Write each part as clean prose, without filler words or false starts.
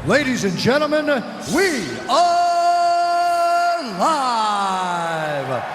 Ladies and gentlemen, we are live.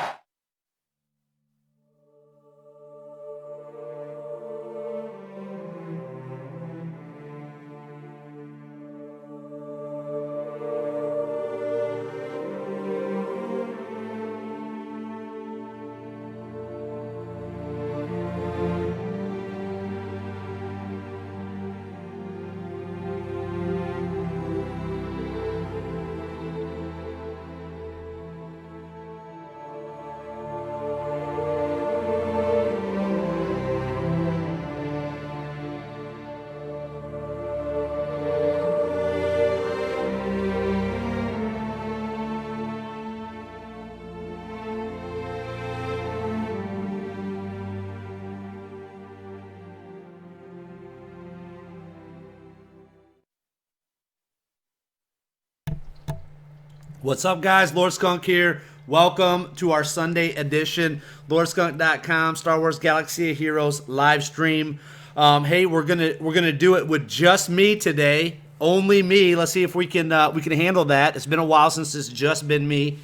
What's up, guys? Lord Skunk here. Welcome to our Sunday edition, LordSkunk.com Star Wars Galaxy of Heroes live stream. Hey, we're gonna do it with just me today, only me. Let's see if we can handle that. It's been a while since it's just been me,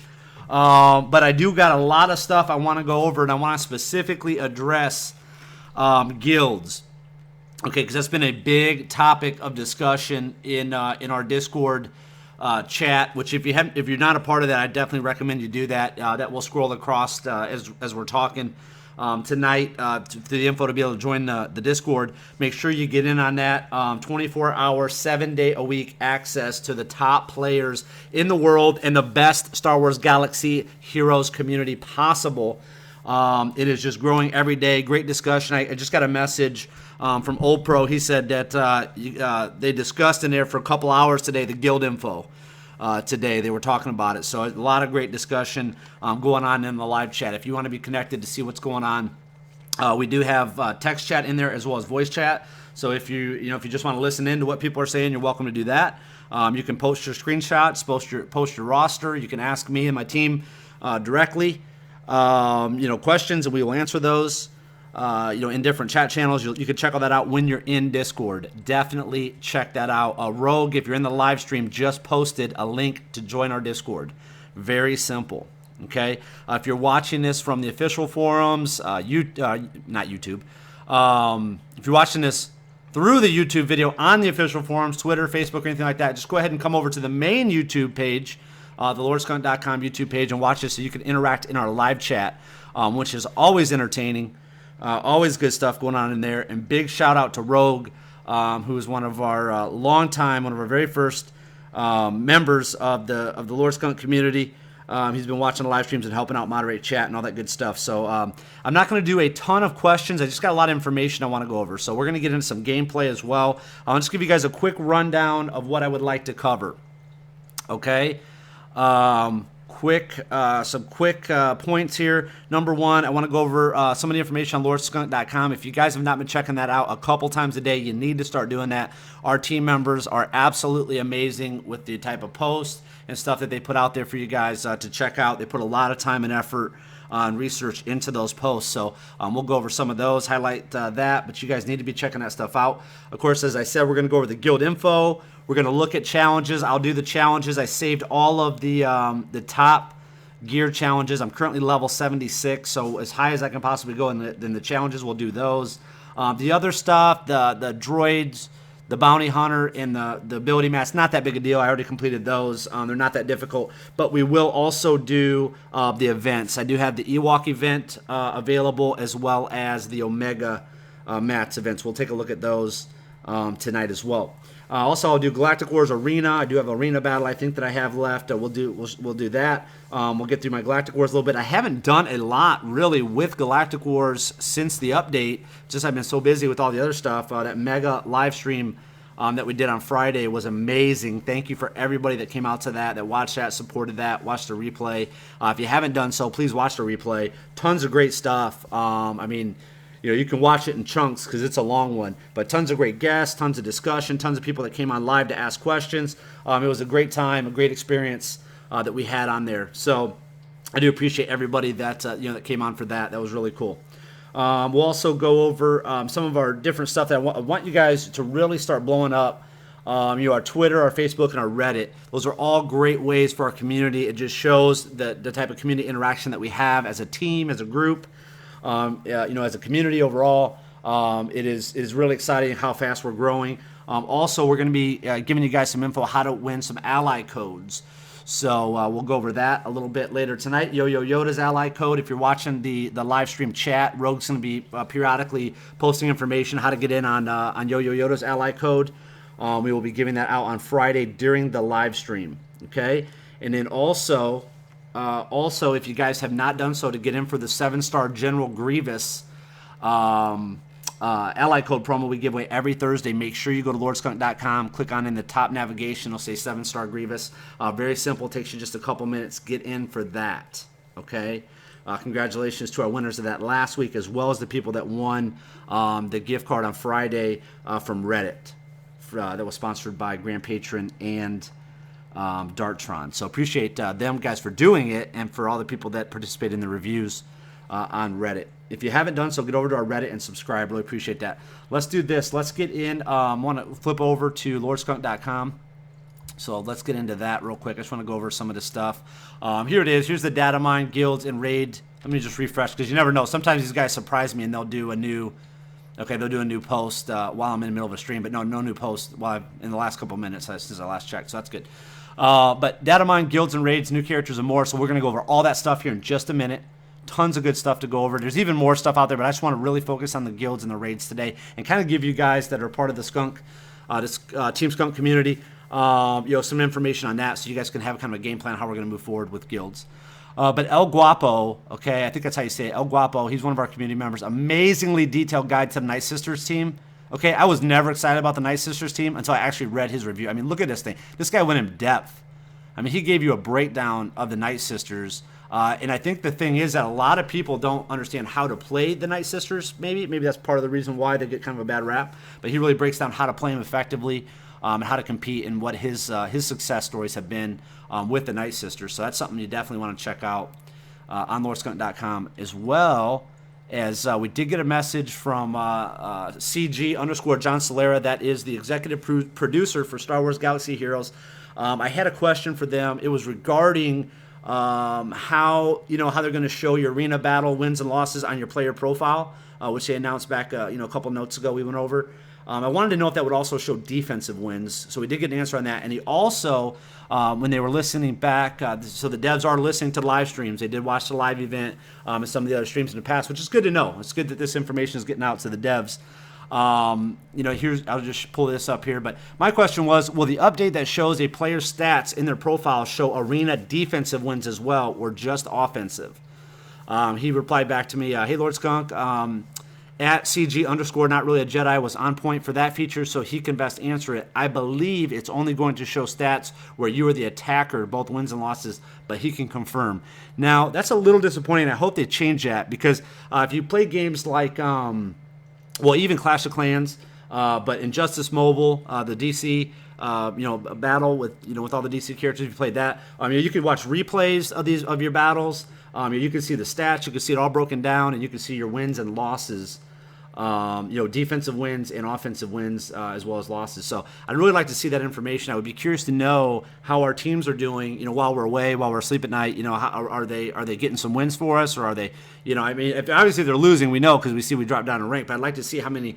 but I do got a lot of stuff I want to go over, and I want to specifically address guilds. Okay, because that's been a big topic of discussion in our Discord chat. Which if you're not a part of that, I definitely recommend you do that. That will scroll across as we're talking tonight to the info to be able to join the Discord. Make sure you get in on that. 24-hour, 7-day-a-week access to the top players in the world and the best Star Wars Galaxy Heroes community possible. It is just growing every day. Great discussion. I just got a message from Old Pro. He said that they discussed in there for a couple hours today the guild info. Today they were talking about it. So a lot of great discussion going on in the live chat. If you want to be connected to see what's going on, we do have text chat in there as well as voice chat. So if you just want to listen in to what people are saying, you're welcome to do that. You can post your screenshots, post your roster. You can ask me and my team directly. Questions, and we will answer those, in different chat channels. You can check all that out when you're in Discord. Definitely check that out. Rogue, if you're in the live stream, just posted a link to join our Discord. Very simple. Okay. If you're watching this from the official forums, not YouTube. If you're watching this through the YouTube video on the official forums, Twitter, Facebook, or anything like that, just go ahead and come over to the main YouTube page, the LordSkunk.com YouTube page, and watch this so you can interact in our live chat, which is always entertaining, always good stuff going on in there. And big shout out to Rogue, who is one of our one of our very first members of the Lord Skunk community. He's been watching the live streams and helping out moderate chat and all that good stuff. So I'm not going to do a ton of questions. I just got a lot of information I want to go over. So we're going to get into some gameplay as well. I'll just give you guys a quick rundown of what I would like to cover. Okay. Some quick points here. Number one, I want to go over some of the information on LordSkunk.com. If you guys have not been checking that out a couple times a day, you need to start doing that. Our team members are absolutely amazing with the type of posts and stuff that they put out there for you guys to check out. They put a lot of time and effort and research into those posts. So we'll go over some of those, highlight that, but you guys need to be checking that stuff out. Of course, as I said, we're going to go over the guild info. We're going to look at challenges. I'll do the challenges. I saved all of the top gear challenges. I'm currently level 76, so as high as I can possibly go in the challenges, we'll do those. The other stuff, the droids, the bounty hunter, and the ability mats, not that big a deal. I already completed those. They're not that difficult, but we will also do the events. I do have the Ewok event available, as well as the Omega mats events. We'll take a look at those tonight as well. Also, I'll do Galactic Wars Arena. I do have Arena Battle, I think, that I have left. We'll do that. We'll get through my Galactic Wars a little bit. I haven't done a lot, really, with Galactic Wars since the update. Just I've been so busy with all the other stuff. That mega live stream that we did on Friday was amazing. Thank you for everybody that came out to that watched that, supported that, watched the replay. If you haven't done so, please watch the replay. Tons of great stuff. You can watch it in chunks because it's a long one, but tons of great guests, tons of discussion, tons of people that came on live to ask questions. It was a great time, a great experience that we had on there. So I do appreciate everybody that that came on for that. That was really cool. We'll also go over some of our different stuff that I want you guys to really start blowing up our Twitter, our Facebook, and our Reddit. Those are all great ways for our community. It just shows the type of community interaction that we have as a team, as a group, as a community overall. It is really exciting how fast we're growing. Also, we're going to be giving you guys some info how to win some ally codes. So we'll go over that a little bit later tonight. Yo-Yo Yoda's ally code. If you're watching the live stream chat, Rogue's going to be periodically posting information how to get in on Yo-Yo Yoda's ally code. We will be giving that out on Friday during the live stream. Okay, and then also if you guys have not done so to get in for the 7-star General Grievous ally code promo we give away every Thursday, make sure you go to lordskunk.com, click on in the top navigation, it'll say 7-star Grievous. Very simple, takes you just a couple minutes. Get in for that. Okay, congratulations to our winners of that last week, as well as the people that won the gift card on Friday from Reddit that was sponsored by Grand Patron and Dartron. So appreciate them guys for doing it, and for all the people that participate in the reviews on Reddit. If you haven't done so, get over to our Reddit and subscribe. Really appreciate that. Let's do this. Let's get in. I want to flip over to lordskunk.com. So let's get into that real quick. I just want to go over some of this stuff. Here it is. Here's the DATAMINED guilds and raid. Let me just refresh, because you never know. Sometimes these guys surprise me and they'll do a new post while I'm in the middle of a stream, but no new post in the last couple minutes since I last checked, so that's good. But DATAMINED guilds and raids, new characters and more. So we're going to go over all that stuff here in just a minute. Tons of good stuff to go over. There's even more stuff out there, but I just want to really focus on the guilds and the raids today, and kind of give you guys that are part of the Skunk, Team Skunk community, some information on that, so you guys can have kind of a game plan how we're going to move forward with guilds. But El Guapo, okay, I think that's how you say it. El Guapo, he's one of our community members. Amazingly detailed guide to the Night Sisters team. Okay, I was never excited about the Night Sisters team until I actually read his review. I mean, look at this thing. This guy went in depth. I mean, he gave you a breakdown of the Night Sisters. And I think the thing is that a lot of people don't understand how to play the Night Sisters. Maybe that's part of the reason why they get kind of a bad rap. But he really breaks down how to play them effectively, and how to compete, and what his success stories have been with the Night Sisters. So that's something you definitely want to check out on lordskunk.com, as well as we did get a message from CG_John Solera. That is the executive producer for Star Wars Galaxy Heroes. I had a question for them. It was regarding how they're going to show your arena battle wins and losses on your player profile, which they announced back a couple notes ago we went over. I wanted to know if that would also show defensive wins, so we did get an answer on that. And he also, when they were listening back, so the devs are listening to live streams. They did watch the live event and some of the other streams in the past, which is good to know. It's good that this information is getting out to the devs. Here's, I'll just pull this up here, but my question was, will the update that shows a player's stats in their profile show arena defensive wins as well, or just offensive? He replied back to me, hey Lord Skunk, at CG_not really a Jedi was on point for that feature, so he can best answer it. I believe it's only going to show stats where you are the attacker, both wins and losses, but he can confirm. Now, that's a little disappointing. I hope they change that, because if you play games like even Clash of Clans, but Injustice Mobile, the DC, battle with all the DC characters, if you played that, you can watch replays of your battles. You can see the stats, you can see it all broken down, and you can see your wins and losses. Defensive wins and offensive wins, as well as losses. So I'd really like to see that information. I would be curious to know how our teams are doing, while we're away, while we're asleep at night. How, are they getting some wins for us, or are they, if obviously they're losing, we know, because we dropped down in rank. But I'd like to see how many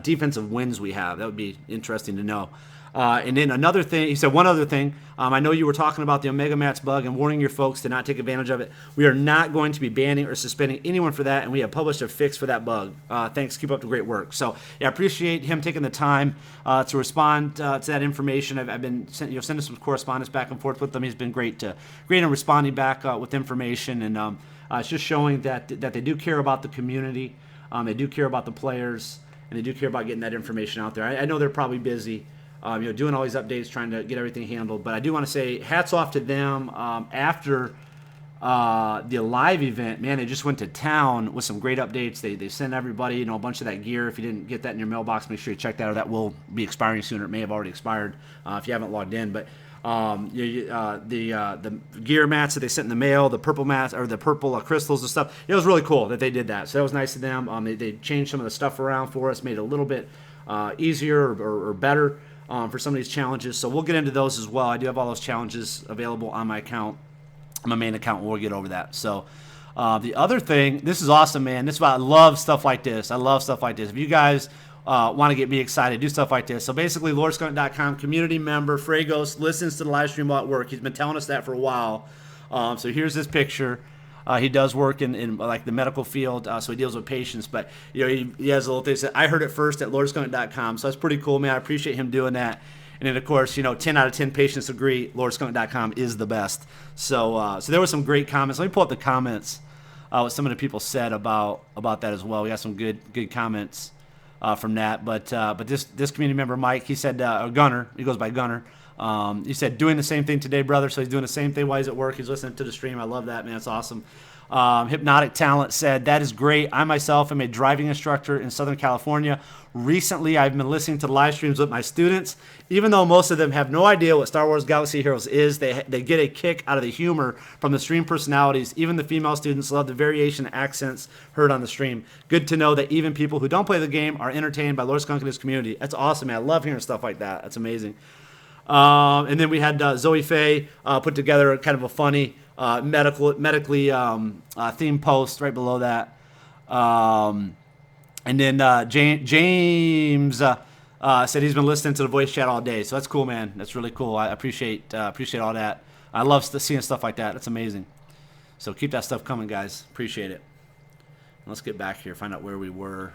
defensive wins we have. That would be interesting to know. And then another thing, he said one other thing. I know you were talking about the Omega Mats bug and warning your folks to not take advantage of it. We are not going to be banning or suspending anyone for that, and we have published a fix for that bug. Thanks. Keep up the great work. So, yeah, I appreciate him taking the time to respond to that information. I've been sending some correspondence back and forth with them. He's been great in responding back with information, and it's just showing that they do care about the community, they do care about the players, and they do care about getting that information out there. I know they're probably busy. Doing all these updates, trying to get everything handled. But I do want to say hats off to them. After the live event, man, they just went to town with some great updates. They sent everybody, a bunch of that gear. If you didn't get that in your mailbox, make sure you check that, or that will be expiring soon, or it may have already expired if you haven't logged in. But the gear mats that they sent in the mail, the purple mats, or the purple crystals and stuff, it was really cool that they did that. So that was nice of them. They changed some of the stuff around for us, made it a little bit easier or better for some of these challenges. So we'll get into those as well. I do have all those challenges available on my account, my main account. We'll get over that. So the other thing, this is awesome, man. This is why I love stuff like this. I love stuff like this. If you guys want to get me excited, do stuff like this. So basically, LordSkunk.com community member Fragos listens to the live stream while at work. He's been telling us that for a while. So here's this picture. He does work in like the medical field, so he deals with patients. But he has a little thing that I heard it first at LordSkunk.com. So that's pretty cool, man. I appreciate him doing that. And then of course, 10 out of 10 patients agree LordSkunk.com is the best. So there were some great comments. Let me pull up the comments. What some of the people said about that as well. We got some good comments from that. But this community member Mike, he said Gunner. He goes by Gunner. He said, doing the same thing today, brother. So he's doing the same thing while he's at work. He's listening to the stream. I love that, man. It's awesome. Hypnotic Talent said, that is great. I myself am a driving instructor in Southern California. Recently, I've been listening to live streams with my students. Even though most of them have no idea what Star Wars Galaxy Heroes is, they get a kick out of the humor from the stream personalities. Even the female students love the variation accents heard on the stream. Good to know that even people who don't play the game are entertained by Lord Skunk and his community. That's awesome, man. I love hearing stuff like that. That's amazing. And then we had Zoe Faye put together kind of a funny medically themed post right below that. And then James said he's been listening to the voice chat all day. So that's cool, man. That's really cool. I appreciate all that. I love seeing stuff like that. That's amazing. So keep that stuff coming, guys. Appreciate it. Let's get back here, find out where we were.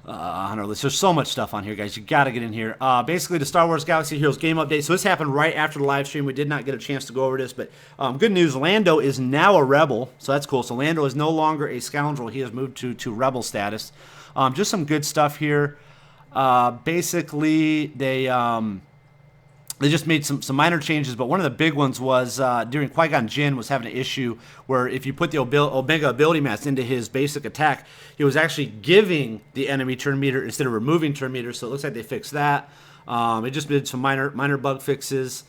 On our list. There's so much stuff on here, guys. You got to get in here. Basically, the Star Wars Galaxy Heroes game update. So this happened right after the live stream. We did not get a chance to go over this, but good news. Lando is now a rebel, so that's cool. So Lando is no longer a scoundrel. He has moved to rebel status. Just some good stuff here. Basically, they just made some minor changes, but one of the big ones was during Qui-Gon Jinn was having an issue where if you put the Omega ability mass into his basic attack, he was actually giving the enemy turn meter instead of removing turn meter. So it looks like they fixed that. They just did some minor bug fixes,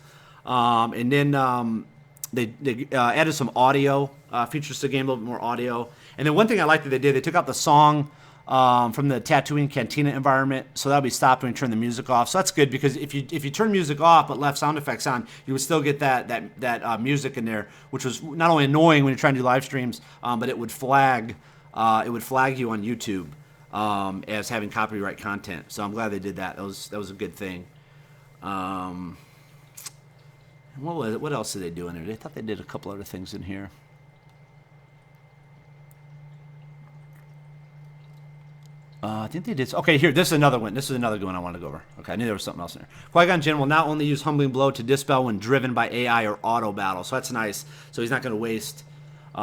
and then they added some audio features to the game, a little bit more audio. And then one thing I liked that they did, they took out the song from the Tatooine Cantina environment, so that'll be stopped when you turn the music off. So that's good because if you turn music off but left sound effects on, you would still get that music in there, which was not only annoying when you're trying to do live streams, but it would flag you on YouTube as having copyright content. So I'm glad they did that. That was a good thing. What else did they do in there? They thought they did a couple other things in here. I think they did. Okay, here, this is another one. This is another good one I wanted to go over. Okay, I knew there was something else in there. Qui-Gon Jinn will not only use Humbling Blow to dispel when driven by AI or auto battle. So that's nice. So he's not going to waste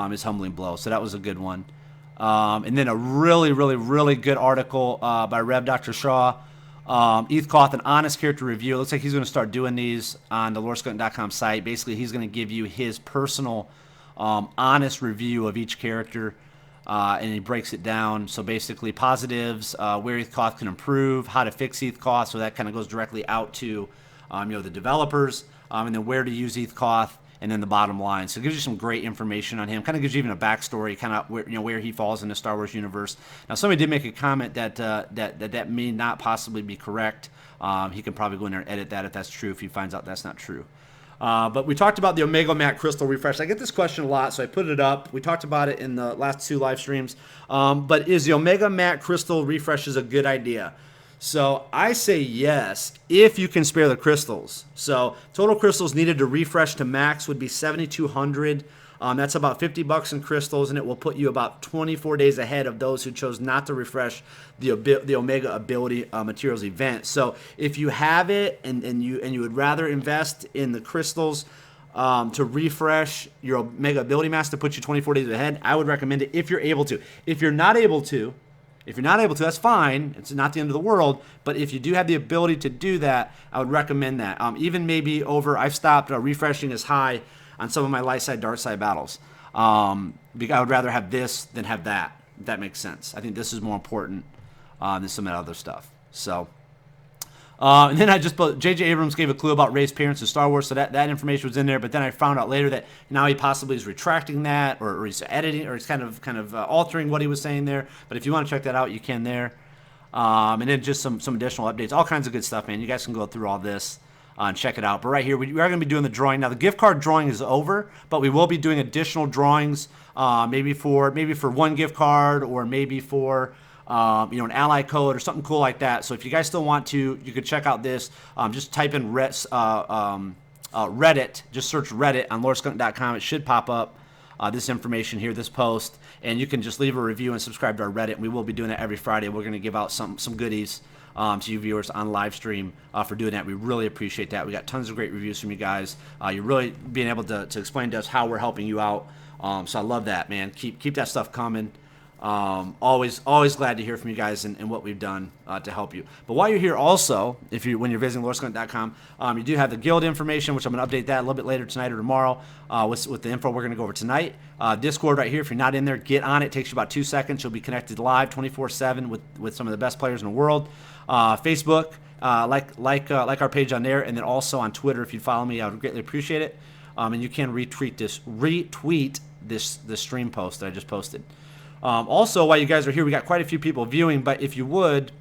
his Humbling Blow. So that was a good one. And then a really good article by Rev Dr. Shaw. Eth Koth, an honest character review. It looks like he's going to start doing these on the LordSkunk.com site. Basically, he's going to give you his personal honest review of each character. And he breaks it down. So basically, positives, where Eth Koth can improve, how to fix Eth Koth. So that kind of goes directly out to the developers, and then where to use Eth Koth, and then the bottom line. So it gives you some great information on him. Kind of gives you even a backstory, kind of where he falls in the Star Wars universe. Now, somebody did make a comment that may not possibly be correct. He can probably go in there and edit that if that's true. If he finds out that's not true. But we talked about the Omega Matte Crystal Refresh. I get this question a lot, so I put it up. We talked about it in the last 2 live streams. But is the Omega Matte Crystal Refresh a good idea? So I say yes, if you can spare the crystals. So total crystals needed to refresh to max would be 7,200. That's about $50 in crystals, and it will put you about 24 days ahead of those who chose not to refresh the Omega Ability Materials event. So if you have it and you would rather invest in the crystals to refresh your Omega Ability Mass to put you 24 days ahead, I would recommend it if you're able to. If you're not able to, that's fine. It's not the end of the world. But if you do have the ability to do that, I would recommend that. Even maybe I've stopped refreshing as high on some of my light side, dark side battles. Because I would rather have this than have that, if that makes sense. I think this is more important than some of that other stuff. So, and then J.J. Abrams gave a clue about Rey's parents in Star Wars, so that information was in there. But then I found out later that now he possibly is retracting that, or he's editing, or he's kind of altering what he was saying there. But if you want to check that out, you can there. And then just some additional updates, all kinds of good stuff, man. You guys can go through all this and check it out. But right here, we are going to be doing the drawing. Now, the gift card drawing is over, but we will be doing additional drawings, maybe for one gift card, or maybe for an ally code or something cool like that. So if you guys still want to, you could check out this. Just type in Reddit. Just search Reddit on lordskunk.com. It should pop up this information here, this post, and you can just leave a review and subscribe to our Reddit. We will be doing that every Friday. We're going to give out some goodies to you viewers on live stream for doing that. We really appreciate that. We got tons of great reviews from you guys. You're really being able to explain to us how we're helping you out. So I love that, man. Keep that stuff coming. Always glad to hear from you guys and what we've done to help you. But while you're here, also, when you're visiting lordskunk.com, you do have the guild information, which I'm going to update that a little bit later tonight or tomorrow with the info we're going to go over tonight. Discord right here. If you're not in there, get on it. It takes you about 2 seconds. You'll be connected live 24/7 with some of the best players in the world. Facebook, like our page on there, and then also on Twitter. If you'd follow me, I would greatly appreciate it. And you can retweet this stream post that I just posted. Also, while you guys are here, we got quite a few people viewing, but if you would,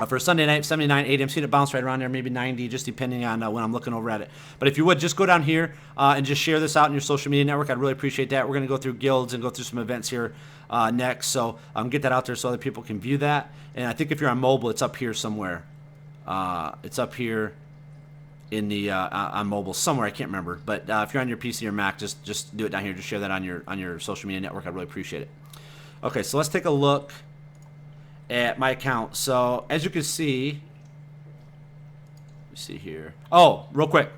for Sunday night, 79, 80, I'm seeing it bounce right around there, maybe 90, just depending on when I'm looking over at it. But if you would, just go down here and just share this out in your social media network. I'd really appreciate that. We're going to go through guilds and go through some events here next, so get that out there so other people can view that. And I think if you're on mobile, it's up here somewhere. It's up here in the on mobile somewhere. I can't remember, but if you're on your PC or Mac, just do it down here. Just share that on your social media network. I really appreciate it. Okay, so let's take a look at my account. So as you can see, let me see here. Oh, real quick.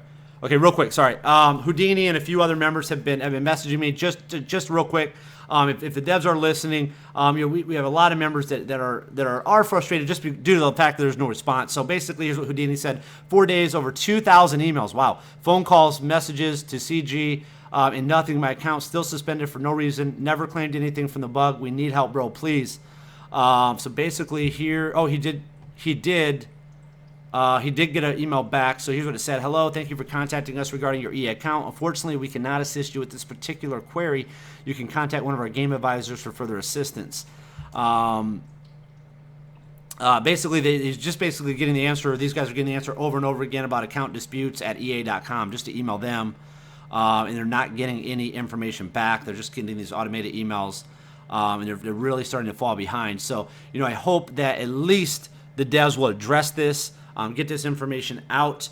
Okay, real quick. Sorry. Houdini and a few other members have been messaging me just real quick. If the devs are listening, we have a lot of members that are frustrated just due to the fact that there's no response. So basically, here's what Houdini said: 4 days, over 2,000 emails. Wow. Phone calls, messages to CG, and nothing. My account still suspended for no reason. Never claimed anything from the bug. We need help, bro. Please. So basically here, he did get an email back. So here's what it said: hello, thank you for contacting us regarding your EA account. Unfortunately, we cannot assist you with this particular query. You can contact one of our game advisors for further assistance. Basically, he's just getting the answer. These guys are getting the answer over and over again about account disputes at EA.com, just to email them. And they're not getting any information back. They're just getting these automated emails. And they're really starting to fall behind. So, I hope that at least the devs will address this, get this information out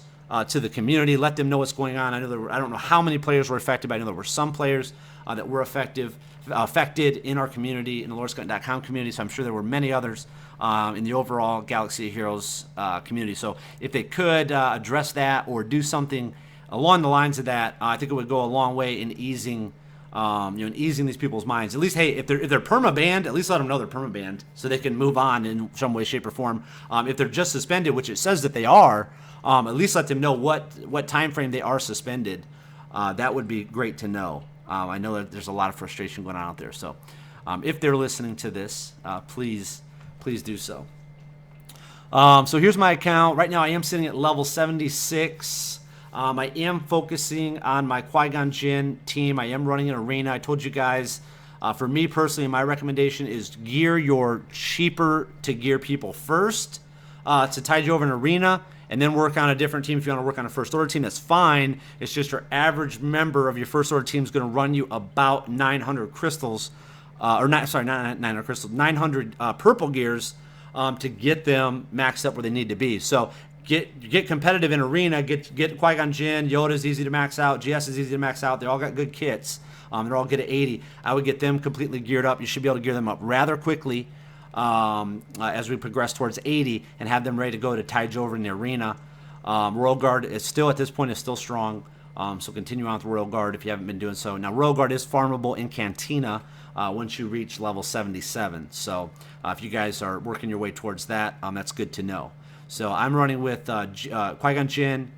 to the community, let them know what's going on. I don't know how many players were affected, but I know there were some players that were affected in our community, in the lordskunk.com community. So I'm sure there were many others in the overall Galaxy of Heroes community. So if they could address that or do something along the lines of that, I think it would go a long way in easing these people's minds. At least, hey, if they're perma-banned, at least let them know they're perma-banned so they can move on in some way, shape, or form. If they're just suspended, which it says that they are, at least let them know what time frame they are suspended. That would be great to know. I know that there's a lot of frustration going on out there. So if they're listening to this, please do so. So here's my account. Right now I am sitting at level 76. I am focusing on my Qui-Gon Jinn team. I am running an arena. I told you guys, for me personally, my recommendation is gear your cheaper to gear people first to tide you over an arena, and then work on a different team. If you want to work on a first order team, that's fine. It's just your average member of your first order team is going to run you about 900 crystals, not 900 crystals, 900 purple gears to get them maxed up where they need to be. So get competitive in arena. Get Qui-Gon Jinn. Yoda's easy to max out. GS is easy to max out. They all got good kits. They're all good at 80. I would get them completely geared up. You should be able to gear them up rather quickly as we progress towards 80 and have them ready to go to tide you over in the arena. Royal Guard is still, at this point, is still strong. So continue on with Royal Guard if you haven't been doing so. Now, Royal Guard is farmable in Cantina once you reach level 77. So if you guys are working your way towards that, that's good to know. So I'm running with Qui-Gon Jinn,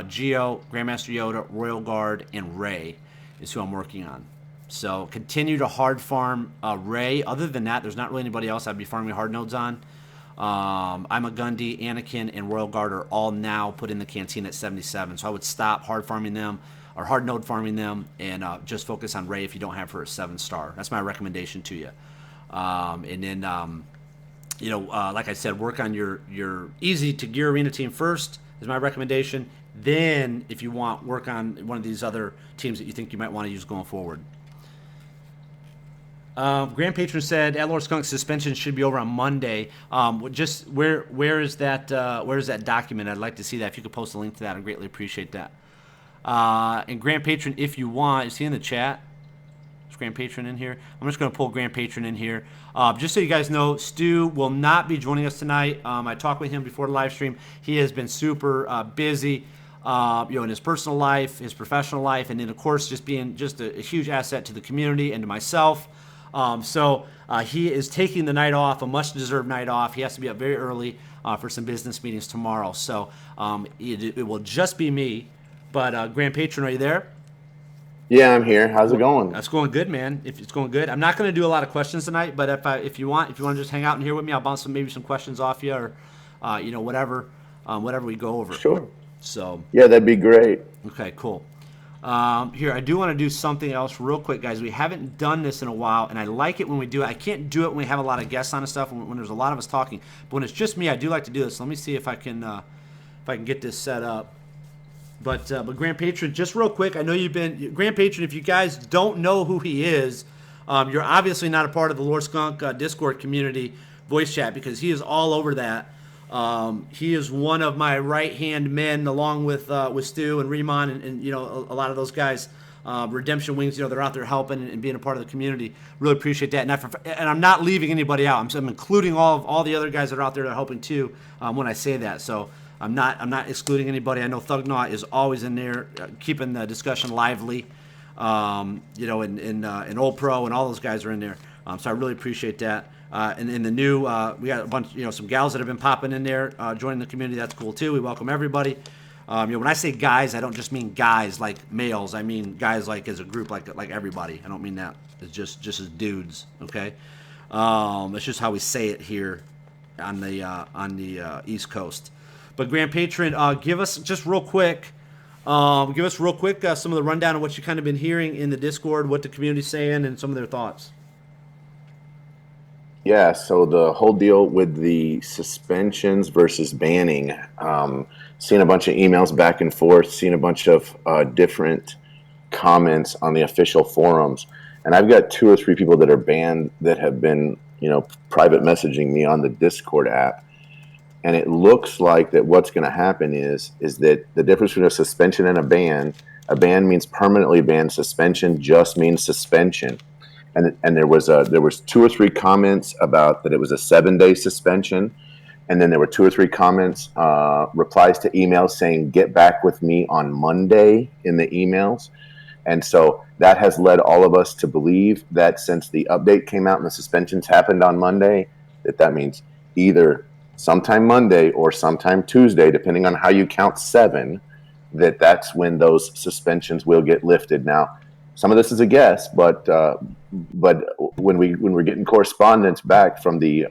Geo, Grandmaster Yoda, Royal Guard, and Rey is who I'm working on. So continue to hard farm Rey. Other than that, there's not really anybody else I'd be farming hard nodes on. I'm a Gundy, Anakin, and Royal Guard are all now put in the Cantina at 77. So I would stop hard farming them or hard node farming them and just focus on Rey if you don't have her a 7-star. That's my recommendation to you. And then like I said, work on your easy to gear arena team first is my recommendation. Then, if you want, work on one of these other teams that you think you might want to use going forward. Grand Patron said, "At Lord Skunk's suspension should be over on Monday." Just where is that? Where is that document? I'd like to see that. If you could post a link to that, I'd greatly appreciate that. And Grand Patron, if you want, is he in the chat? Is Grand Patron in here? I'm just going to pull Grand Patron in here. Just so you guys know, Stu will not be joining us tonight. I talked with him before the live stream. He has been super busy, in his personal life, his professional life, and then of course just being just a huge asset to the community and to myself. So he is taking the night off, a much-deserved night off. He has to be up very early for some business meetings tomorrow. So it will just be me. But Grand Patron, are you there? Yeah, I'm here. How's it going? That's going good, man. If it's going good, I'm not going to do a lot of questions tonight. But if you want to just hang out in here with me, I'll bounce maybe some questions off you, or whatever we go over. Sure. So yeah, that'd be great. Okay, cool. Here, I do want to do something else real quick, guys. We haven't done this in a while, and I like it when we do it. I can't do it when we have a lot of guests on and stuff, when there's a lot of us talking. But when it's just me, I do like to do this. Let me see if I can get this set up. But Grand Patron, just real quick, I know you've been Grand Patron. If you guys don't know who he is, you're obviously not a part of the Lord Skunk Discord community voice chat, because he is all over that. He is one of my right-hand men, along with Stu and Riemann and a lot of those guys, Redemption Wings. They're out there helping and being a part of the community. Really appreciate that. And I'm not leaving anybody out. I'm including all the other guys that are out there that are helping too when I say that. So I'm not excluding anybody. I know Thugnaw is always in there keeping the discussion lively. And Old Pro and all those guys are in there. So I really appreciate that. And in the new, we got a bunch, some gals that have been popping in there, joining the community. That's cool too. We welcome everybody. When I say guys, I don't just mean guys like males. I mean guys like as a group, like everybody. I don't mean that. It's just as dudes. Okay. That's just how we say it here on the East Coast. But Grand Patron, give us just real quick. Some of the rundown of what you kind of been hearing in the Discord, what the community's saying, and some of their thoughts. Yeah, so the whole deal with the suspensions versus banning, seeing a bunch of emails back and forth, seeing a bunch of different comments on the official forums. And I've got 2 or 3 people that are banned that have been, private messaging me on the Discord app. And it looks like that what's going to happen is that the difference between a suspension and a ban means permanently banned. Suspension just means suspension. And there was 2 or 3 comments about that it was a 7-day suspension, and then there were 2 or 3 comments, replies to emails saying "get back with me on Monday" in the emails, and so that has led all of us to believe that since the update came out and the suspensions happened on Monday, that means either sometime Monday or sometime Tuesday, depending on how you count 7, that's when those suspensions will get lifted. Now, some of this is a guess, but when we're getting correspondence back from the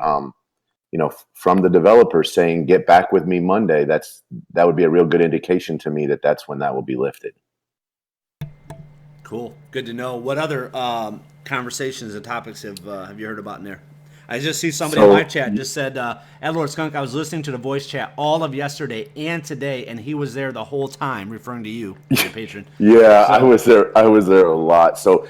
from the developers saying "get back with me Monday," that would be a real good indication to me that that's when that will be lifted. Cool, good to know. What other conversations and topics have you heard about in there? I just see somebody in my chat just said, "Ed Lord Skunk, I was listening to the voice chat all of yesterday and today, and he was there the whole time," referring to you, the patron. Yeah, so, I was there a lot. So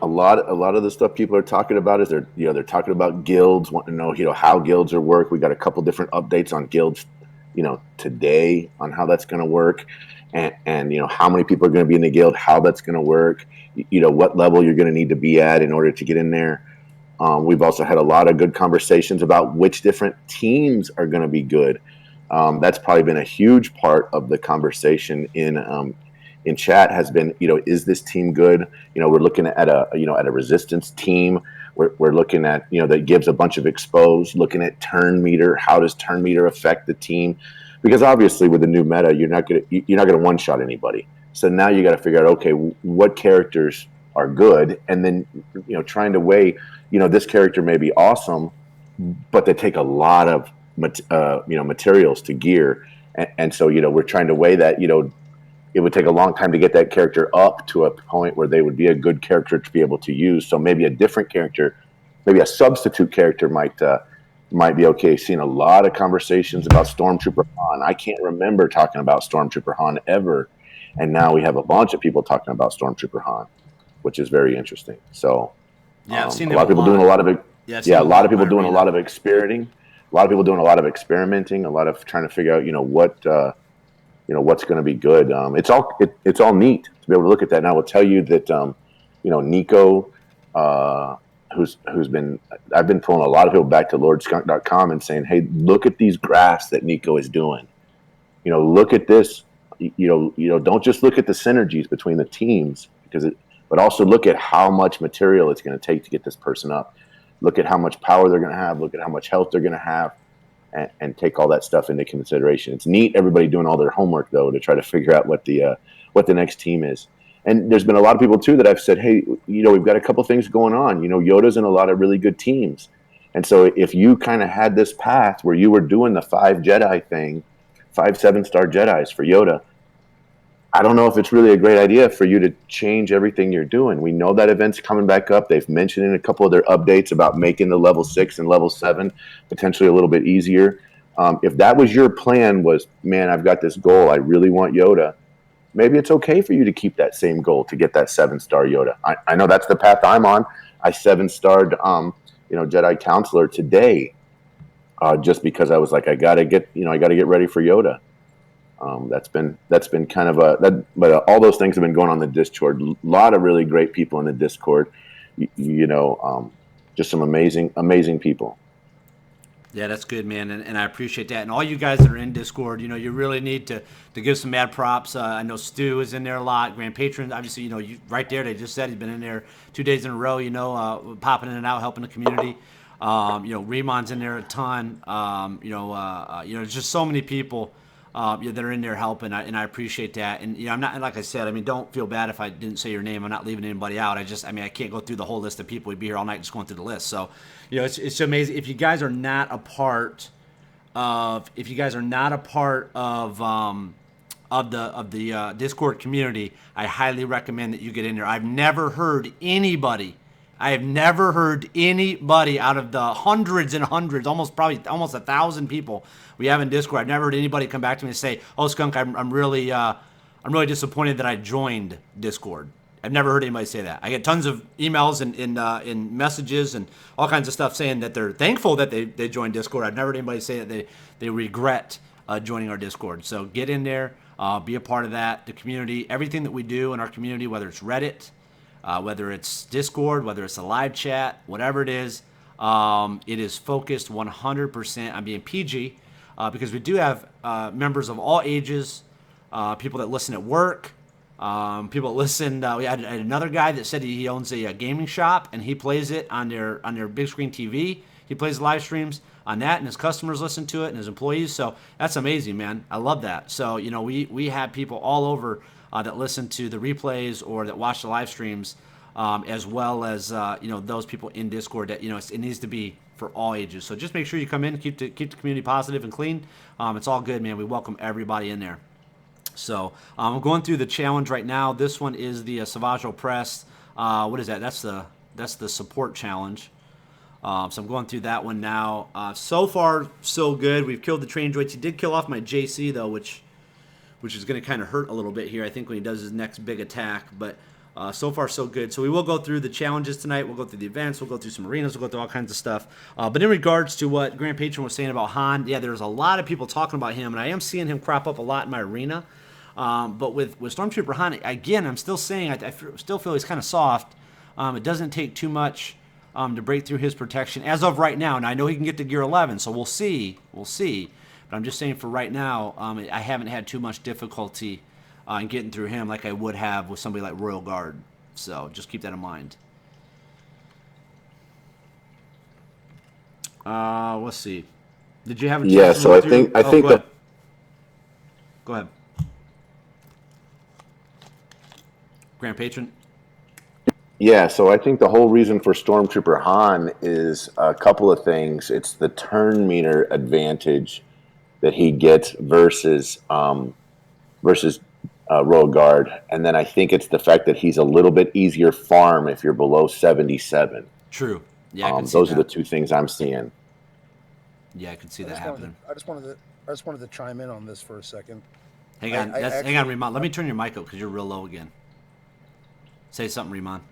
a lot of the stuff people are talking about is they're talking about guilds, wanting to know how guilds are work. We got a couple different updates on guilds, today on how that's going to work, and how many people are going to be in the guild, how that's going to work, what level you're going to need to be at in order to get in there. We've also had a lot of good conversations about which different teams are going to be good. That's probably been a huge part of the conversation in chat has been, is this team good? We're looking at a resistance team. We're looking at, that gives a bunch of expose, looking at turn meter. How does turn meter affect the team? Because obviously with the new meta, you're not going to one-shot anybody. So now you got to figure out, okay, what characters are good, and then trying to weigh, this character may be awesome, but they take a lot of materials to gear, and so we're trying to weigh that. It would take a long time to get that character up to a point where they would be a good character to be able to use. So maybe a different character, maybe a substitute character might might be okay. Seen a lot of conversations about Stormtrooper Han. I can't remember talking about Stormtrooper Han ever, and now we have a bunch of people talking about Stormtrooper Han, which is very interesting. So, Yeah, I've seen a him lot of people doing a lot of it. Yeah, I've seen Yeah, a him lot of in my people doing a arena. lot of experimenting. A lot of people doing a lot of experimenting. A lot of trying to figure out, what's going to be good. It's all neat to be able to look at that. And I will tell you that, Nico, who's been, I've been pulling a lot of people back to lordskunk.com and saying, hey, look at these graphs that Nico is doing. Look at this. Don't just look at the synergies between the teams but also look at how much material it's going to take to get this person up. Look at how much power they're going to have. Look at how much health they're going to have. And take all that stuff into consideration. It's neat, everybody doing all their homework, though, to try to figure out what the next team is. And there's been a lot of people, too, that I've said, hey, we've got a couple things going on. Yoda's in a lot of really good teams. And so if you kind of had this path where you were doing the 5 Jedi thing, 5 7-star Jedis for Yoda, I don't know if it's really a great idea for you to change everything you're doing. We know that event's coming back up. They've mentioned in a couple of their updates about making the level 6 and level 7 potentially a little bit easier. If that was your plan, was, man, I've got this goal, I really want Yoda, maybe it's okay for you to keep that same goal to get that 7-star Yoda. I know that's the path I'm on. I 7-starred, Jedi Counselor today, just because I was like, I gotta get ready for Yoda. That's been kind of but all those things have been going on in the Discord. A lot of really great people in the Discord. Just some amazing people. Yeah, that's good, man, and I appreciate that. And all you guys that are in Discord, you really need to give some mad props. I know Stu is in there a lot. Grand Patron, obviously, you right there. They just said he's been in there 2 days in a row. Popping in and out, helping the community. Remon's in there a ton. There's just so many people. That are in there helping, and I appreciate that. And I'm not, like I said, don't feel bad if I didn't say your name. I'm not leaving anybody out. I can't go through the whole list of people. We'd be here all night just going through the list. So, it's amazing. If you guys are not a part of the Discord community, I highly recommend that you get in there. I have never heard anybody out of the hundreds and hundreds, almost 1,000 people we have in Discord. I've never heard anybody come back to me and say, "Oh, Skunk, I'm really disappointed that I joined Discord." I've never heard anybody say that. I get tons of emails and messages and all kinds of stuff saying that they're thankful that they joined Discord. I've never heard anybody say that they regret joining our Discord. So get in there, be a part of that. The community, everything that we do in our community, whether it's Reddit, whether it's Discord, whether it's a live chat, whatever it is focused 100% on being PG, because we do have members of all ages, people that listen at work, people that listen. We had another guy that said he owns a gaming shop and he plays it on their big screen TV. He plays live streams on that, and his customers listen to it, and his employees. So that's amazing, man. I love that. So we have people all over that listen to the replays or that watch the live streams, as well as those people in Discord that it needs to be for all ages. So just make sure you come in, keep the community positive and clean. It's all good, man. We welcome everybody in there. So I'm going through the challenge right now. This one is the SWGOH Press. What is that? That's the support challenge. So I'm going through that one now. So far, so good. We've killed the train droids. He did kill off my JC though, which is going to kind of hurt a little bit here, I think, when he does his next big attack. But so far, so good. So we will go through the challenges tonight. We'll go through the events. We'll go through some arenas. We'll go through all kinds of stuff. But in regards to what Grand Patron was saying about Han, yeah, there's a lot of people talking about him, and I am seeing him crop up a lot in my arena. But with Stormtrooper Han, again, I'm still saying I still feel he's kind of soft. It doesn't take too much to break through his protection as of right now. And I know he can get to Gear 11, so we'll see. But I'm just saying for right now, I haven't had too much difficulty in getting through him like I would have with somebody like Royal Guard. So just keep that in mind. Let's see. Did you have a chance? Yeah, so I think Go ahead. Grand Patron. Yeah, so I think the whole reason for Stormtrooper Han is a couple of things. It's the turn meter advantage that he gets versus Royal Guard, and then I think it's the fact that he's a little bit easier farm if you're below 77. True. Yeah, I can see those that. are the two things I'm seeing. Yeah, I could see that happening. I just wanted to chime in on this for a second. Hang on, hang on, Riemann. Let me turn your mic up because you're real low again. Say something, Riemann.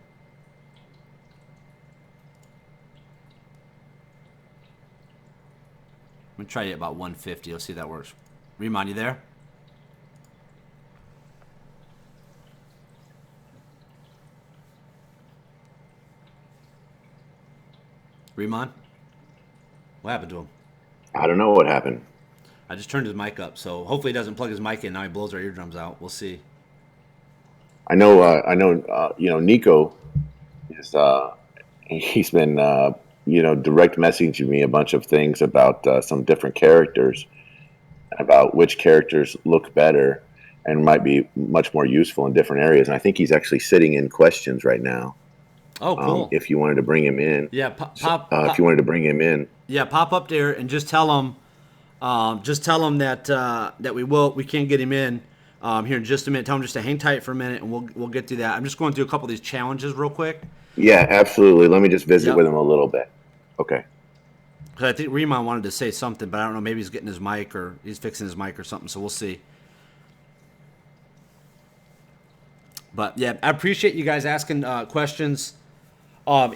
I'm gonna try you at about 150. Let's see if that works. Riemann, you there? Riemann? What happened to him? I don't know what happened. I just turned his mic up, so hopefully he doesn't plug his mic in. Now he blows our eardrums out. We'll see. I know. Nico is. He's been, direct messaging me a bunch of things about some different characters, about which characters look better and might be much more useful in different areas. And I think he's actually sitting in questions right now. Oh, cool. If you wanted to bring him in, yeah, if you wanted to bring him in, yeah, pop up there and just tell him that we can't get him in here in just a minute. Tell him just to hang tight for a minute, and we'll get through that. I'm just going through a couple of these challenges real quick. Yeah, absolutely. Let me just visit with him a little bit. Okay. Because I think Riemann wanted to say something, but I don't know. Maybe he's getting his mic or he's fixing his mic or something. So we'll see. But yeah, I appreciate you guys asking questions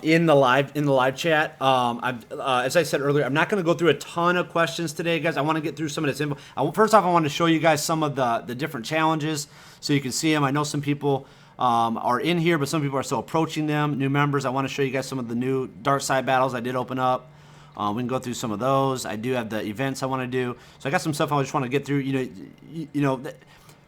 in the live chat. As I said earlier, I'm not going to go through a ton of questions today, guys. I want to get through some of this info. First off, I want to show you guys some of the different challenges so you can see them. I know some people are in here, but some people are still approaching them. New members, I want to show you guys some of the new dark side battles I did open up. We can go through some of those. I do have the events I want to do. So I got some stuff I just want to get through.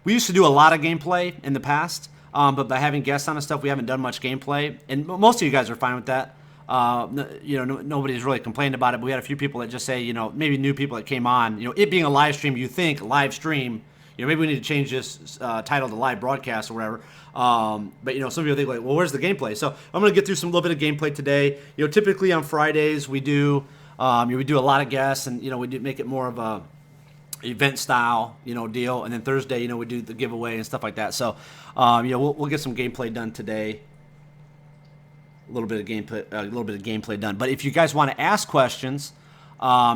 We used to do a lot of gameplay in the past. But by having guests on and stuff, we haven't done much gameplay, and most of you guys are fine with that. Nobody's really complained about it, but we had a few people that just say, maybe new people that came on, it being a live stream, you think live stream, maybe we need to change this title to live broadcast or whatever. But some people think like, well, where's the gameplay? So I'm going to get through some little bit of gameplay today. Typically on Fridays we do a lot of guests, and we do make it more of a event style, deal, and then Thursday, we do the giveaway and stuff like that. So, we'll get some gameplay done today. A little bit of gameplay done. But if you guys want to ask questions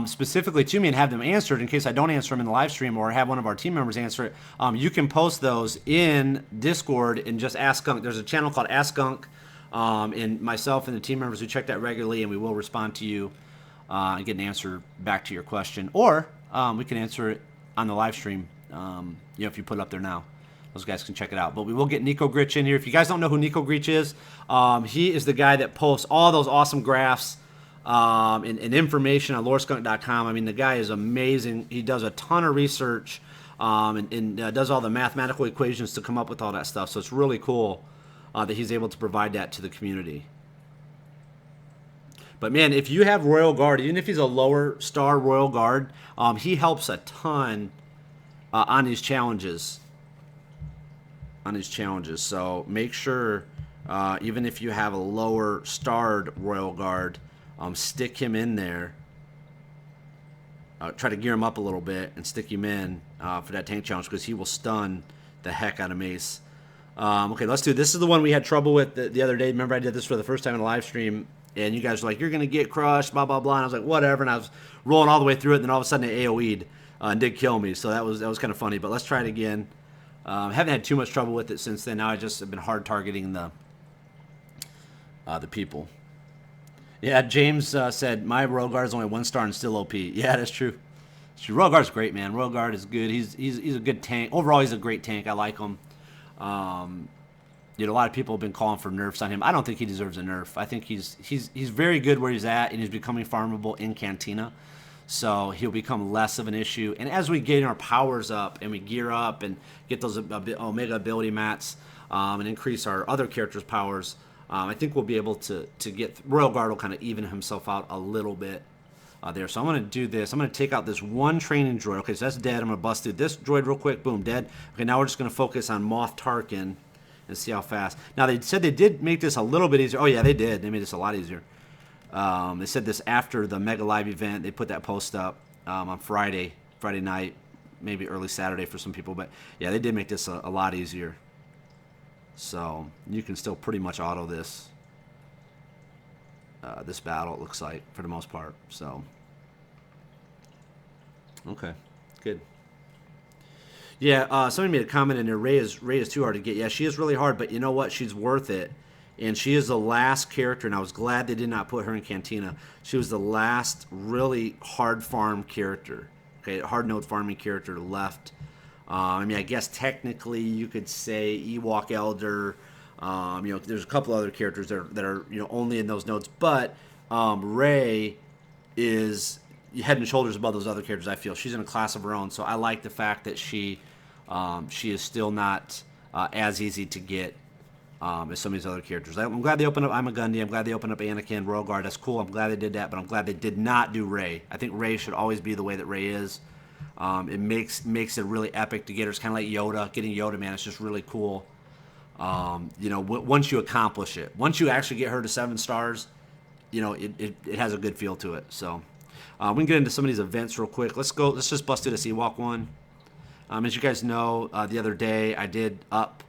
specifically to me and have them answered, in case I don't answer them in the live stream or have one of our team members answer it, you can post those in Discord and just ask Skunk. There's a channel called Ask Skunk, and myself and the team members who check that regularly, and we will respond to you and get an answer back to your question, or we can answer it on the live stream, if you put it up there now. Those guys can check it out. But we will get Nico Grich in here. If you guys don't know who Nico Grich is, he is the guy that posts all those awesome graphs and information on loreskunk.com. I mean, the guy is amazing. He does a ton of research and does all the mathematical equations to come up with all that stuff. So it's really cool that he's able to provide that to the community. But man, if you have Royal Guard, even if he's a lower star Royal Guard, he helps a ton on these challenges. So make sure, even if you have a lower starred Royal Guard, stick him in there. Try to gear him up a little bit and stick him in for that tank challenge, because he will stun the heck out of Mace. Okay, let's do this. Is the one we had trouble with the other day. Remember, I did this for the first time in a live stream. And you guys were like, you're going to get crushed, blah, blah, blah. And I was like, whatever. And I was rolling all the way through it. And then all of a sudden it AoE'd and did kill me. So that was kind of funny. But let's try it again. Haven't had too much trouble with it since then. Now I just have been hard targeting the people. Yeah, James said, my Royal Guard is only 1 star and still OP. Yeah, that's true. It's true. Royal Guard's great, man. Royal Guard is good. He's a good tank. Overall, he's a great tank. I like him. A lot of people have been calling for nerfs on him. I don't think he deserves a nerf. I think he's very good where he's at, and he's becoming farmable in Cantina. So he'll become less of an issue. And as we get our powers up and we gear up and get those Omega ability mats and increase our other characters' powers, I think we'll be able to get Royal Guard will kind of even himself out a little bit there. So I'm going to do this. I'm going to take out this one training droid. Okay, so that's dead. I'm going to bust through this droid real quick. Boom, dead. Okay, now we're just going to focus on Moff Tarkin and see how fast. Now, they said they did make this a little bit easier. Oh, yeah, they did. They made this a lot easier. They said this after the Mega Live event. They put that post up on Friday night, maybe early Saturday for some people. But, yeah, they did make this a lot easier. So you can still pretty much auto this battle, it looks like, for the most part. So Okay, good. Yeah, somebody made a comment in there. Ray is too hard to get. Yeah, she is really hard, but you know what? She's worth it, and she is the last character. And I was glad they did not put her in Cantina. She was the last really hard farm character. Okay, hard node farming character left. I mean, I guess technically you could say Ewok Elder. There's a couple other characters that are only in those nodes, but Ray is head and shoulders above those other characters. I feel she's in a class of her own, so I like the fact that she is still not as easy to get as some of these other characters. I'm glad they opened up I'm a Gundy. I'm glad they opened up Anakin, Royal Guard. That's cool. I'm glad they did that, but I'm glad they did not do Rey. I think Rey should always be the way that Rey is. It makes it really epic to get her. It's kind of like Yoda. Getting Yoda, man, it's just really cool. Once you accomplish it, once you actually get her to 7 stars, it has a good feel to it. So we can get into some of these events real quick. Let's just bust through the Ewok one. As you guys know, the other day I did up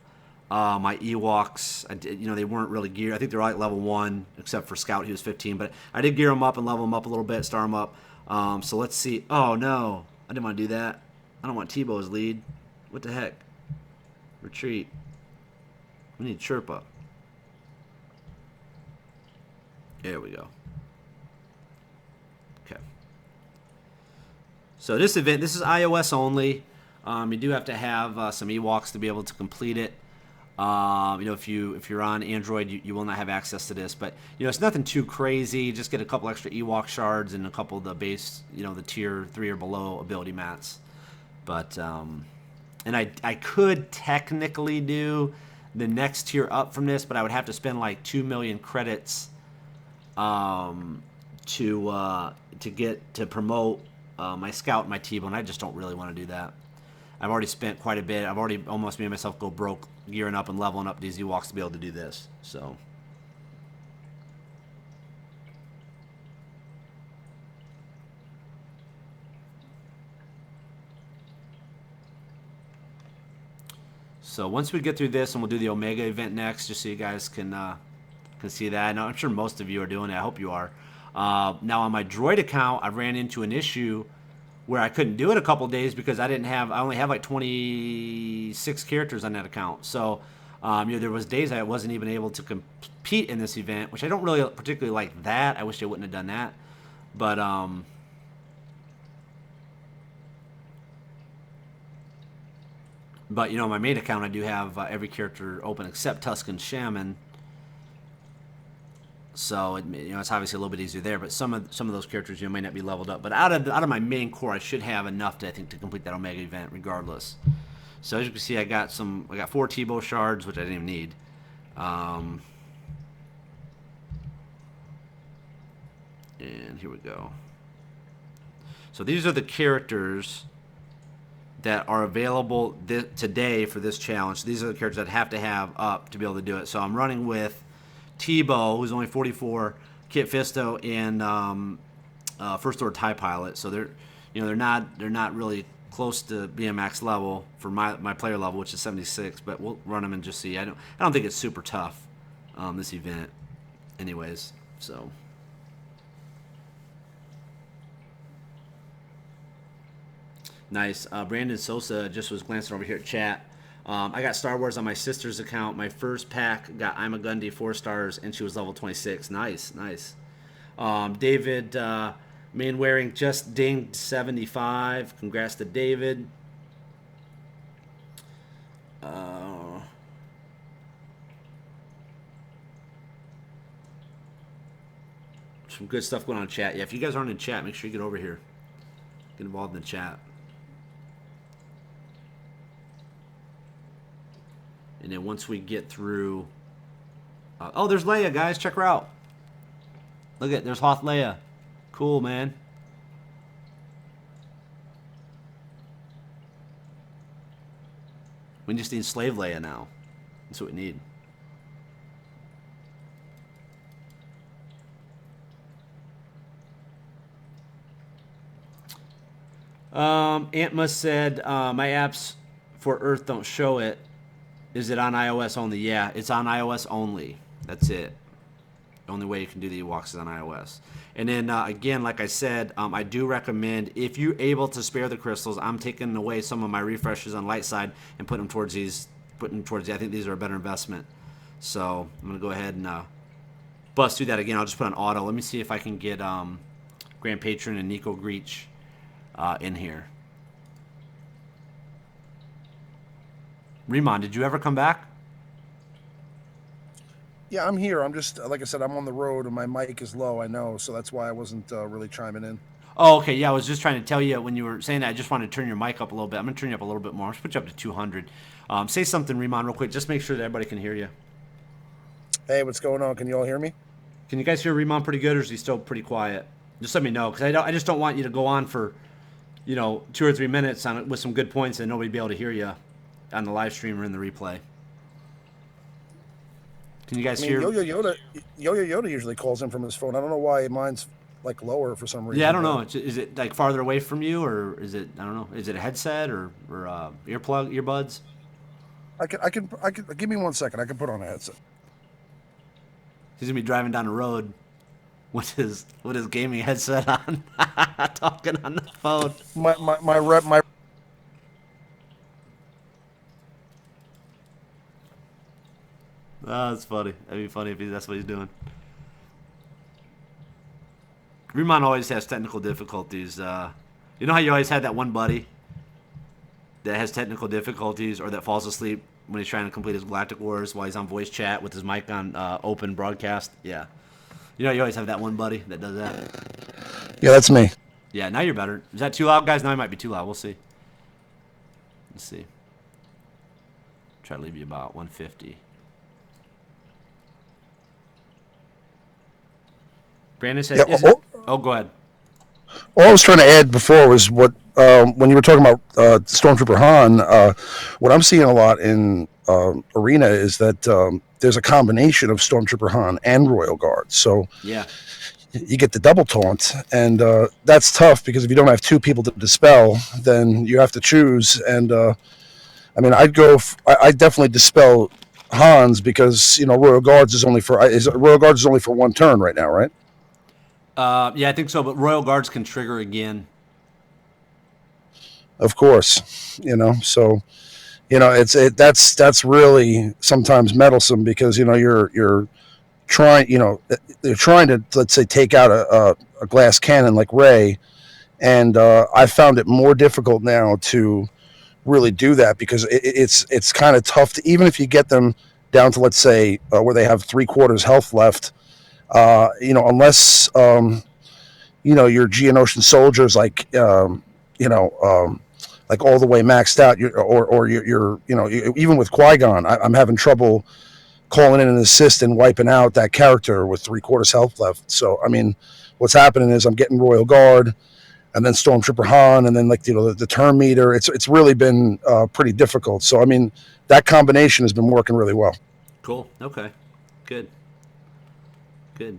my Ewoks. They weren't really geared. I think they're all at level 1, except for Scout, he was 15. But I did gear them up and level them up a little bit, star them up. So let's see. Oh, no. I didn't want to do that. I don't want Tebow as lead. What the heck? Retreat. We need Sherpa. There we go. Okay. So this event, this is iOS only. You do have to have some Ewoks to be able to complete it. If you're on Android, you will not have access to this. But it's nothing too crazy. Just get a couple extra Ewok shards and a couple of the base, the tier 3 or below ability mats. But and I could technically do the next tier up from this, but I would have to spend like 2 million credits to promote my Scout and my T-Bone, and I just don't really want to do that. I've already spent quite a bit. I've already almost made myself go broke gearing up and leveling up these Ewoks to be able to do this. So once we get through this, and we'll do the Omega event next, just so you guys can see that. And I'm sure most of you are doing it. I hope you are. Now on my Droid account, I ran into an issue where I couldn't do it a couple days because I only have like 26 characters on that account. So there was days I wasn't even able to compete in this event, which I don't really particularly like that. I wish I wouldn't have done that. But my main account, I do have every character open except Tusken Shaman. So it's obviously a little bit easier there, but some of those characters might not be leveled up. But out of my main core, I should have enough to complete that Omega event regardless. So as you can see, I got 4 Tebow shards, which I didn't even need. And here we go. So these are the characters that are available today for this challenge. These are the characters that have to have up to be able to do it. So I'm running with Tebow, who's only 44, Kit Fisto, and First Order TIE Pilot. So they're not really close to being max level for my player level, which is 76. But we'll run them and just see. I don't think it's super tough, this event, anyways. So nice. Brandon Sosa just was glancing over here at chat. I got Star Wars on my sister's account. My first pack got I'm a Gundy 4 stars, and she was level 26. Nice. David Mainwaring just dinged 75. Congrats to David. Some good stuff going on in chat. Yeah, if you guys aren't in chat, make sure you get over here. Get involved in the chat. And then once we get through... oh, there's Leia, guys. Check her out. Look at, there's Hoth Leia. Cool, man. We just need Slave Leia now. That's what we need. Antma said, my apps for Earth don't show it. Is it on iOS only? Yeah, it's on iOS only. That's it. The only way you can do the Ewoks is on iOS. And then again, like I said, I do recommend if you're able to spare the crystals, I'm taking away some of my refreshes on light side and putting them towards these. I think these are a better investment. So I'm gonna go ahead and bust through that again. I'll just put on auto. Let me see if I can get Grand Patron and Nico Greach in here. Riemann, did you ever come back? Yeah, I'm here. I'm just like I said, I'm on the road and my mic is low. I know, so that's why I wasn't really chiming in. Oh, okay. Yeah, I was just trying to tell you when you were saying that. I just wanted to turn your mic up a little bit. I'm gonna turn you up a little bit more. I'm gonna put you up to 200. Say something, Riemann, real quick. Just make sure that everybody can hear you. Hey, what's going on? Can you all hear me? Can you guys hear Riemann pretty good, or is he still pretty quiet? Just let me know, because I just don't want you to go on for, 2 or 3 minutes on it with some good points and nobody be able to hear you on the live stream or in the replay. Can you guys I mean, hear? Yo-Yo Yoda usually calls in from his phone. I don't know why mine's like lower for some reason. Yeah, I don't know. Is it like farther away from you, or is it? I don't know. Is it a headset or earbuds? I can. Give me 1 second. I can put on a headset. He's gonna be driving down the road with his gaming headset on, talking on the phone. My Oh, that's funny. That'd be funny if that's what he's doing. Riemann always has technical difficulties. You know how you always had that one buddy that has technical difficulties or that falls asleep when he's trying to complete his Galactic Wars while he's on voice chat with his mic on open broadcast? Yeah. You always have that one buddy that does that. Yeah, that's me. Yeah, now you're better. Is that too loud, guys? Now it might be too loud. We'll see. Let's see. Try to leave you about 150. Brandon said, Yeah, oh, go ahead. all I was trying to add before was what when you were talking about Stormtrooper Han. What I'm seeing a lot in Arena is that there's a combination of Stormtrooper Han and Royal Guard. So Yeah. you get the double taunt, and that's tough because if you don't have two people to dispel, then you have to choose. And I mean, I definitely dispel Han's because Royal Guards is only for one turn right now, right? Yeah, I think so. But Royal Guards can trigger again. Of course, so that's really sometimes meddlesome because you're trying they're trying to, let's say, take out a glass cannon like Ray, and I found it more difficult now to really do that because it's kind of tough to, even if you get them down to, let's say, where they have 3/4 health left, unless your Geonosian soldiers like all the way maxed out, even with Qui-Gon, I'm having trouble calling in an assist and wiping out that character with 3/4 health left. So I mean, what's happening is I'm getting Royal Guard, and then Stormtrooper Han, and then the turn meter. It's really been pretty difficult. So I mean, that combination has been working really well. Cool. Okay. Good.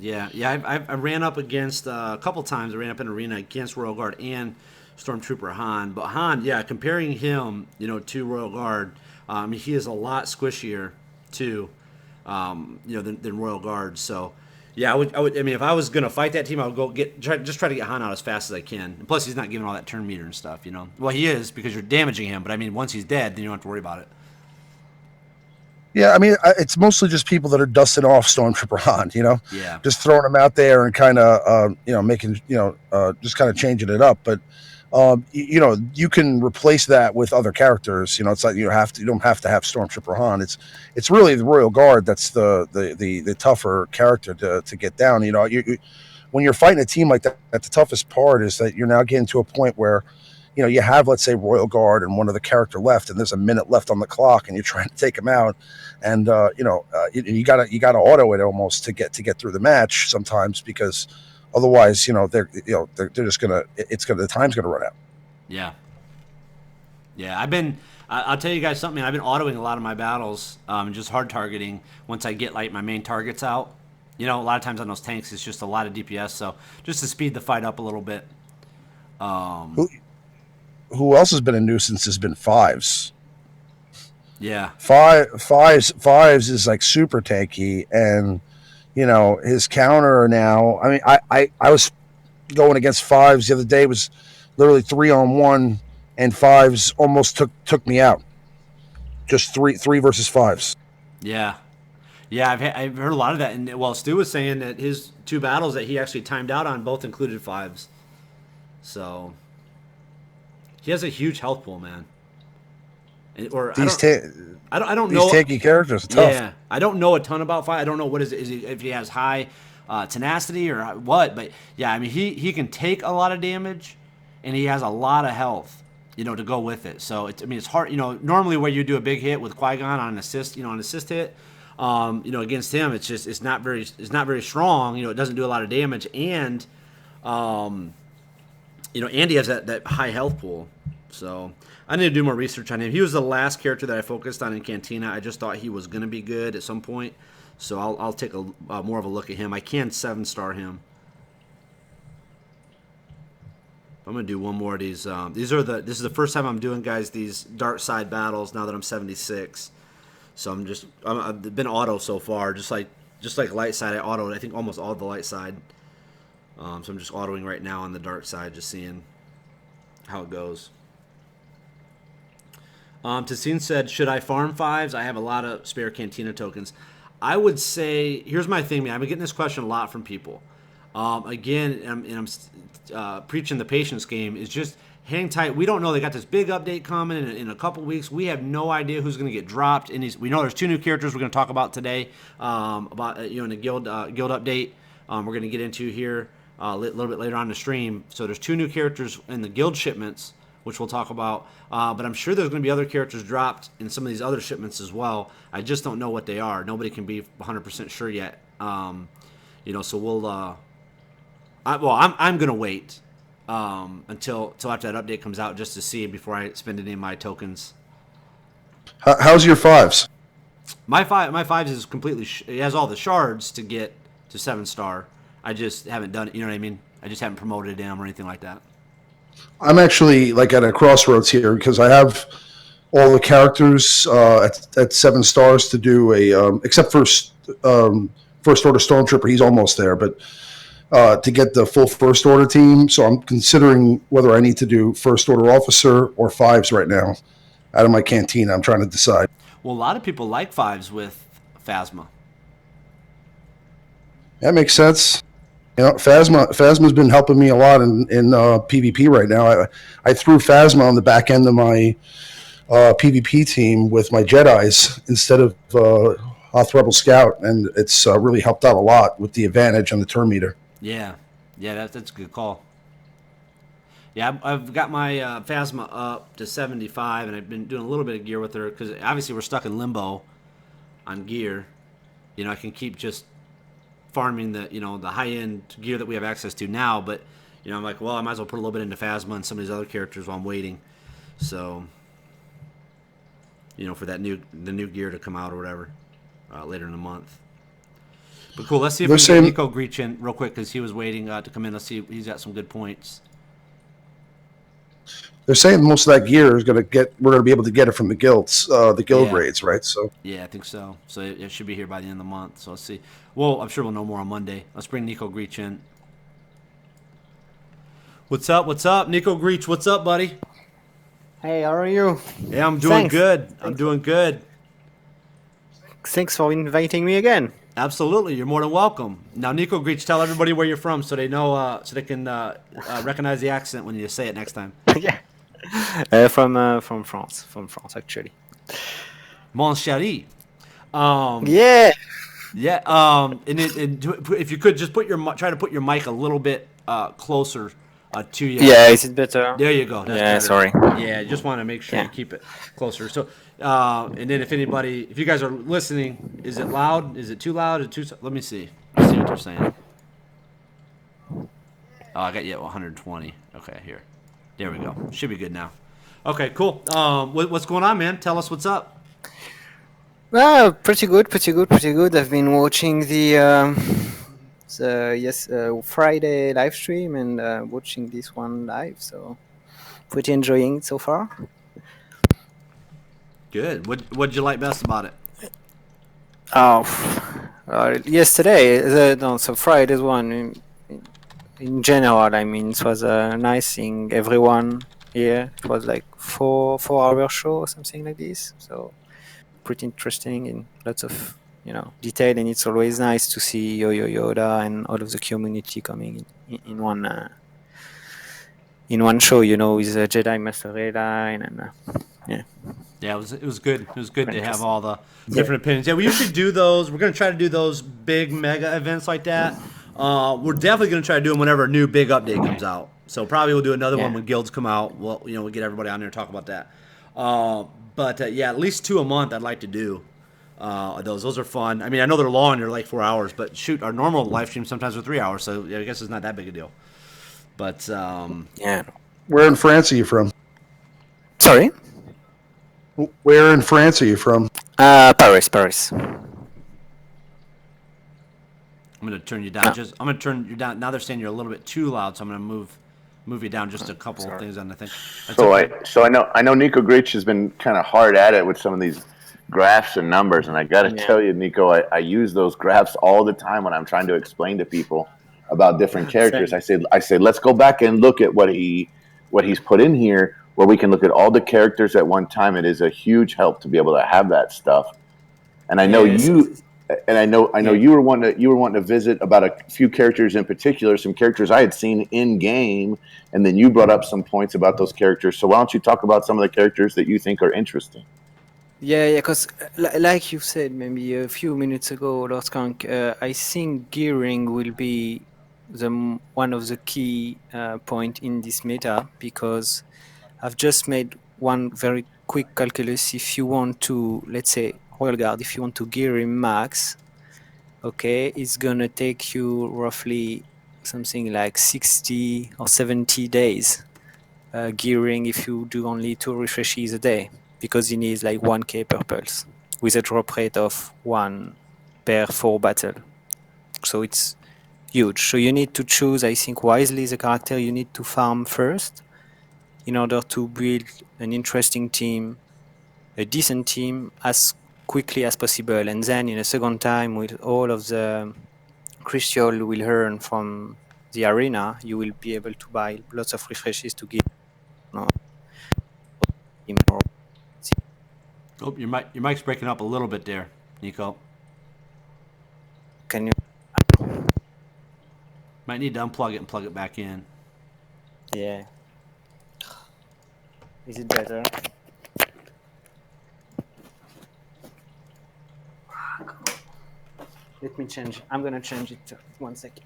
Yeah. I ran up against a couple times. I ran up in Arena against Royal Guard and Stormtrooper Han. But Han, yeah, comparing him, to Royal Guard, he is a lot squishier too, than Royal Guard. So, yeah, I would. I mean, if I was gonna fight that team, I would try to get Han out as fast as I can. And plus, he's not giving all that turn meter and stuff. Well, he is because you're damaging him. But I mean, once he's dead, then you don't have to worry about it. Yeah, I mean, it's mostly just people that are dusting off Stormtrooper Han, Yeah. just throwing him out there and kind of, making, just kind of changing it up. But, you can replace that with other characters. It's like you don't have to have Stormtrooper Han. It's really the Royal Guard that's the tougher character to get down. When you're fighting a team like that, the toughest part is that you're now getting to a point where, you have, let's say, Royal Guard and one other character left, and there's a minute left on the clock, and you're trying to take him out, and you gotta auto it almost to get through the match sometimes because otherwise, they're just the time's gonna run out. Yeah. Yeah. I'll tell you guys something. I've been autoing a lot of my battles, just hard targeting once I get like my main targets out. A lot of times on those tanks, it's just a lot of DPS, so just to speed the fight up a little bit. Who else has been a nuisance has been Fives. Yeah. Fives is like super tanky, and his counter now. I mean, I was going against fives the other day. It was literally 3-on-1, and fives almost took me out. Just three versus fives. Yeah. Yeah, I've heard a lot of that. And, well, Stu was saying that his 2 battles that he actually timed out on both included fives. So he has a huge health pool, man. Or These I don't know. These tanky characters are tough. Yeah, I don't know a ton about five. I don't know what if he has high tenacity or what. But yeah, I mean he can take a lot of damage, and he has a lot of health, to go with it. So it's hard. Normally where you do a big hit with Qui-Gon on an assist, an assist hit, against him, it's not very strong. It doesn't do a lot of damage, and Andy has that high health pool. So I need to do more research on him. He was the last character that I focused on in Cantina. I just thought he was going to be good at some point. So I'll take more of a look at him. I can 7-star him. I'm going to do one more of these. This is the first time I'm doing, guys, these dark side battles now that I'm 76. So I've been auto so far, just like light side. I autoed, I think, almost all the light side. So I'm just autoing right now on the dark side, just seeing how it goes. Tassine said, should I farm fives? I have a lot of spare Cantina tokens. I would say, here's my thing, man. I've been getting this question a lot from people. Again, I'm preaching the patience game, is just hang tight. We don't know. They got this big update coming in a couple weeks. We have no idea who's going to get dropped. We know there's 2 new characters we're going to talk about today, about in the guild update. We're going to get into here a little bit later on the stream. So there's 2 new characters in the guild shipments, which we'll talk about. But I'm sure there's going to be other characters dropped in some of these other shipments as well. I just don't know what they are. Nobody can be 100% sure yet. So we'll. I'm going to wait until after that update comes out just to see before I spend any of my tokens. How's your fives? My fives is completely. It has all the shards to get to 7-star. I just haven't done it. You know what I mean? I just haven't promoted them or anything like that. I'm actually like at a crossroads here because I have all the characters at 7 stars to do except for First Order Stormtrooper. He's almost there, but to get the full First Order team. So I'm considering whether I need to do First Order Officer or fives right now out of my Cantina. I'm trying to decide. Well, a lot of people like fives with Phasma. That makes sense. Phasma's been helping me a lot in PvP right now. I threw Phasma on the back end of my PvP team with my Jedis instead of Hoth Rebel Scout, and it's really helped out a lot with the advantage on the turn meter. Yeah, that's a good call. Yeah, I've got my Phasma up to 75, and I've been doing a little bit of gear with her because obviously we're stuck in limbo on gear. I can keep just farming the high end gear that we have access to now, but I'm like, well, I might as well put a little bit into Phasma and some of these other characters while I'm waiting. So for the new gear to come out or whatever later in the month. But cool, let's see if we can get Nico Greach in real quick because he was waiting to come in. Let's see, he's got some good points. They're saying most of that gear is we're going to be able to get it from the guilds, the guild raids, right? So yeah, I think so. So it should be here by the end of the month. So let's see. Well, I'm sure we'll know more on Monday. Let's bring Nico Greach in. What's up? Nico Greach, what's up, buddy? Hey, how are you? Yeah, I'm doing good. I'm doing good. Thanks for inviting me again. Absolutely, you're more than welcome. Now, Nico Greach, tell everybody where you're from so they know, so they can recognize the accent when you say it next time. Yeah, from France, actually. Mon chéri. Yeah. Yeah. And if you could just try to put your mic a little bit closer to you. Yeah, is it better? There you go. That's yeah, better. Sorry. Yeah, you just want to make sure you keep it closer. So, and then if you guys are listening, is it loud? Is it too loud? Let me see. Let's see what they're saying. Oh, I got you at 120. Okay, here. There we go. Should be good now. Okay, cool. What's going on, man? Tell us what's up. Well, pretty good. I've been watching the Friday live stream and watching this one live, so pretty enjoying it so far. Good. What'd you like best about it? Oh, Yesterday, no, so Friday's one. In general, I mean, it was a nice thing. Everyone here, it was like 4 hour show or something like this. So pretty interesting and lots of detail. And it's always nice to see Yo-Yo Yoda and all of the community coming in one show. With Jedi Master Line and yeah. Yeah, it was good. It was good to have Interesting. all the different opinions. Yeah, we usually do those. We're gonna try to do those big mega events like that. We're definitely gonna try to do them whenever a new big update comes out. So probably we'll do another one Yeah. when guilds come out. We'll get everybody on there and talk about that. But yeah, at least 2 a month I'd like to do. Those are fun. I mean, I know they're long; they're like 4 hours. But shoot, our normal live streams sometimes are 3 hours. So yeah, I guess it's not that big a deal. But Yeah. Where in France are you from? Sorry. Where in France are you from? Paris. I'm gonna turn you down. I'm gonna turn you down. Now they're saying you're a little bit too loud, so I'm gonna move you down just a couple of things on the thing. That's So okay. I know Nico Grich has been kind of hard at it with some of these graphs and numbers, and I got to tell you, Nico, I use those graphs all the time when I'm trying to explain to people about different characters. I say let's go back and look at what he's put in here, where we can look at all the characters at one time. It is a huge help to be able to have that stuff. And I know you were wanting to visit about a few characters in particular, some characters I had seen in game, and then you brought up some points about those characters. So why don't you talk about some of the characters that you think are interesting? Yeah, because like you said maybe a few minutes ago, Lord Skunk, I think gearing will be one of the key point in this meta, because I've just made one very quick calculus. If you want to, let's say, Royal Guard, if you want to gear in max, okay, it's gonna take you roughly something like 60 or 70 days gearing if you do only 2 refreshes a day, because you need like 1k per pulse with a drop rate of 1 per 4 battle. So it's huge. So you need to choose, I think, wisely the character you need to farm first in order to build an interesting team, a decent team, as quickly as possible. And then in a second time, with all of the crystal you will earn from the arena, you will be able to buy lots of refreshes to give team more. Oh, your mic's breaking up a little bit there, Nico. Can you? Might need to unplug it and plug it back in. Yeah. Is it better? Let me change. I'm gonna change it. 1 second.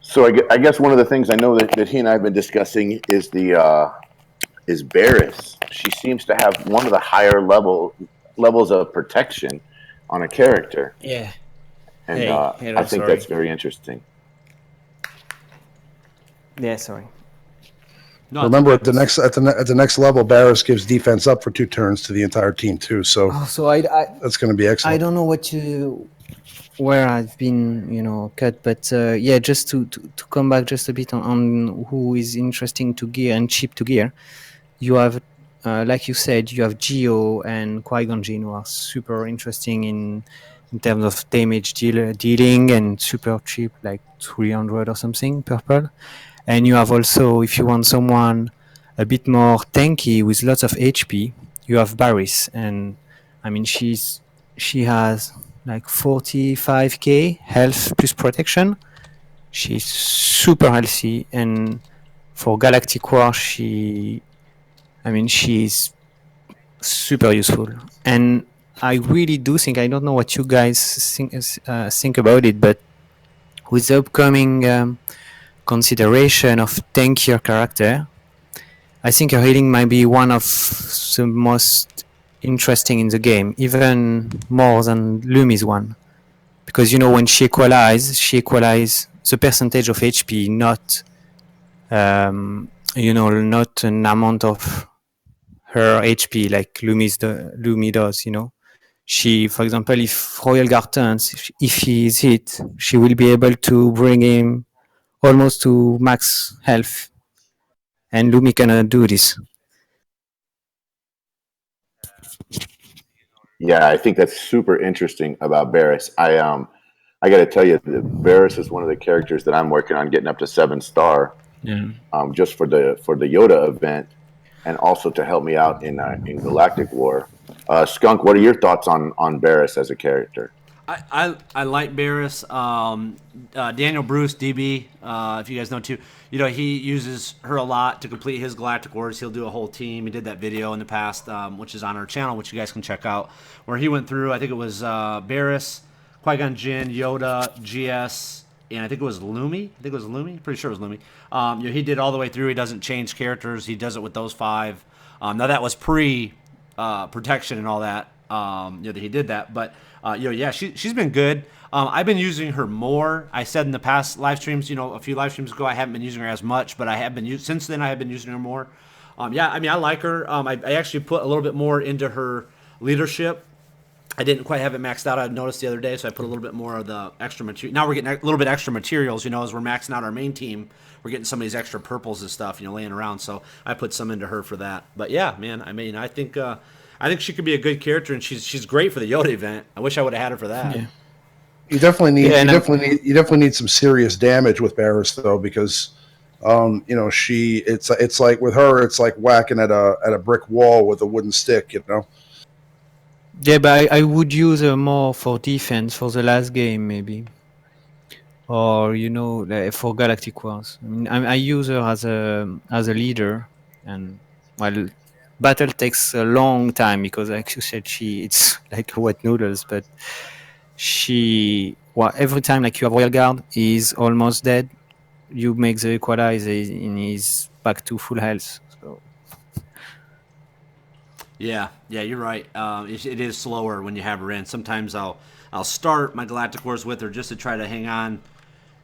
So I guess one of the things I know that he and I have been discussing is is Barris. She seems to have one of the higher levels of protection on a character. Yeah. And Hello, I think that's very interesting. Yeah, sorry. No, Remember, okay. at the next level, Barris gives defense up for 2 turns to the entire team too. So So I that's going to be excellent. I don't know where I've been, cut, but yeah, just to come back just a bit on who is interesting to gear and cheap to gear. You have, like you said, you have Geo and Qui-Gon Jinn, who are super interesting in terms of damage dealing and super cheap, like 300 or something purple. And you have also, if you want someone a bit more tanky with lots of HP, you have Barris. And I mean, she has like 45k health plus protection. She's super healthy, and for Galactic War, she's super useful. And I really do think, I don't know what you guys think about it, but with the upcoming consideration of tankier character, I think her healing might be one of the most interesting in the game, even more than Lumi's one. Because, when she equalizes the percentage of HP, not, not an amount of her HP like Lumi does, She, for example, if Royal Guard turns, if he is hit, she will be able to bring him almost to max health. And Lumi cannot do this. Yeah, I think that's super interesting about Barris. I got to tell you, Barris is one of the characters that I'm working on getting up to 7-star, Yeah. just for the Yoda event, and also to help me out in Galactic War. Skunk, what are your thoughts on Barris as a character? I like Barris. Daniel Bruce, DB, if you guys know too, he uses her a lot to complete his Galactic Wars. He'll do a whole team. He did that video in the past, which is on our channel, which you guys can check out, where he went through, I think it was Barris, Qui-Gon Jinn, Yoda, GS, and I think it was Lumi. Pretty sure it was Lumi. He did all the way through. He doesn't change characters. He does it with those 5. Now that was pre protection and all that. That he did that, but yeah, she's been good. I've been using her more. I said in the past live streams, a few live streams ago, I haven't been using her as much, but I have been since then. I have been using her more. Yeah, I mean, I like her. I actually put a little bit more into her leadership. I didn't quite have it maxed out. I noticed the other day, so I put a little bit more of the extra material. Now we're getting a little bit extra materials, as we're maxing out our main team. We're getting some of these extra purples and stuff, laying around. So I put some into her for that. But yeah, man, I mean, I think she could be a good character, and she's great for the Yoda event. I wish I would have had her for that. Yeah. You definitely need some serious damage with Barris though, because it's like with her, it's like whacking at a brick wall with a wooden stick, Yeah, but I would use her more for defense for the last game, maybe, or like for Galactic Wars. I mean, I use her as a leader, and well, battle takes a long time because, like you said, it's like wet noodles. But every time, like, you have Royal Guard, he's almost dead. You make the equalizer, and he's back to full health. So. Yeah, you're right. It is slower when you have her in. Sometimes I'll start my Galactic Wars with her just to try to hang on,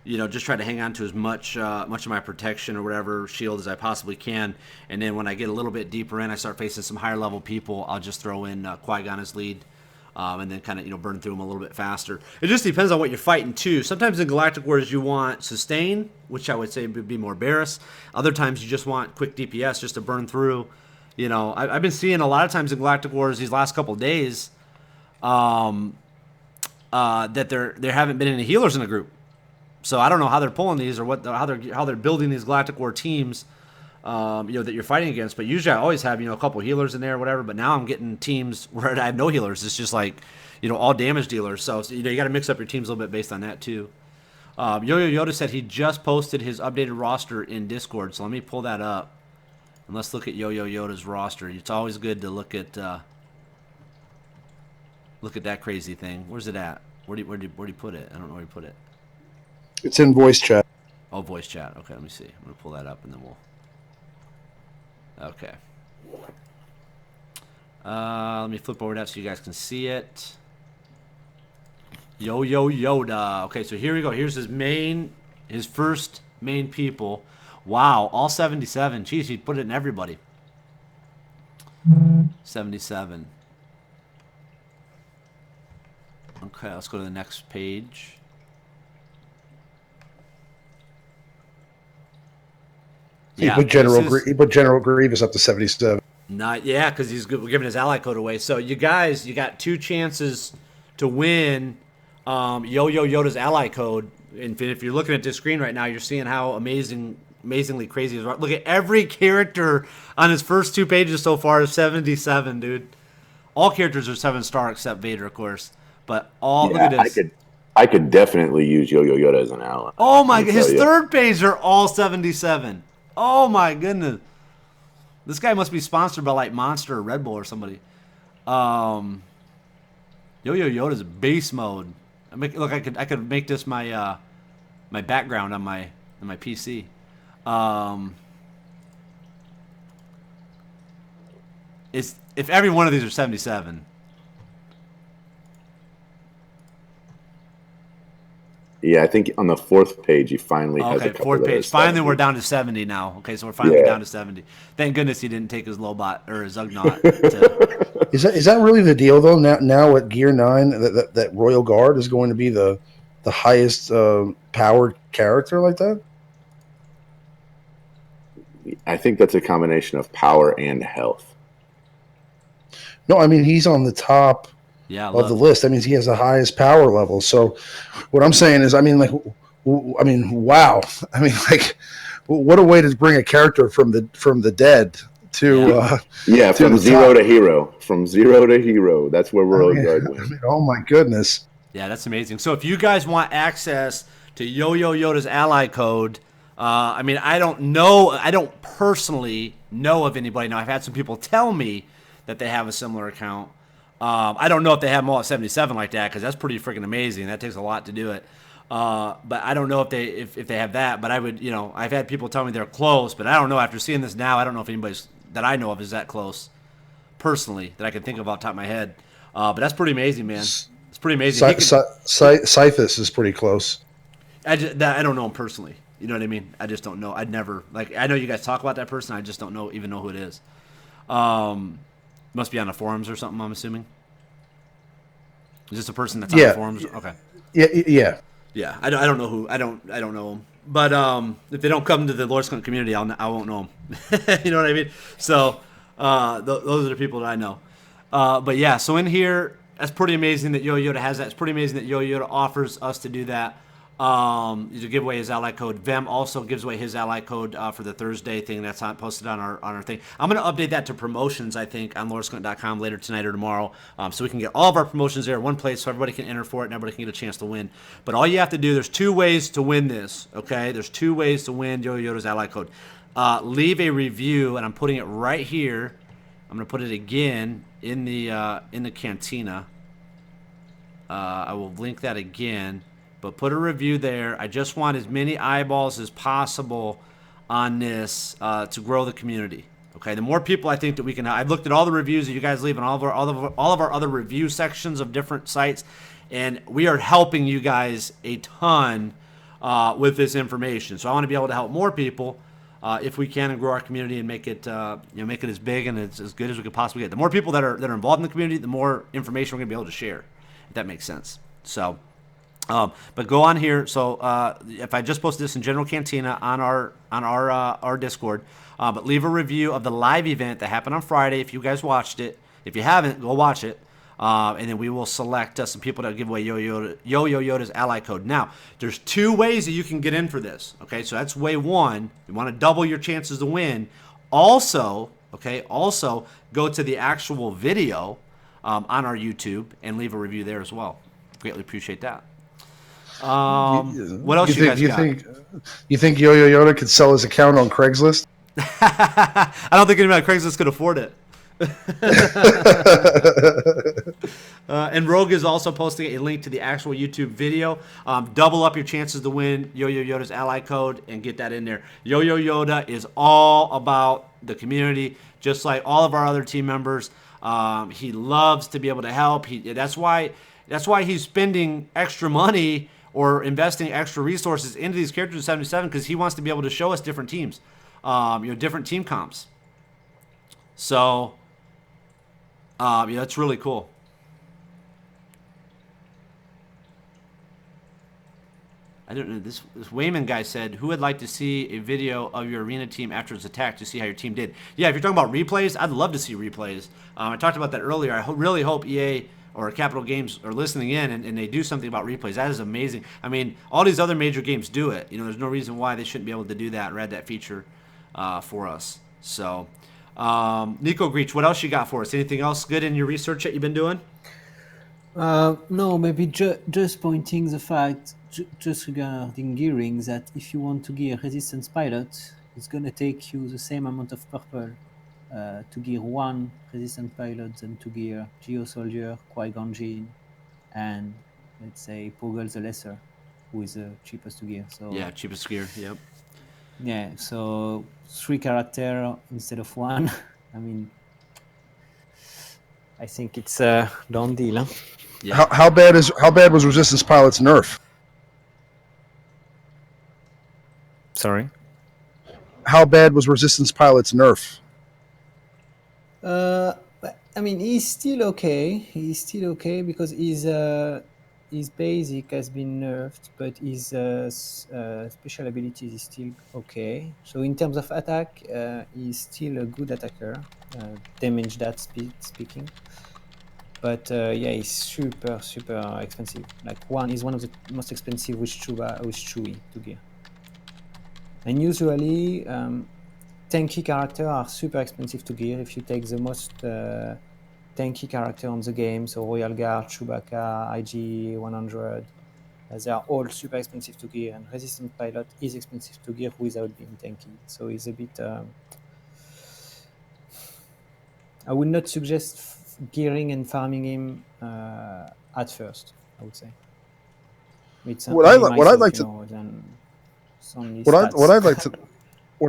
just try to hang on to as much of my protection or whatever shield as I possibly can. And then when I get a little bit deeper in, I start facing some higher level people. I'll just throw in Qui-Gon as lead, and then kind of burn through them a little bit faster. It just depends on what you're fighting too. Sometimes in Galactic Wars you want sustain, which I would say would be more Barris. Other times you just want quick DPS just to burn through. I've been seeing a lot of times in Galactic Wars these last couple of days that there haven't been any healers in the group. So I don't know how they're pulling these or how they're building these Galactic War teams, that you're fighting against. But usually I always have a couple healers in there or whatever. But now I'm getting teams where I have no healers. It's just like all damage dealers. So you got to mix up your teams a little bit based on that too. Yo-Yo Yoda said he just posted his updated roster in Discord. So let me pull that up. And let's look at Yo-Yo Yoda's roster. It's always good to look at that crazy thing. Where's it at? Where'd he put it? I don't know where he put it. It's in voice chat. Oh, voice chat. Okay, let me see. I'm gonna pull that up and then we'll. Okay. Let me flip over that so you guys can see it. Yo-Yo Yoda. Okay, so here we go. Here's his first main people. Wow, all 77. Jeez, he put it in everybody. 77. Okay, let's go to the next page. He put General Grievous up to 77. Yeah, because he's giving his ally code away. So you guys, you got 2 chances to win Yo-Yo Yoda's ally code. And if you're looking at this screen right now, you're seeing how amazingly crazy it is. Look at every character on his first 2 pages so far is 77, dude. All characters are 7-star except Vader, of course. But look at this. I could definitely use Yo-Yo Yoda as an ally. Oh my god, his third page are all 77. Oh my goodness. This guy must be sponsored by like Monster or Red Bull or somebody. Yo-Yo Yoda's beast mode. I could make this my my background on my PC. If every one of these are 77. Yeah, I think on the 4th page he finally has a couple 4th page. Finally, 70. we're down to 70 now. Okay, so we're finally down to 70. Thank goodness he didn't take his Lobot or his Ugnaught. Is that really the deal though? Now at Gear 9, that Royal Guard is going to be the highest powered character like that? I think that's a combination of power and health. No, I mean he's on the top. Yeah, of the list. That means he has the highest power level. So what I'm saying is, I mean, like, wow. I mean, like, what a way to bring a character from the dead to yeah, to from the zero top. to hero. From zero to hero. That's where Royal Guard I went. mean, oh my goodness. Yeah, that's amazing. So if you guys want access to Yo-Yo Yoda's ally code, I mean, I don't personally know of anybody. Now, I've had some people tell me that they have a similar account. I don't know if they have them all at 77 like that, because that's pretty freaking amazing. That takes a lot to do it. But I don't know if they have that. But I would, I've had people tell me they're close, but I don't know. After seeing this now, I don't know if anybody's that I know of is that close personally that I can think of off the top of my head. But that's pretty amazing, man. It's pretty amazing. Scythus is pretty close. I don't know him personally. You know what I mean? I just don't know. I'd never I know you guys talk about that person. I just don't even know who it is. Must be on the forums or something. I'm assuming. Is this a person that's on the forums? Okay. Yeah. Yeah. I don't know who. I don't know him. But if they don't come to the Lord Skunk community, I won't know them. You know what I mean? So those are the people that I know. But yeah. So in here, that's pretty amazing that Yo-Yo Yoda has that. It's pretty amazing that Yo-Yo Yoda offers us to do that. To give away his ally code. Vem also gives away his ally code for the Thursday thing that's posted on our thing. I'm going to update that to promotions, I think, on lordskunk.com later tonight or tomorrow, so we can get all of our promotions there in one place so everybody can enter for it and everybody can get a chance to win. But all you have to do, there's 2 ways to win this, okay? There's 2 ways to win Yo-Yo Yoda's ally code. Leave a review, and I'm putting it right here. I'm going to put it again in the cantina. I will link that again. But put a review there. I just want as many eyeballs as possible on this to grow the community. Okay, the more people I think that we can. I've looked at all the reviews that you guys leave on all of our other review sections of different sites, and we are helping you guys a ton with this information. So I want to be able to help more people if we can and grow our community and make it make it as big and as good as we could possibly get. The more people that are involved in the community, the more information we're going to be able to share. If that makes sense. So. But go on here. So if I just posted this in General Cantina on our Discord, but leave a review of the live event that happened on Friday. If you guys watched it, if you haven't, go watch it, and then we will select some people to give away Yo-Yo Yoda's ally code. Now, there's 2 ways that you can get in for this. Okay, so that's way 1. You want to double your chances to win. Also, go to the actual video on our YouTube and leave a review there as well. Greatly appreciate that. What else you guys got? You think Yo-Yo Yoda could sell his account on Craigslist? I don't think anybody on Craigslist could afford it. And Rogue is also posting a link to the actual YouTube video. Double up your chances to win Yo-Yo Yoda's ally code and get that in there. Yo-Yo Yoda is all about the community, just like all of our other team members. He loves to be able to help. That's why he's spending extra money or investing extra resources into these characters in 77, because he wants to be able to show us different teams, different team comps. So, that's really cool. I don't know. This Wayman guy said, who would like to see a video of your arena team after it's attacked to see how your team did? Yeah, if you're talking about replays, I'd love to see replays. I talked about that earlier. I really hope EA or Capital Games are listening in and they do something about replays. That is amazing. I mean, all these other major games do it. There's no reason why they shouldn't be able to do that or add that feature for us. So, Nico Greach, what else you got for us? Anything else good in your research that you've been doing? No, maybe just pointing the fact, just regarding gearing, that if you want to gear Resistance Pilot, it's going to take you the same amount of purple to gear 1 Resistance Pilot than to gear Geo Soldier, Qui-Gon Jinn, and let's say Poggle the Lesser, who is the cheapest to gear. So yeah, cheapest to gear, yep. Yeah, so 3 character instead of 1. I mean, I think it's a done deal. Huh? Yeah. How bad was Resistance Pilot's nerf? Sorry. How bad was Resistance Pilot's nerf? I mean, he's still okay. He's still okay because his basic has been nerfed, but his special abilities is still okay. So in terms of attack, he's still a good attacker. Damage that speaking. But yeah, it's super expensive. Like is one of the most expensive with Chewy to gear. And usually, tanky characters are super expensive to gear. If you take the most tanky character on the game, so Royal Guard, Chewbacca, IG 100, they are all super expensive to gear. And Resistance Pilot is expensive to gear without being tanky. So it's a bit. I would not suggest gearing and farming him at first. I would say it's What only what I'd myself, like you to know, than it's only what stats.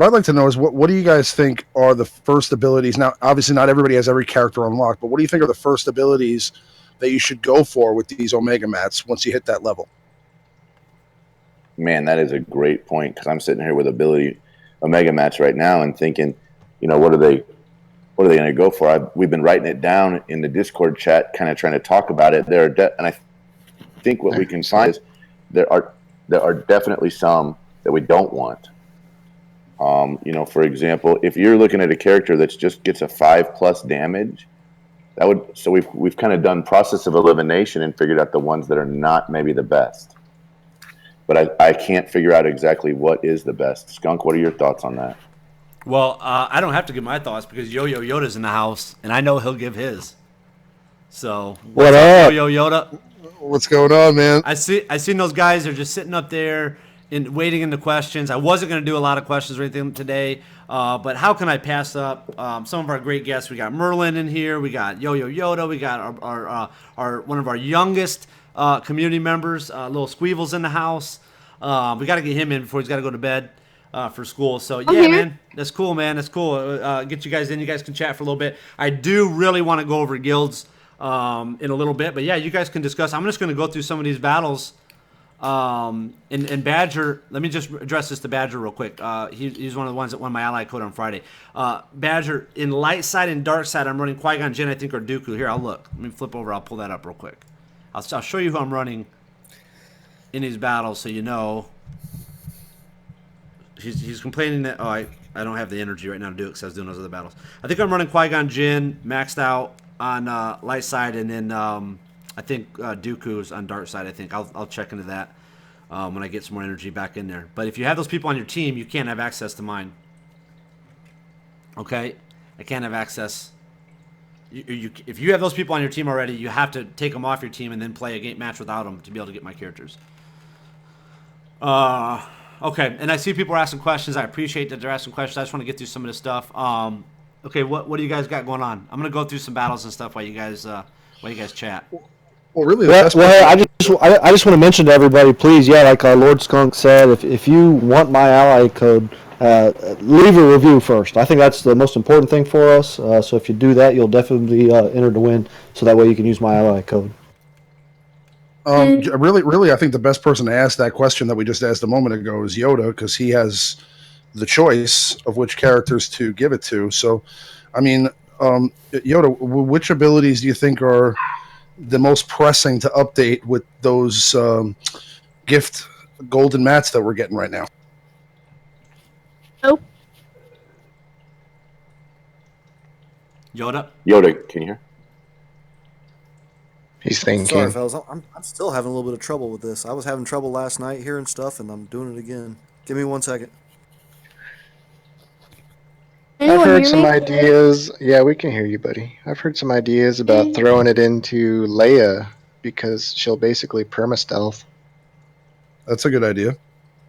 I'd like to know is what do you guys think are the first abilities? Now, obviously, not everybody has every character unlocked, but what do you think are the first abilities that you should go for with these Omega mats once you hit that level? Man, that is a great point, because I'm sitting here with ability Omega mats right now and thinking, what are they going to go for? We've been writing it down in the Discord chat, kind of trying to talk about it. And I think what we can find is there are definitely some that we don't want. For example, if you're looking at a character that just gets a 5+ damage, so we've kind of done process of elimination and figured out the ones that are not maybe the best. But I can't figure out exactly what is the best. Skunk, what are your thoughts on that? Well, I don't have to give my thoughts because Yo-Yo Yoda's in the house, and I know he'll give his. So, what's up, Yo-Yo Yoda? What's going on, man? I seen those guys are just sitting up there and waiting in the questions. I wasn't going to do a lot of questions or anything today, but how can I pass up some of our great guests? We got Merlin in here. We got Yo-Yo Yoda. We got our one of our youngest community members, Little Squeevel's in the house. We got to get him in before he's got to go to bed for school. So, yeah, man, that's cool, man. That's cool. Get you guys in. You guys can chat for a little bit. I do really want to go over guilds in a little bit. But, yeah, you guys can discuss. I'm just going to go through some of these battles. And Badger, let me just address this to Badger real quick. He's one of the ones that won my ally code on Friday. Badger, in light side and dark side, I'm running Qui-Gon Jinn, I think, or Dooku. Here, I'll look. Let me flip over. I'll pull that up real quick. I'll show you who I'm running in these battles so you know. He's complaining that, I don't have the energy right now to do it because I was doing those other battles. I think I'm running Qui-Gon Jinn maxed out on light side, and then I think Dooku's on dark side. I think I'll check into that when I get some more energy back in there. But if you have those people on your team, you can't have access to mine. Okay, I can't have access. If you have those people on your team already, you have to take them off your team and then play a game match without them to be able to get my characters. Okay, and I see people are asking questions. I appreciate that they're asking questions. I just want to get through some of this stuff. Okay, what do you guys got going on? I'm gonna go through some battles and stuff while you guys chat. Well, really, I just want to mention to everybody, please, like Lord Skunk said, if you want my ally code, leave a review first. I think that's the most important thing for us. So if you do that, you'll definitely enter to win. So that way you can use my ally code. Really, I think the best person to ask that question that we just asked a moment ago is Yoda, because he has the choice of which characters to give it to. So, I mean, Yoda, which abilities do you think are the most pressing to update with those gift golden mats that we're getting right now? Nope. Yoda, can you hear? He's thinking. Sorry, fellas. I'm still having a little bit of trouble with this. I was having trouble last night hearing stuff, and I'm doing it again. Give me 1 second. Anyone I've heard some ideas. Yeah, we can hear you, buddy. I've heard some ideas about throwing it into Leia because she'll basically perma-stealth. That's a good idea.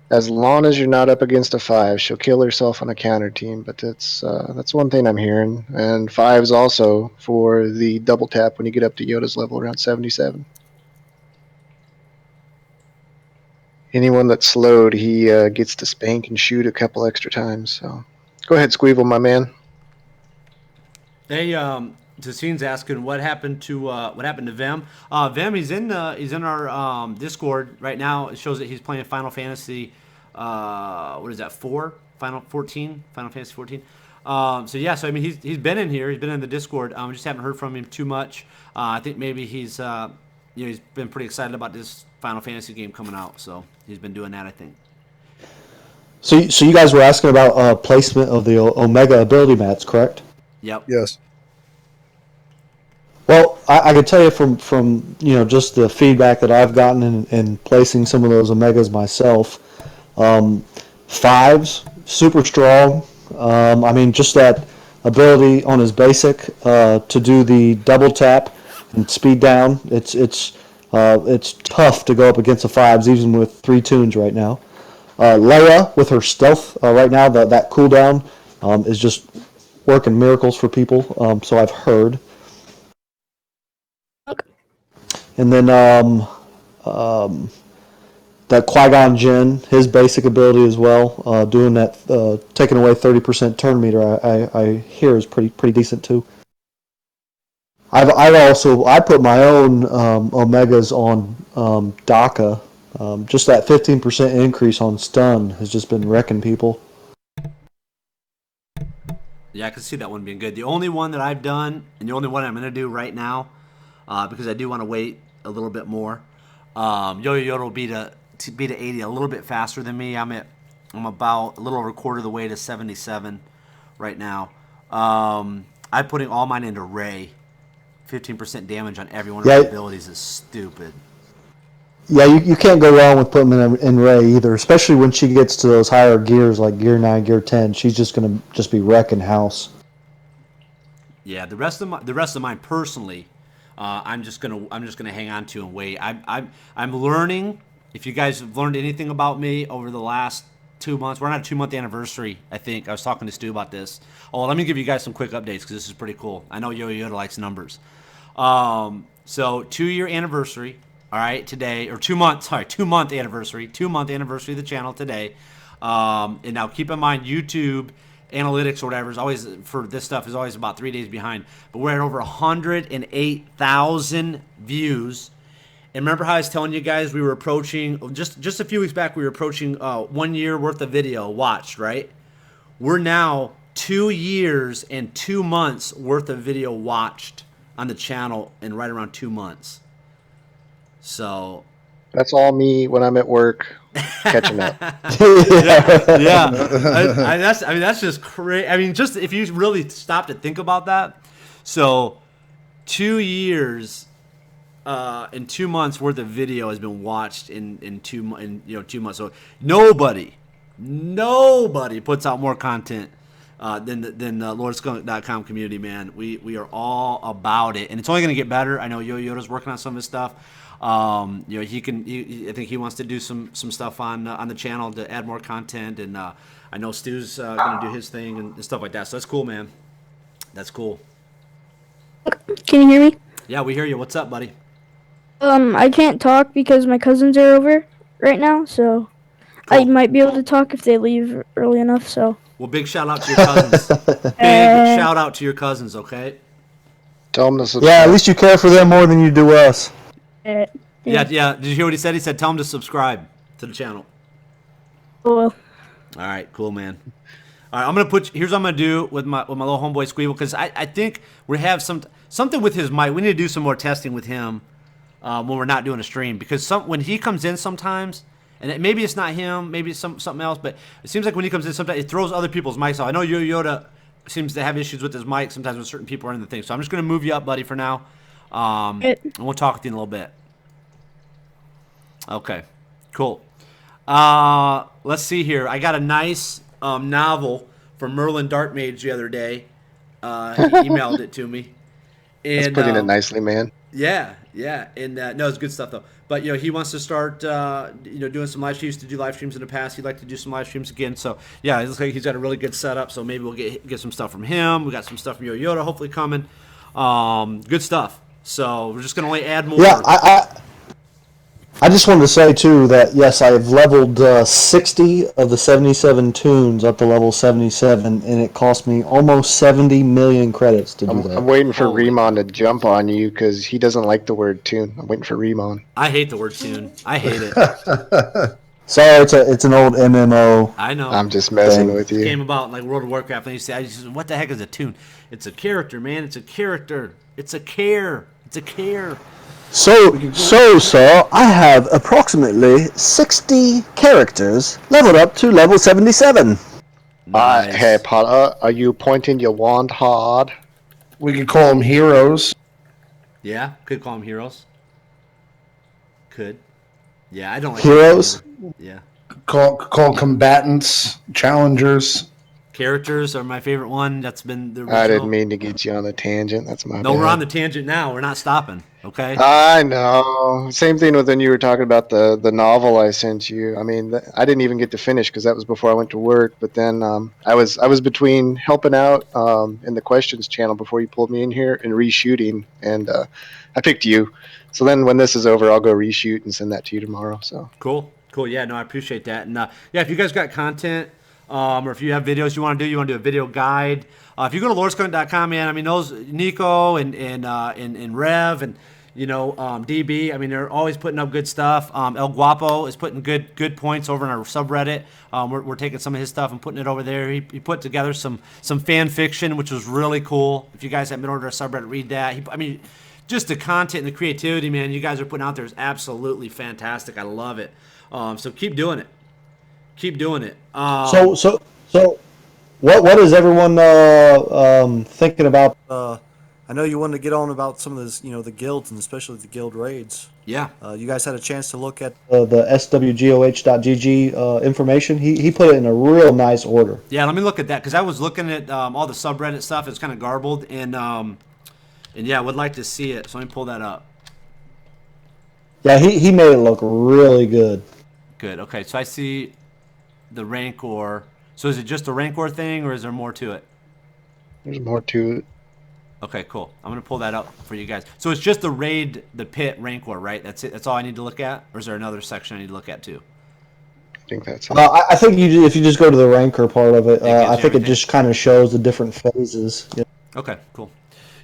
As long as you're not up against a 5, she'll kill herself on a counter team. But that's one thing I'm hearing. And 5's also for the double tap when you get up to Yoda's level around 77. Anyone that's slowed, he gets to spank and shoot a couple extra times. So go ahead, Squeevel, my man. Hey, Tassine's asking what happened to Vem. Vem, he's in our Discord right now. It shows that he's playing Final Fantasy. What is that? Final Fantasy 14. So I mean he's been in here. He's been in the Discord. We just haven't heard from him too much. I think maybe he's he's been pretty excited about this Final Fantasy game coming out. So he's been doing that, I think. So you guys were asking about placement of the Omega ability mats, correct? Yep. Yes. Well, I can tell you from just the feedback that I've gotten in placing some of those Omegas myself. Fives, super strong. I mean, just that ability on his basic to do the double tap and speed down. It's tough to go up against the fives, even with 3 tunes right now. Leia with her stealth right now, that cooldown is just working miracles for people. So I've heard. And then that Qui-Gon Jinn, his basic ability as well, doing that, taking away 30% turn meter, I hear is pretty decent too. I put my own Omegas on DACA. Just that 15% increase on stun has just been wrecking people. Yeah, I can see that one being good. The only one that I've done, and the only one I'm going to do right now, because I do want to wait a little bit more, Yo-Yo Yoda will be to 80 a little bit faster than me. I'm about a little over a quarter of the way to 77 right now. I'm putting all mine into Rey. 15% damage on every one of her abilities is stupid. Yeah, you can't go wrong with putting them in Rey either, especially when she gets to those higher gears like Gear 9, Gear 10. She's just going to be wrecking house. Yeah, the rest of mine personally, I'm just gonna hang on to and wait. I'm learning. If you guys have learned anything about me over the last 2 months, we're on a 2-month anniversary. I think I was talking to Stu about this. Oh, let me give you guys some quick updates because this is pretty cool. I know Yo-Yo Yoda likes numbers. So 2-year anniversary. All right, today, or 2 months, sorry, 2-month anniversary. 2-month anniversary of the channel today. And now keep in mind, YouTube analytics or whatever is always, for this stuff, is always about 3 days behind. But we're at over 108,000 views. And remember how I was telling you guys we were approaching, just a few weeks back, we were approaching 1 year worth of video watched, right? We're now 2 years and 2 months worth of video watched on the channel in right around 2 months. So That's all me when I'm at work catching up. yeah. That's just crazy. I mean, just if you really stop to think about that. So 2 years and 2 months worth of video has been watched in 2 months. So nobody puts out more content than the LordSkunk.com community, man. We are all about it, and it's only going to get better. I know Yo-Yoda's working on some of his stuff. I think he wants to do some stuff on the channel to add more content, and I know Stu's going to do his thing and stuff like that. So that's cool, man. That's cool. Can you hear me? Yeah, we hear you. What's up, buddy? I can't talk because my cousins are over right now, so cool. I might be able to talk if they leave early enough. So. Well, big shout out to your cousins. Big shout out to your cousins, okay? Tell them to subscribe. Yeah, at least you care for them more than you do us. Yeah. Did you hear what he said? He said, tell him to subscribe to the channel. Well. All right, cool, man. All right, here's what I'm gonna do with my little homeboy Squeeble, because I think we have something with his mic. We need to do some more testing with him when we're not doing a stream, because when he comes in sometimes, and maybe it's not him, maybe it's something else, but it seems like when he comes in sometimes it throws other people's mics off. I know Yoda seems to have issues with his mic sometimes when certain people are in the thing, so I'm just gonna move you up, buddy, for now. And we'll talk with you in a little bit. Okay, cool. Let's see here. I got a nice novel from Merlin Darkmage the other day. He emailed it to me. And, that's putting it nicely, man. Yeah. And no, it's good stuff though. But he wants to start doing some live streams. He used to do live streams in the past. He'd like to do some live streams again. So yeah, it looks like he's got a really good setup. So maybe we'll get some stuff from him. We got some stuff from Yo-Yo Yoda hopefully coming. Good stuff. So we're just gonna only add more. Yeah, I just wanted to say too that yes, I've leveled 60 of the 77 tunes up to level 77, and it cost me almost 70 million credits to do that. I'm waiting for Remon to jump on you because he doesn't like the word tune. I'm waiting for Remon. I hate the word tune. I hate it. Sorry, it's an old MMO. I know. I'm just messing with you. It came about like World of Warcraft, and you say, "What the heck is a tune?" It's a character, man. It's a character. It's a care. It's a care. So, sir, I have approximately 60 characters leveled up to level 77. Nice. Hey, Potter, are you pointing your wand hard? We could call them heroes. Yeah, could call them heroes. Could. Yeah, I don't like Heroes? Yeah. Call combatants, challengers. Characters are my favorite one. That's been the I didn't original. mean to get you on the tangent. That's my No, we're on bad. the tangent now. We're not stopping. Okay. I know. Same thing with when you were talking about the novel I sent you. I mean, I didn't even get to finish because that was before I went to work. But then I was between helping out in the questions channel before you pulled me in here and reshooting, and I picked you. So then when this is over, I'll go reshoot and send that to you tomorrow. So Cool. Cool. Yeah, no, I appreciate that. And yeah, if you guys got content or if you have videos you want to do a video guide, if you go to lordskunk.com, man, I mean, those Nico and Rev and, DB, I mean, they're always putting up good stuff. El Guapo is putting good points over in our subreddit. We're taking some of his stuff and putting it over there. He put together some fan fiction, which was really cool. If you guys haven't been over to our subreddit, read that. Just the content and the creativity, man, you guys are putting out there is absolutely fantastic. I love it. So keep doing it. Keep doing it. So what is everyone thinking about? I know you wanted to get on about some of this, the guilds and especially the guild raids. Yeah. You guys had a chance to look at the SWGOH.GG information. He put it in a real nice order. Yeah, let me look at that because I was looking at all the subreddit stuff. It's kind of garbled, and yeah, I would like to see it. So let me pull that up. Yeah, he made it look really good. Good. Okay, so I see the Rancor. So is it just a Rancor thing, or is there more to it? there's more to it. Okay, cool. I'm gonna pull that up for you guys. So it's just the pit Rancor, right? That's it. That's all I need to look at, or is there another section I need to look at too? I think that's it. I think if you just go to the rancor part of it, I think everything. it just kind of shows the different phases. Yeah. Okay, cool.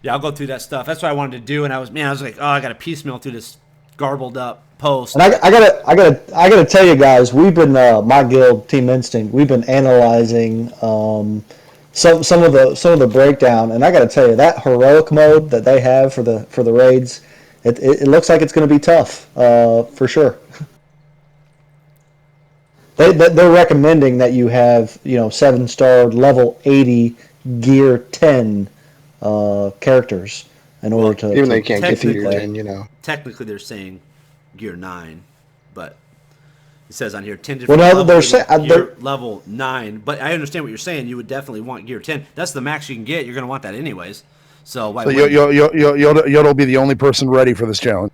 Yeah, I'll go through that stuff. That's what I wanted to do, and I was like, oh, I got to piecemeal through this garbled up post. And I gotta tell you guys, we've been my guild, Team Instinct. We've been analyzing some of the breakdown, and I gotta tell you that heroic mode that they have for the raids, it looks like it's going to be tough for sure. They're recommending that you have 7-star level 80 gear 10 characters in order to Even though you can't get to technically- your 10, Technically, they're saying gear 9, but it says on here 10 Well, different no, levels, they're gear level 9. But I understand what you're saying. You would definitely want gear 10. That's the max you can get. You're going to want that anyways. So why? So Yoda will be the only person ready for this challenge.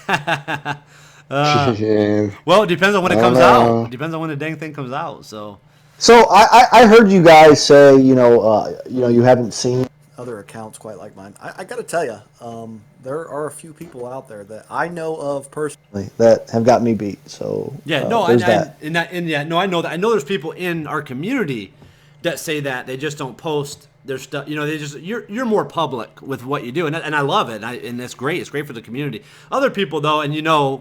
yeah. Well, it depends on when it I comes don't out. know. It depends on when the dang thing comes out. So I heard you guys say you haven't seen other accounts quite like mine. I got to tell you, there are a few people out there that I know of personally that have got me beat. So yeah, no, there's I know that. I know there's people in our community that say that they just don't post their stuff. They just you're more public with what you do, and I love it. And that's great. It's great for the community. Other people though, and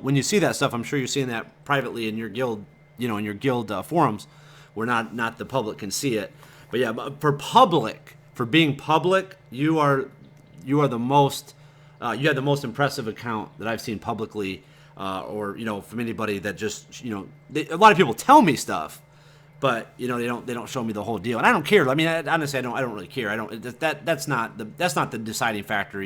when you see that stuff, I'm sure you're seeing that privately in your guild, in your guild forums, where not the public can see it. But yeah, for being public, you are the most. You have the most impressive account that I've seen publicly, or from anybody that just a lot of people tell me stuff, but they don't show me the whole deal, and I don't care. I mean, honestly, I don't really care. I don't that's not the deciding factor,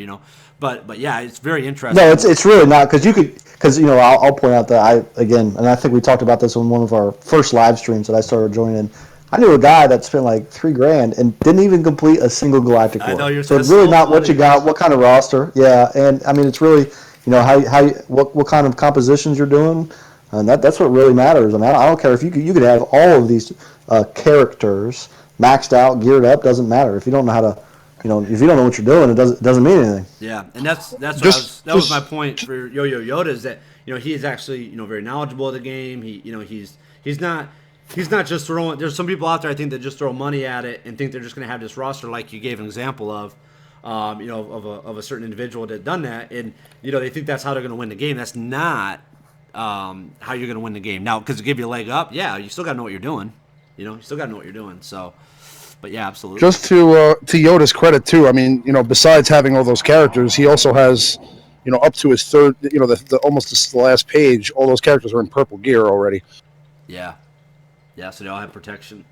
But yeah, it's very interesting. No, it's really not because I'll point out that and I think we talked about this on one of our first live streams that I started joining. I knew a guy that spent like $3,000 and didn't even complete a single galactic war. I know you're so it's really not what you got, what kind of roster. Yeah, and I mean it's really what kind of compositions you're doing, and that's what really matters. I mean I don't care if you could have all of these characters maxed out, geared up. Doesn't matter if you don't know how to. If you don't know what you're doing, it doesn't mean anything. Yeah, and that was my point for Yo-Yo Yoda is that he is actually very knowledgeable of the game. He's not just throwing. There's some people out there I think that just throw money at it and think they're just going to have this roster like you gave an example of, of a certain individual that done that, and they think that's how they're going to win the game. That's not how you're going to win the game. Now, because to give you a leg up, yeah, you still got to know what you're doing. You still got to know what you're doing. So, but yeah, absolutely. Just to Yoda's credit too, I mean, besides having all those characters, he also has, up to his third, the almost the last page, all those characters are in purple gear already. Yeah. Yeah, so they all have protection.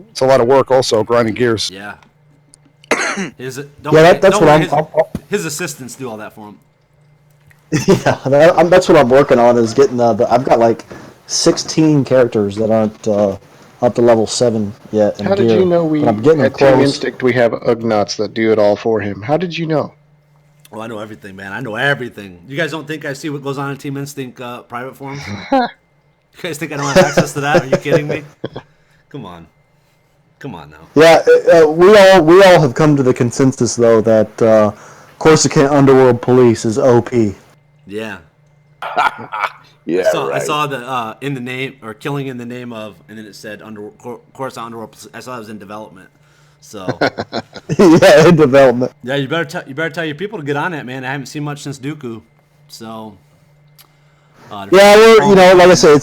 It's a lot of work also, grinding gears. Yeah. His his assistants do all that for him. Yeah, that's what I'm working on is getting I've got like 16 characters that aren't up to level 7 yet. How did you know we I'm getting at close. Team Instinct we have Ugnaughts that do it all for him? How did you know? Oh, I know everything, man. I know everything. You guys don't think I see what goes on in Team Instinct private forums? You guys think I don't have access to that? Are you kidding me? Come on now. Yeah, we all have come to the consensus though that Corsican Underworld Police is OP. Yeah. Yeah, I saw the in the name or killing in the name of, and then it said Corsican Underworld. I saw it was in development. So yeah, in development. yeah, you better tell your people to get on that, man. I haven't seen much since Dooku. So yeah, like I said,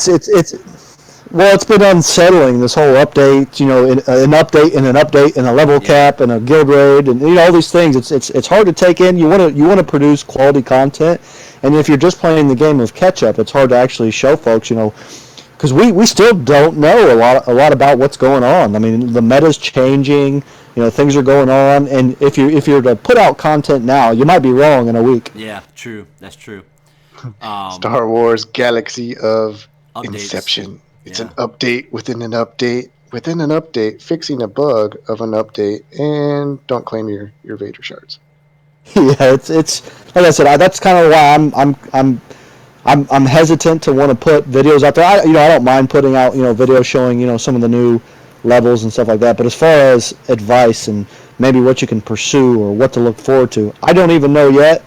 it's been unsettling, this whole update, an update and an update and a level cap and a guild raid and all these things. It's hard to take in. You want to produce quality content, and if you're just playing the game of catch up, it's hard to actually show folks, because we still don't know a lot about what's going on. I mean, the meta's changing, things are going on, and if you're to put out content now, you might be wrong in a week. Yeah, true. That's true. Star Wars Galaxy of Updates. Inception. It's Yeah. an update within an update within an update, fixing a bug of an update, and don't claim your Vader shards. Yeah, it's like I said, that's kind of why I'm hesitant to want to put videos out there. I don't mind putting out videos showing some of the new levels and stuff like that. But as far as advice and maybe what you can pursue or what to look forward to, I don't even know yet.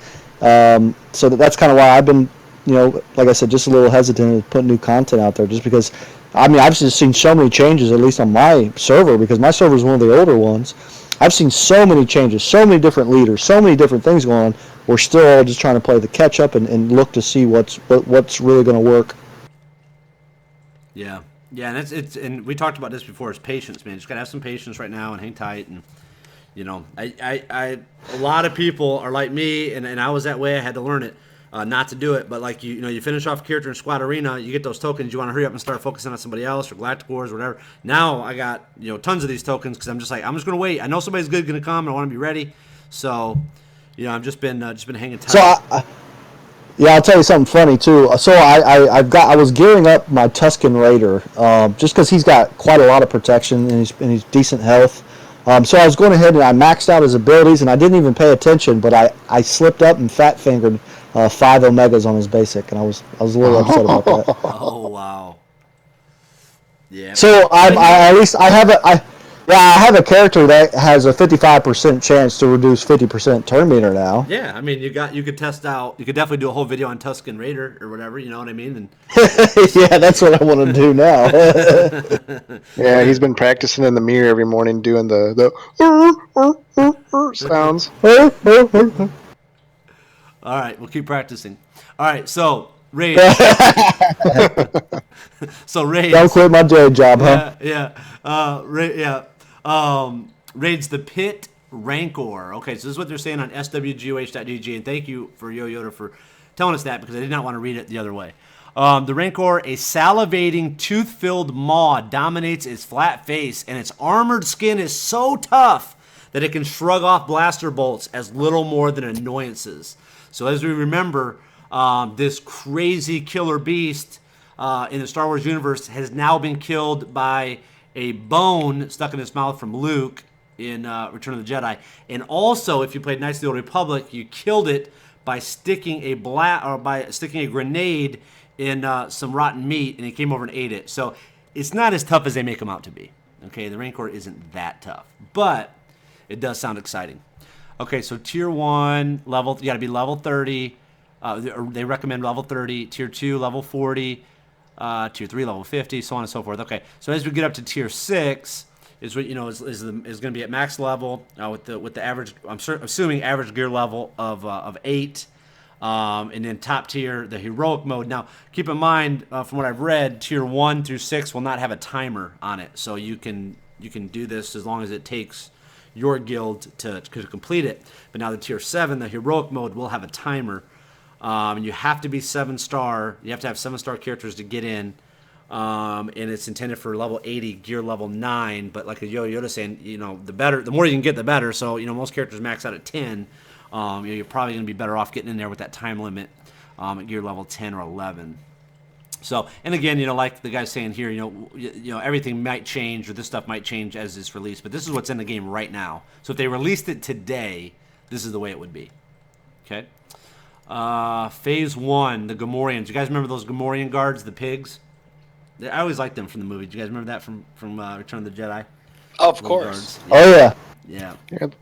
So that's kind of why I've been like I said, just a little hesitant to put new content out there, just because I've just seen so many changes, at least on my server, because my server is one of the older ones. I've seen so many changes, so many different leaders, so many different things going on. We're still all just trying to play the catch up and look to see what's really going to work. Yeah, and and we talked about this before. It's patience, man. You just gotta have some patience right now and hang tight. And a lot of people are like me, and I was that way. I had to learn it. Not to do it, but like you finish off a character in Squad Arena, you get those tokens, you want to hurry up and start focusing on somebody else or Galactic Wars or whatever. Now I got tons of these tokens because I'm just gonna wait. I know somebody's good gonna come, and I want to be ready. So I've just been hanging tight. So I'll tell you something funny too. So I was gearing up my Tusken Raider just because he's got quite a lot of protection and he's decent health. So I was going ahead and I maxed out his abilities, and I didn't even pay attention, but I slipped up and fat fingered 5 Omegas on his basic, and I was a little upset about that. Oh wow. Yeah. So I have a character that has a 55% chance to reduce 50% turn meter now. Yeah, I mean you could test out. You could definitely do a whole video on Tusken Raider or whatever. You know what I mean? And yeah, that's what I want to do now. Yeah, he's been practicing in the mirror every morning doing the sounds. All right, we'll keep practicing. All right, so Raid. Raid. Don't quit my day job, huh? Raid's the Pit Rancor. Okay, so this is what they're saying on SWGOH.GG, and thank you for Yo Yoda for telling us that because I did not want to read it the other way. The Rancor, a salivating, tooth-filled maw, dominates its flat face, and its armored skin is so tough that it can shrug off blaster bolts as little more than annoyances. So as we remember, this crazy killer beast in the Star Wars universe has now been killed by a bone stuck in his mouth from Luke in Return of the Jedi. And also, if you played Knights of the Old Republic, you killed it by sticking a grenade in some rotten meat, and he came over and ate it. So it's not as tough as they make him out to be. Okay, the Rancor isn't that tough, but it does sound exciting. Okay, so Tier 1 level, you got to be level 30. They recommend level 30. Tier 2, level 40. Tier 3, level 50, so on and so forth. Okay, so as we get up to Tier 6, is what is going to be at max level with the average. I'm assuming average gear level of 8. And then top tier, the heroic mode. Now, keep in mind, from what I've read, Tier 1 through 6 will not have a timer on it, so you can do this as long as it takes your guild to complete it. But now the Tier 7, the heroic mode, will have a timer, and you have to be 7-star. You have to have 7-star characters to get in. and it's intended for level 80, gear level 9. But like Yoda saying, the more you can get, the better. So most characters max out at 10. You're probably going to be better off getting in there with that time limit at gear level 10 or 11. So, and again, like the guy's saying here, everything might change, or this stuff might change as it's released, but this is what's in the game right now. So if they released it today, this is the way it would be. Okay. Phase 1, the Gamoreans. You guys remember those Gamorean guards, the pigs? I always liked them from the movie. Do you guys remember that from Return of the Jedi? Of course. Yeah. Oh yeah. Yeah. Yep.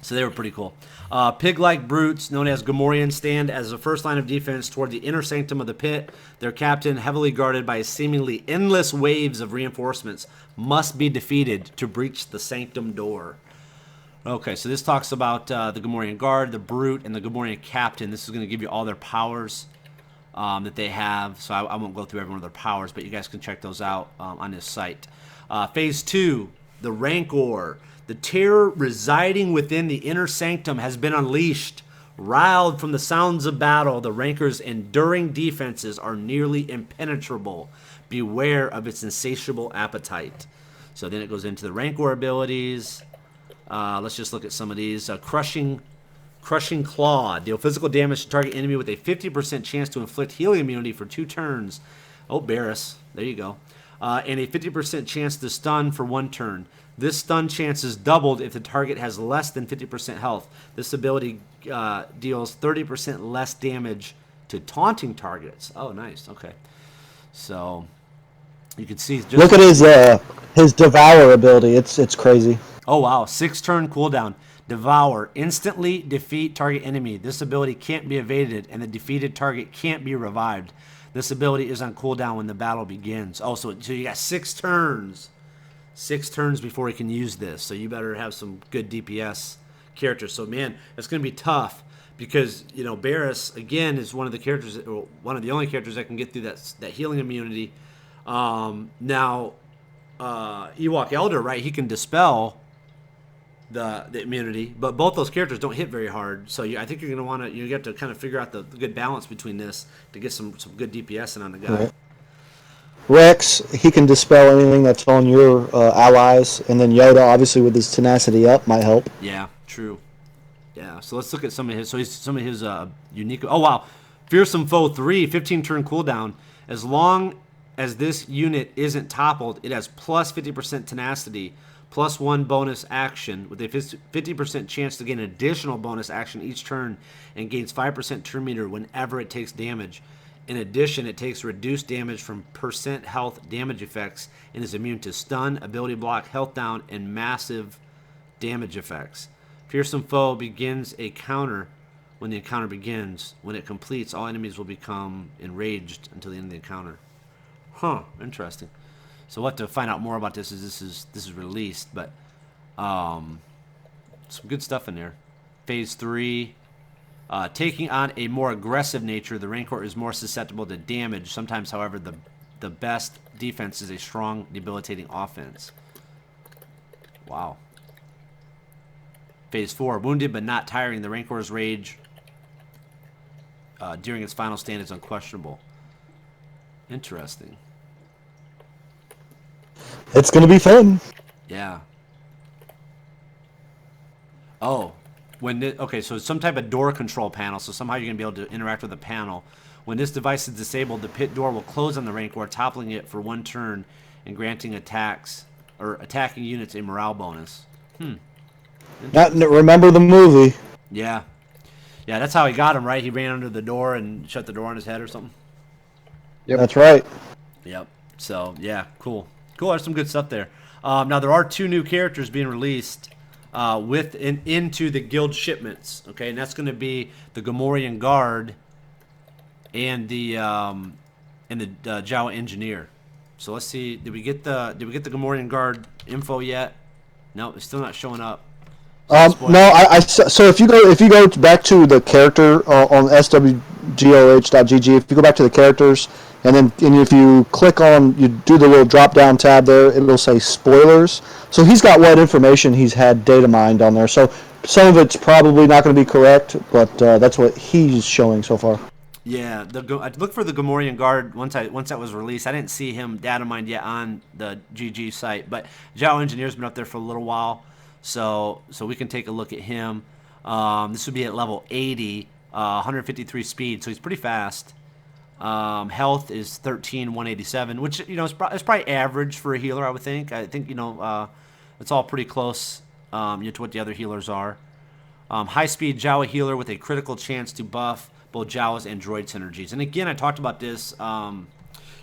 So they were pretty cool. Pig-like brutes, known as Gamorean, stand as the first line of defense toward the inner sanctum of the pit. Their captain, heavily guarded by seemingly endless waves of reinforcements, must be defeated to breach the sanctum door. Okay, so this talks about the Gamorean guard, the brute, and the Gamorean captain. This is going to give you all their powers that they have. So I won't go through every one of their powers, but you guys can check those out on this site. Phase 2, the Rancor. The terror residing within the inner sanctum has been unleashed. Riled from the sounds of battle, the Rancor's enduring defenses are nearly impenetrable. Beware of its insatiable appetite. So then it goes into the Rancor abilities. Let's just look at some of these. Crushing Claw. Deal physical damage to target enemy with a 50% chance to inflict healing immunity for 2 turns. Oh, Barris. There you go. And a 50% chance to stun for 1 turn. This stun chance is doubled if the target has less than 50% health. This ability deals 30% less damage to taunting targets. Oh, nice. Okay. So you can see. Just Look at his Devour ability. It's crazy. Oh, wow. 6-turn cooldown. Devour. Instantly defeat target enemy. This ability can't be evaded, and the defeated target can't be revived. This ability is on cooldown when the battle begins. Oh, so you got 6 turns. 6 turns before he can use this. So you better have some good DPS characters. So, man, it's going to be tough because, Barris, again, is one of the characters, or one of the only characters that can get through that healing immunity. Now, Ewok Elder, right, he can dispel the immunity, but both those characters don't hit very hard. So I think you're going to want to, you have to kind of figure out the good balance between this to get some good DPS in on the guy. Right. Rex, he can dispel anything that's on your allies, and then Yoda, obviously, with his tenacity up, might help. Yeah, true. Yeah, so let's look at some of his. So some of his unique. Oh wow, Fearsome Foe 3, 15-turn cooldown. As long as this unit isn't toppled, it has plus 50% tenacity, plus 1 bonus action with a 50% chance to gain an additional bonus action each turn, and gains 5% turn meter whenever it takes damage. In addition, it takes reduced damage from percent health damage effects and is immune to stun, ability block, health down, and massive damage effects. Fearsome Foe begins a counter when the encounter begins. When it completes, all enemies will become enraged until the end of the encounter. Huh, interesting. So we'll have to find out more about this as this is released, but some good stuff in there. Phase 3. Taking on a more aggressive nature, the Rancor is more susceptible to damage. Sometimes, however, the best defense is a strong, debilitating offense. Wow. Phase 4. Wounded but not tiring, the Rancor's rage during its final stand is unquestionable. Interesting. It's going to be fun. Yeah. Oh. Okay, so it's some type of door control panel, so somehow you're going to be able to interact with the panel. When this device is disabled, the pit door will close on the Rancor, toppling it for 1 turn and granting attacking units a morale bonus. Remember the movie. Yeah. Yeah, that's how he got him, right? He ran under the door and shut the door on his head or something? Yep. That's right. Yep. So, yeah, cool. Cool, there's some good stuff there. Now, there are 2 new characters being released into the guild shipments, okay, and that's going to be the Gamorean guard and the Jawa engineer. So let's see, did we get the Gamorean guard info yet? No, it's still not showing up. No, so if you go back to the character on SWGOH.gg, if you go back to the characters, and if you click on, you do the little drop down tab there, it'll say spoilers. So he's got what information he's had data mined on there. So some of it's probably not going to be correct, but that's what he's showing so far. Yeah, I looked for the Gamorean guard once that was released. I didn't see him data mined yet on the GG site, but Jawa Engineer's been up there for a little while, so we can take a look at him. This would be at level 80, 153 speed, so he's pretty fast. Health is 13,187, which is probably average for a healer. I would think. I think it's all pretty close to what the other healers are. High speed Jawa healer with a critical chance to buff both Jawas and droid synergies. And again, I talked about this, in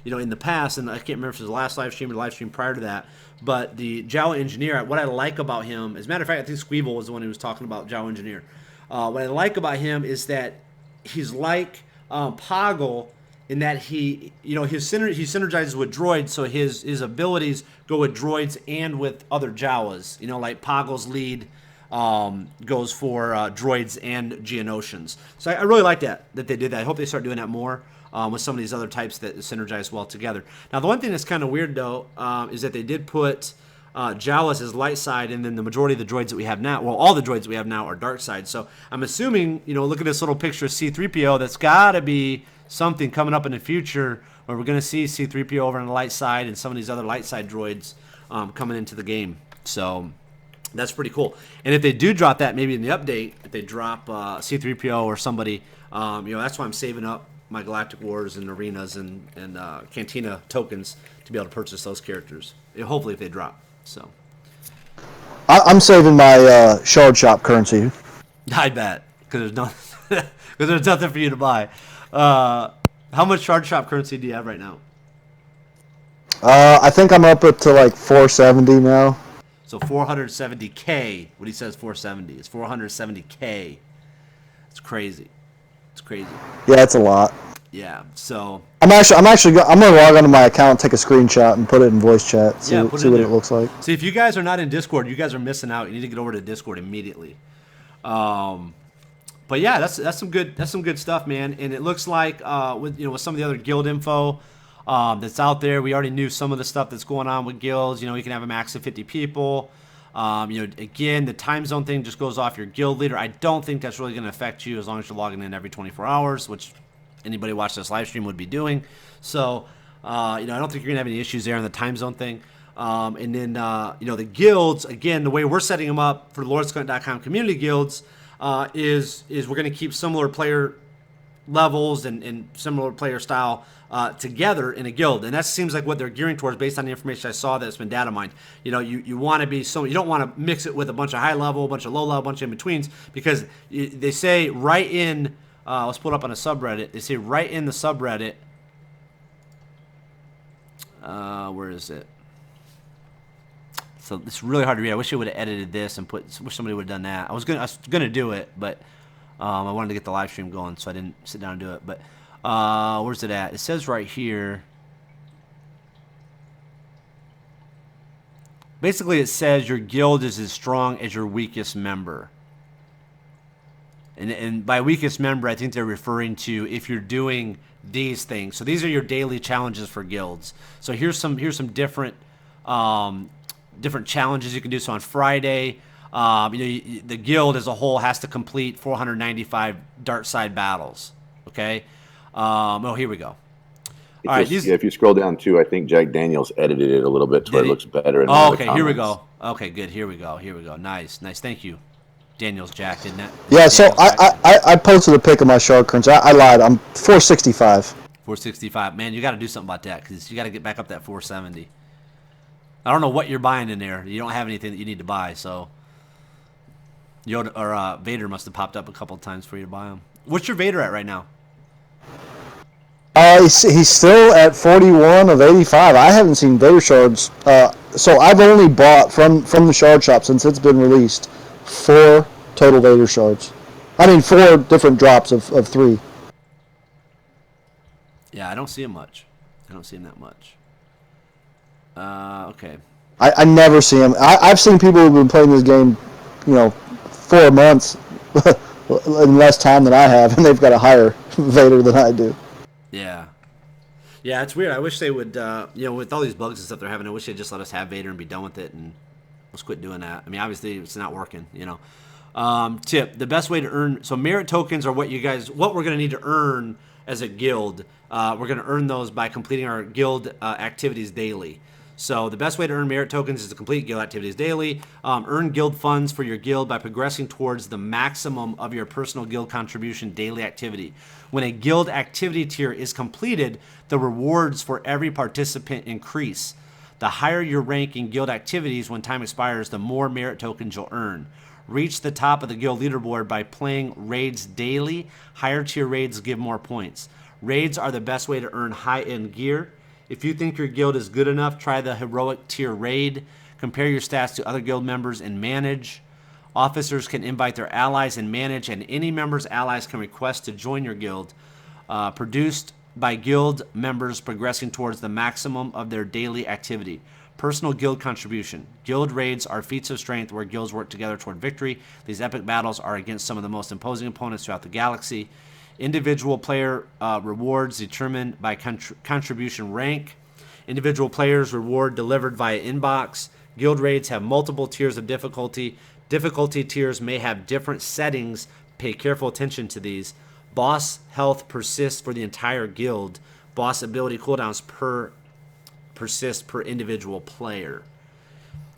the past, and I can't remember if it was the last live stream or the live stream prior to that. But the Jawa engineer, what I like about him, as a matter of fact, I think Squeeble was the one who was talking about Jawa engineer. What I like about him is that he's like Poggle in that he synergizes with droids, so his abilities go with droids and with other Jawas. Like Poggle's lead goes for droids and Geonosians. So I really like that they did that. I hope they start doing that more with some of these other types that synergize well together. Now, the one thing that's kind of weird, though, is that they did put Jawas as light side, and then the majority of the droids that we have now, well, all the droids that we have now are dark side. So I'm assuming, look at this little picture of C-3PO, that's got to be something coming up in the future where we're going to see C-3PO over on the light side and some of these other light side droids coming into the game. So that's pretty cool. And if they do drop that, maybe in the update, if they drop C-3PO or somebody, that's why I'm saving up my Galactic Wars and Arenas and Cantina tokens to be able to purchase those characters. Hopefully if they drop. So I'm saving my Shard Shop currency. I bet, because there's nothing for you to buy. How much Shard Shop currency do you have right now? I think I'm up to like 470 now. So 470K. What he says 470. It's 470K. It's crazy. It's crazy. Yeah, it's a lot. Yeah. So I'm gonna log onto my account, take a screenshot, and put it in voice chat. See what it looks like. See, if you guys are not in Discord, you guys are missing out. You need to get over to Discord immediately. But yeah, that's some good stuff, man. And it looks like with some of the other guild info that's out there, we already knew some of the stuff that's going on with guilds. You can have a max of 50 people. Again, the time zone thing just goes off your guild leader. I don't think that's really going to affect you as long as you're logging in every 24 hours, which anybody watching this live stream would be doing. So, I don't think you're going to have any issues there on the time zone thing. And then, the guilds, again, the way we're setting them up for LordSkunt.com community guilds is we're going to keep similar player levels and similar player style together in a guild, and that seems like what they're gearing towards based on the information I saw that's been data mined. You want to be you don't want to mix it with a bunch of high level, a bunch of low level, a bunch of in betweens, because they say right in let's pull it up on a subreddit. They say right in the subreddit. Where is it? So it's really hard to read. I wish I would have edited this and wish somebody would have done that. I was gonna do it, but I wanted to get the live stream going, so I didn't sit down and do it. But where's it at? It says right here. Basically, it says your guild is as strong as your weakest member. And by weakest member, I think they're referring to if you're doing these things. So these are your daily challenges for guilds. So here's some different different challenges you can do. So on Friday, the guild as a whole has to complete 495 dark side battles. Okay. Here we go. All right. If you scroll down too, I think Jack Daniels edited it a little bit to where it looks better. Okay. Here we go. Okay. Good. Here we go. Nice. Thank you, Daniels Jack. Didn't that? Yeah. So I posted a pic of my Shard currency. I lied. I'm 465. 465. Man, you got to do something about that because you got to get back up that 470. I don't know what you're buying in there. You don't have anything that you need to buy, so Yoda or Vader must have popped up a couple of times for you to buy them. What's your Vader at right now? He's still at 41 of 85. I haven't seen Vader shards. So I've only bought from the shard shop since it's been released 4 total Vader shards. I mean 4 different drops of 3. Yeah, I don't see him much. I don't see him that much. Okay. I never see him. I've seen people who've been playing this game, 4 months in less time than I have, and they've got a higher Vader than I do. Yeah. Yeah, it's weird. I wish they would, with all these bugs and stuff they're having, I wish they'd just let us have Vader and be done with it, and let's quit doing that. I mean, obviously it's not working, Tip, the best way to earn, so merit tokens are what we're going to need to earn as a guild. We're going to earn those by completing our guild activities daily. So the best way to earn merit tokens is to complete guild activities daily. Earn guild funds for your guild by progressing towards the maximum of your personal guild contribution daily activity. When a guild activity tier is completed, the rewards for every participant increase. The higher your rank in guild activities when time expires, the more merit tokens you'll earn. Reach the top of the guild leaderboard by playing raids daily. Higher tier raids give more points. Raids are the best way to earn high-end gear. If you think your guild is good enough, try the heroic tier raid. Compare your stats to other guild members and manage. Officers can invite their allies and manage, and any member's allies can request to join your guild. Produced by guild members progressing towards the maximum of their daily activity. Personal guild contribution. Guild raids are feats of strength where guilds work together toward victory. These epic battles are against some of the most imposing opponents throughout the galaxy. Individual player rewards determined by contribution rank. Individual players reward delivered via inbox. Guild raids have multiple tiers of difficulty. Difficulty tiers may have different settings. Pay careful attention to these. Boss health persists for the entire guild. Boss ability cooldowns persist per individual player.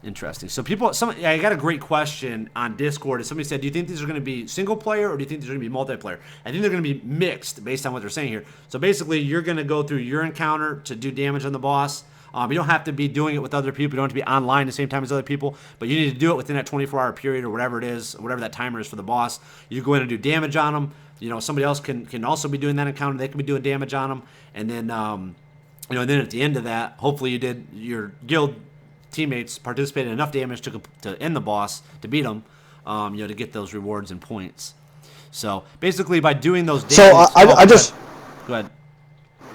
Interesting. So I got a great question on Discord. Somebody said, do you think these are going to be single player or do you think these are going to be multiplayer? I think they're going to be mixed based on what they're saying here. So basically, you're going to go through your encounter to do damage on the boss. You don't have to be doing it with other people. You don't have to be online at the same time as other people, but you need to do it within that 24-hour period or whatever it is, whatever that timer is for the boss. You go in and do damage on them. Somebody else can also be doing that encounter. They can be doing damage on them. And then, and then at the end of that, hopefully your guild teammates participated in enough damage to end the boss, to beat them, to get those rewards and points. So basically, by doing those damage... So I just... Go ahead.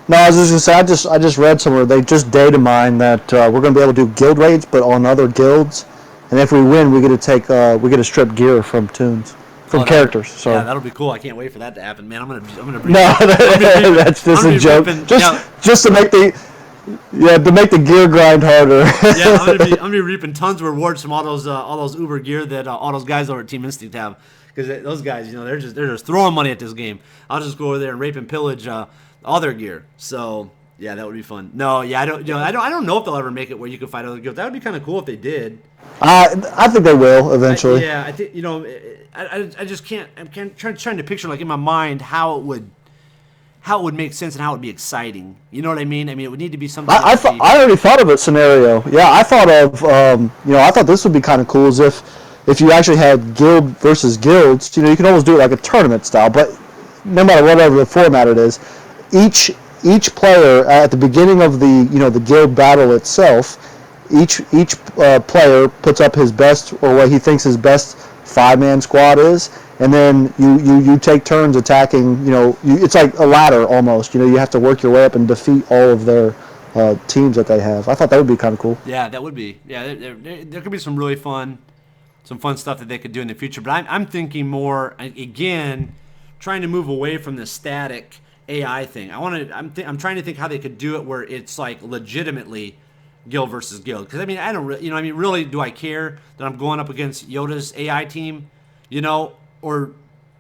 No, I was just going to say, I just read somewhere, they just data mine that we're going to be able to do guild raids, but on other guilds. And if we win, we get to strip gear from tunes. From characters. So. Yeah, that'll be cool. I can't wait for that to happen, man. I'm gonna No, that's just a joke. Just to make the gear grind harder. Yeah, I'm gonna be reaping tons of rewards from all those Uber gear that all those guys over at Team Instinct have, because those guys, they're just throwing money at this game. I'll just go over there and rape and pillage all their gear. So yeah, that would be fun. No, yeah, I don't know if they'll ever make it where you can fight other guilds. That would be kind of cool if they did. I think they will eventually. I think I just can't. I'm trying to picture, like, in my mind how it would make sense and how it would be exciting. You know what I mean? I mean, it would need to be something. I already thought of a scenario. Yeah, I thought of I thought this would be kind of cool, as if you actually had guild versus guilds. You can almost do it like a tournament style, but no matter whatever the format it is, each player at the beginning of the guild battle itself. Each player puts up his best, or what he thinks his best 5-man squad is, and then you take turns attacking. It's like a ladder almost. You have to work your way up and defeat all of their teams that they have. I thought that would be kind of cool. Yeah, that would be. Yeah, there could be some really fun stuff that they could do in the future. But I'm thinking more, again, trying to move away from the static AI thing. I'm trying to think how they could do it where it's like legitimately guild versus guild, because I don't really do I care that I'm going up against Yoda's AI team, or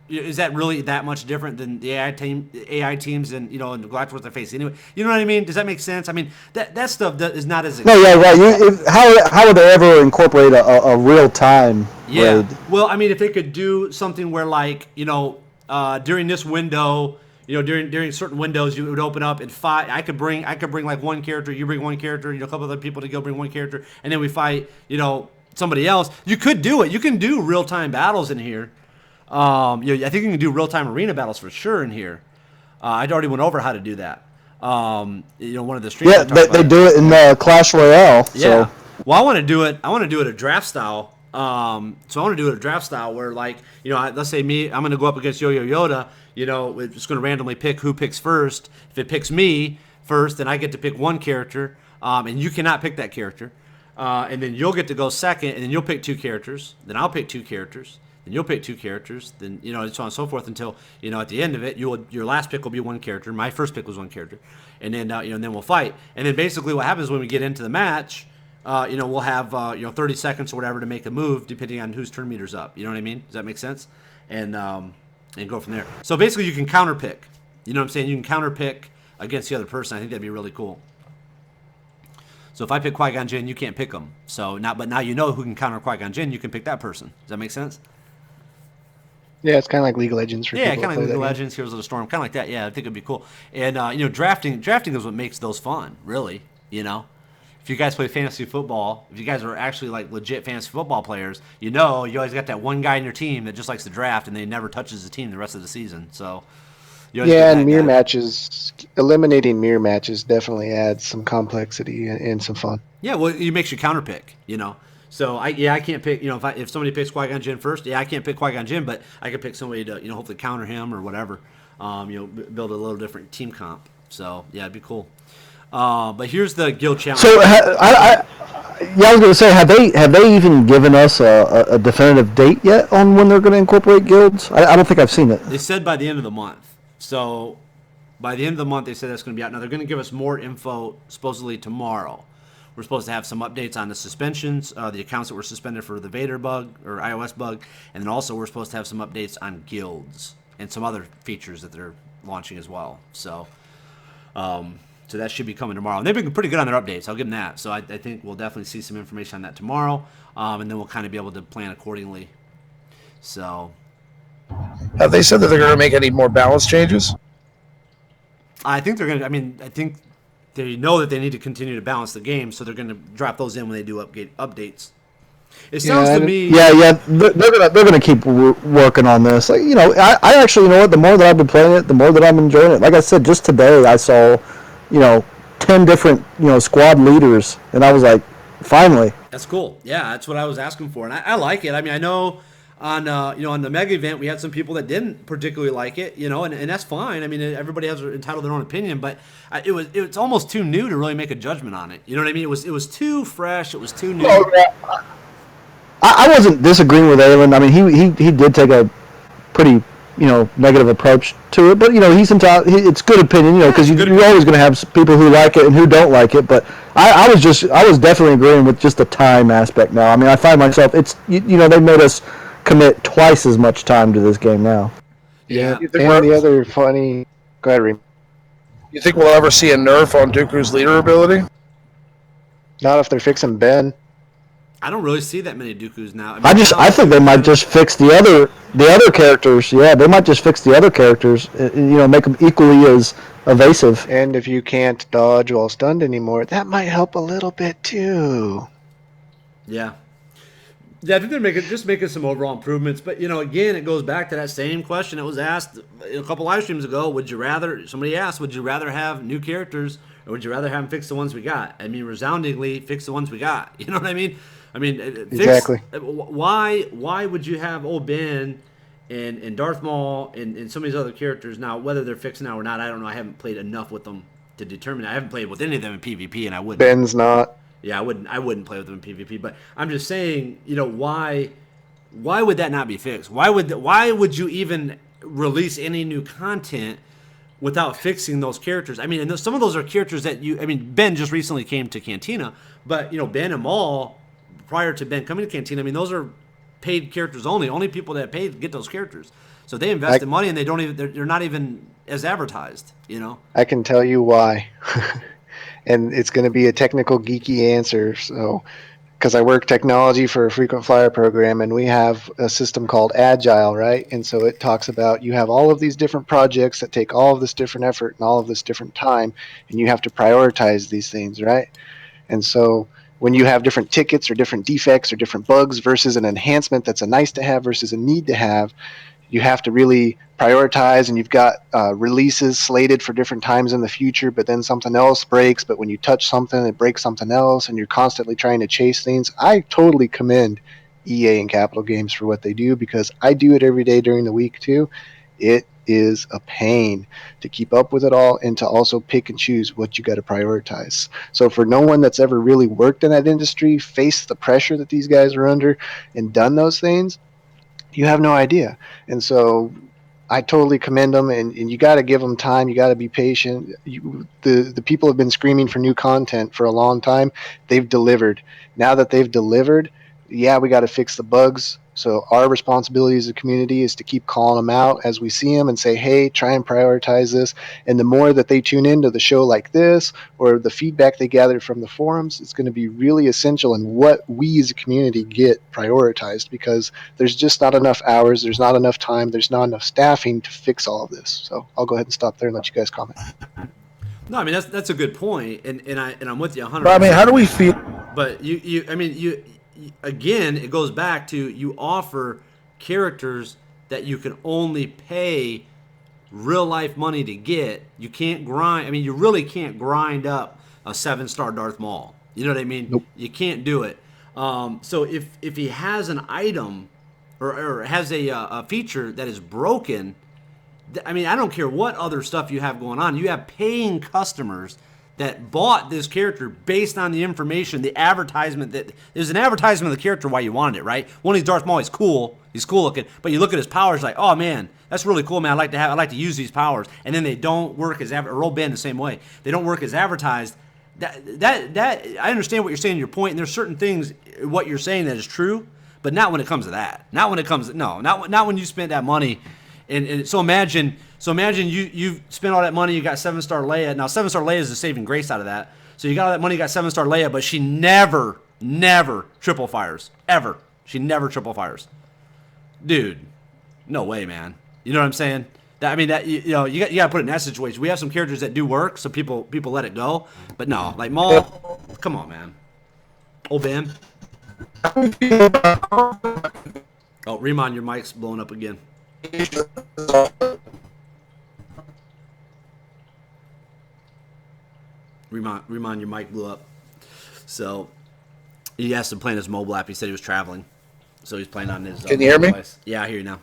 is that really that much different than the AI teams and and the Galactic Wars they face anyway? You know what I mean? Does that make sense? I mean, that stuff is not as exciting. No, yeah, right. How would they ever incorporate a real time raid? Well, I mean, if they could do something where, like, during this window. During certain windows, you would open up and fight. I could bring like one character, you bring one character, a couple other people to go bring one character, and then we fight, somebody else. You could do it. You can do real-time battles in here. I think you can do real-time arena battles for sure in here. I already went over how to do that. One of the streams. Yeah, they do it in Clash Royale. So. Yeah. Well, I want to do it a draft style. So I want to do it a draft style where, like, let's say I'm going to go up against Yo-Yo Yoda. It's going to randomly pick who picks first. If it picks me first, then I get to pick one character, and you cannot pick that character. And then you'll get to go second, and then you'll pick two characters. Then I'll pick two characters. Then you'll pick two characters. Then so on and so forth until at the end of it, your last pick will be one character. My first pick was one character, and then and then we'll fight. And then basically what happens when we get into the match. We'll have 30 seconds or whatever to make a move, depending on whose turn meter's up. You know what I mean? Does that make sense? And go from there. So basically, you can counter pick. You know what I'm saying? You can counter pick against the other person. I think that'd be really cool. So if I pick Qui-Gon Jinn, you can't pick him. But now you know who can counter Qui-Gon Jinn. You can pick that person. Does that make sense? Yeah, it's kind of like League of Legends for Yeah, people kind of that like play League of that game. Legends, Heroes of the Storm, kind of like that. Yeah, I think it'd be cool. And drafting is what makes those fun, really. You know, if you guys play fantasy football, if you guys are actually like legit fantasy football players, you always got that one guy in your team that just likes to draft and they never touches the team the rest of the season. So you always Yeah, get and that mirror guy. matches, eliminating mirror matches definitely adds some complexity and some fun. Yeah, well, it makes you counter pick, So I can't pick, if somebody picks Qui-Gon Jinn first, I can't pick Qui-Gon Jinn, but I could pick somebody to, hopefully counter him or whatever. Build a little different team comp. So yeah, it'd be cool. But here's the guild challenge. So I was going to say, have they even given us a definitive date yet on when they're going to incorporate guilds? I don't think I've seen it. They said by the end of the month. So by the end of the month, they said that's going to be out. Now they're going to give us more info supposedly tomorrow. We're supposed to have some updates on the suspensions, the accounts that were suspended for the Vader bug or iOS bug, and then also we're supposed to have some updates on guilds and some other features that they're launching as well. So that should be coming tomorrow. And they've been pretty good on their updates. I'll give them that. So I think we'll definitely see some information on that tomorrow, and then we'll kind of be able to plan accordingly. So Have they said that they're going to make any more balance changes? I think they're going to. I think they know that they need to continue to balance the game, so they're going to drop those in when they do updates. It sounds to me. Yeah, they're gonna keep working on this. Like, I actually, the more that I've been playing it, the more that I'm enjoying it. Like I said, just today I saw, 10 different, squad leaders, and I was like, finally. That's cool. Yeah, that's what I was asking for, and I like it. I mean, I know on on the mega event we had some people that didn't particularly like it, and that's fine. I mean, everybody has entitled their own opinion, but it's almost too new to really make a judgment on it. You know what I mean? It was too fresh. It was too new. Oh, yeah. I wasn't disagreeing with Alan. I mean, he did take a pretty negative approach to it, but he's entitled. It's good opinion, because you're always going to have people who like it and who don't like it. But I was definitely agreeing with just the time aspect now. I mean, I find myself they made us commit twice as much time to this game now. Yeah. And the other funny, go ahead, Reem. You think we'll ever see a nerf on Dooku's leader ability? Not if they're fixing Ben. I don't really see that many Dooku's now. I think they might just fix the other characters. Yeah, they might just fix the other characters. Make them equally as evasive. And if you can't dodge while stunned anymore, that might help a little bit too. Yeah. Yeah, I think they're making some overall improvements. But, again, it goes back to that same question that was asked a couple live streams ago. Somebody asked, would you rather have new characters or would you rather have them fix the ones we got? I mean, resoundingly, fix the ones we got. You know what I mean? Exactly. Why would you have old Ben and Darth Maul and some of these other characters now? Whether they're fixed now or not, I don't know. I haven't played enough with them to determine. I haven't played with any of them in PvP, and I wouldn't. Ben's not. Yeah, I wouldn't play with them in PvP. But I'm just saying, why would that not be fixed? Why would you even release any new content without fixing those characters? I mean, and some of those are characters that Ben just recently came to Cantina, but Ben and Maul, prior to Ben coming to Cantina, those are paid characters only. Only people that paid get those characters. So they invested money and they're not even as advertised, I can tell you why. And it's going to be a technical geeky answer. So, because I work technology for a frequent flyer program, and we have a system called Agile, right? And so it talks about you have all of these different projects that take all of this different effort and all of this different time, and you have to prioritize these things, right? And so when you have different tickets or different defects or different bugs versus an enhancement that's a nice to have versus a need to have, you have to really prioritize, and you've got releases slated for different times in the future, but then something else breaks. But when you touch something, it breaks something else, and you're constantly trying to chase things. I totally commend EA and Capital Games for what they do, because I do it every day during the week too. It is a pain to keep up with it all and to also pick and choose what you got to prioritize. So for no one that's ever really worked in that industry, faced the pressure that these guys are under, and done those things, you have no idea. And so I totally commend them, and you got to give them time. You got to be patient. The people have been screaming for new content for a long time. They've delivered. Now that they've delivered, yeah, we got to fix the bugs, So our responsibility as a community is to keep calling them out as we see them and say, hey, try and prioritize this. And the more that they tune into the show like this or the feedback they gather from the forums, it's going to be really essential in what we as a community get prioritized, because there's just not enough hours, there's not enough time, there's not enough staffing to fix all of this. So I'll go ahead and stop there and let you guys comment. No, I mean that's a good point, and I'm with you 100%. But I mean, how do we feel? But you again, it goes back to you offer characters that you can only pay real life money to get. You can't grind. I mean, you really can't grind up a 7-star Darth Maul. You know what I mean? Nope. You can't do it. So if he has an item or has a feature that is broken, I mean, I don't care what other stuff you have going on. You have paying customers that bought this character based on the information, the advertisement. That there's an advertisement of the character why you wanted it, right? One of these Darth Maul is cool. He's cool looking, but you look at his powers like, oh man, that's really cool, man. I like to use these powers, and then they don't work as Roll Band the same way. They don't work as advertised. That I understand what you're saying, your point, and there's certain things what you're saying that is true, but not when it comes to that. Not when it comes to, not when you spent that money. And so imagine you spent all that money, you got 7-star Leia. Now 7-star Leia is the saving grace out of that. So you got all that money, you got 7-star Leia, but she never triple fires. Ever. She never triple fires. Dude, no way, man. You know what I'm saying? You got to put it in that situation. We have some characters that do work, so people let it go. But no, like Maul, come on, man. Old Ben. Oh, Remon, your mic's blowing up again. Remon, your mic blew up. So he asked him playing his mobile app. He said he was traveling, so he's playing on his. Can you hear me? Device. Yeah, I hear you now.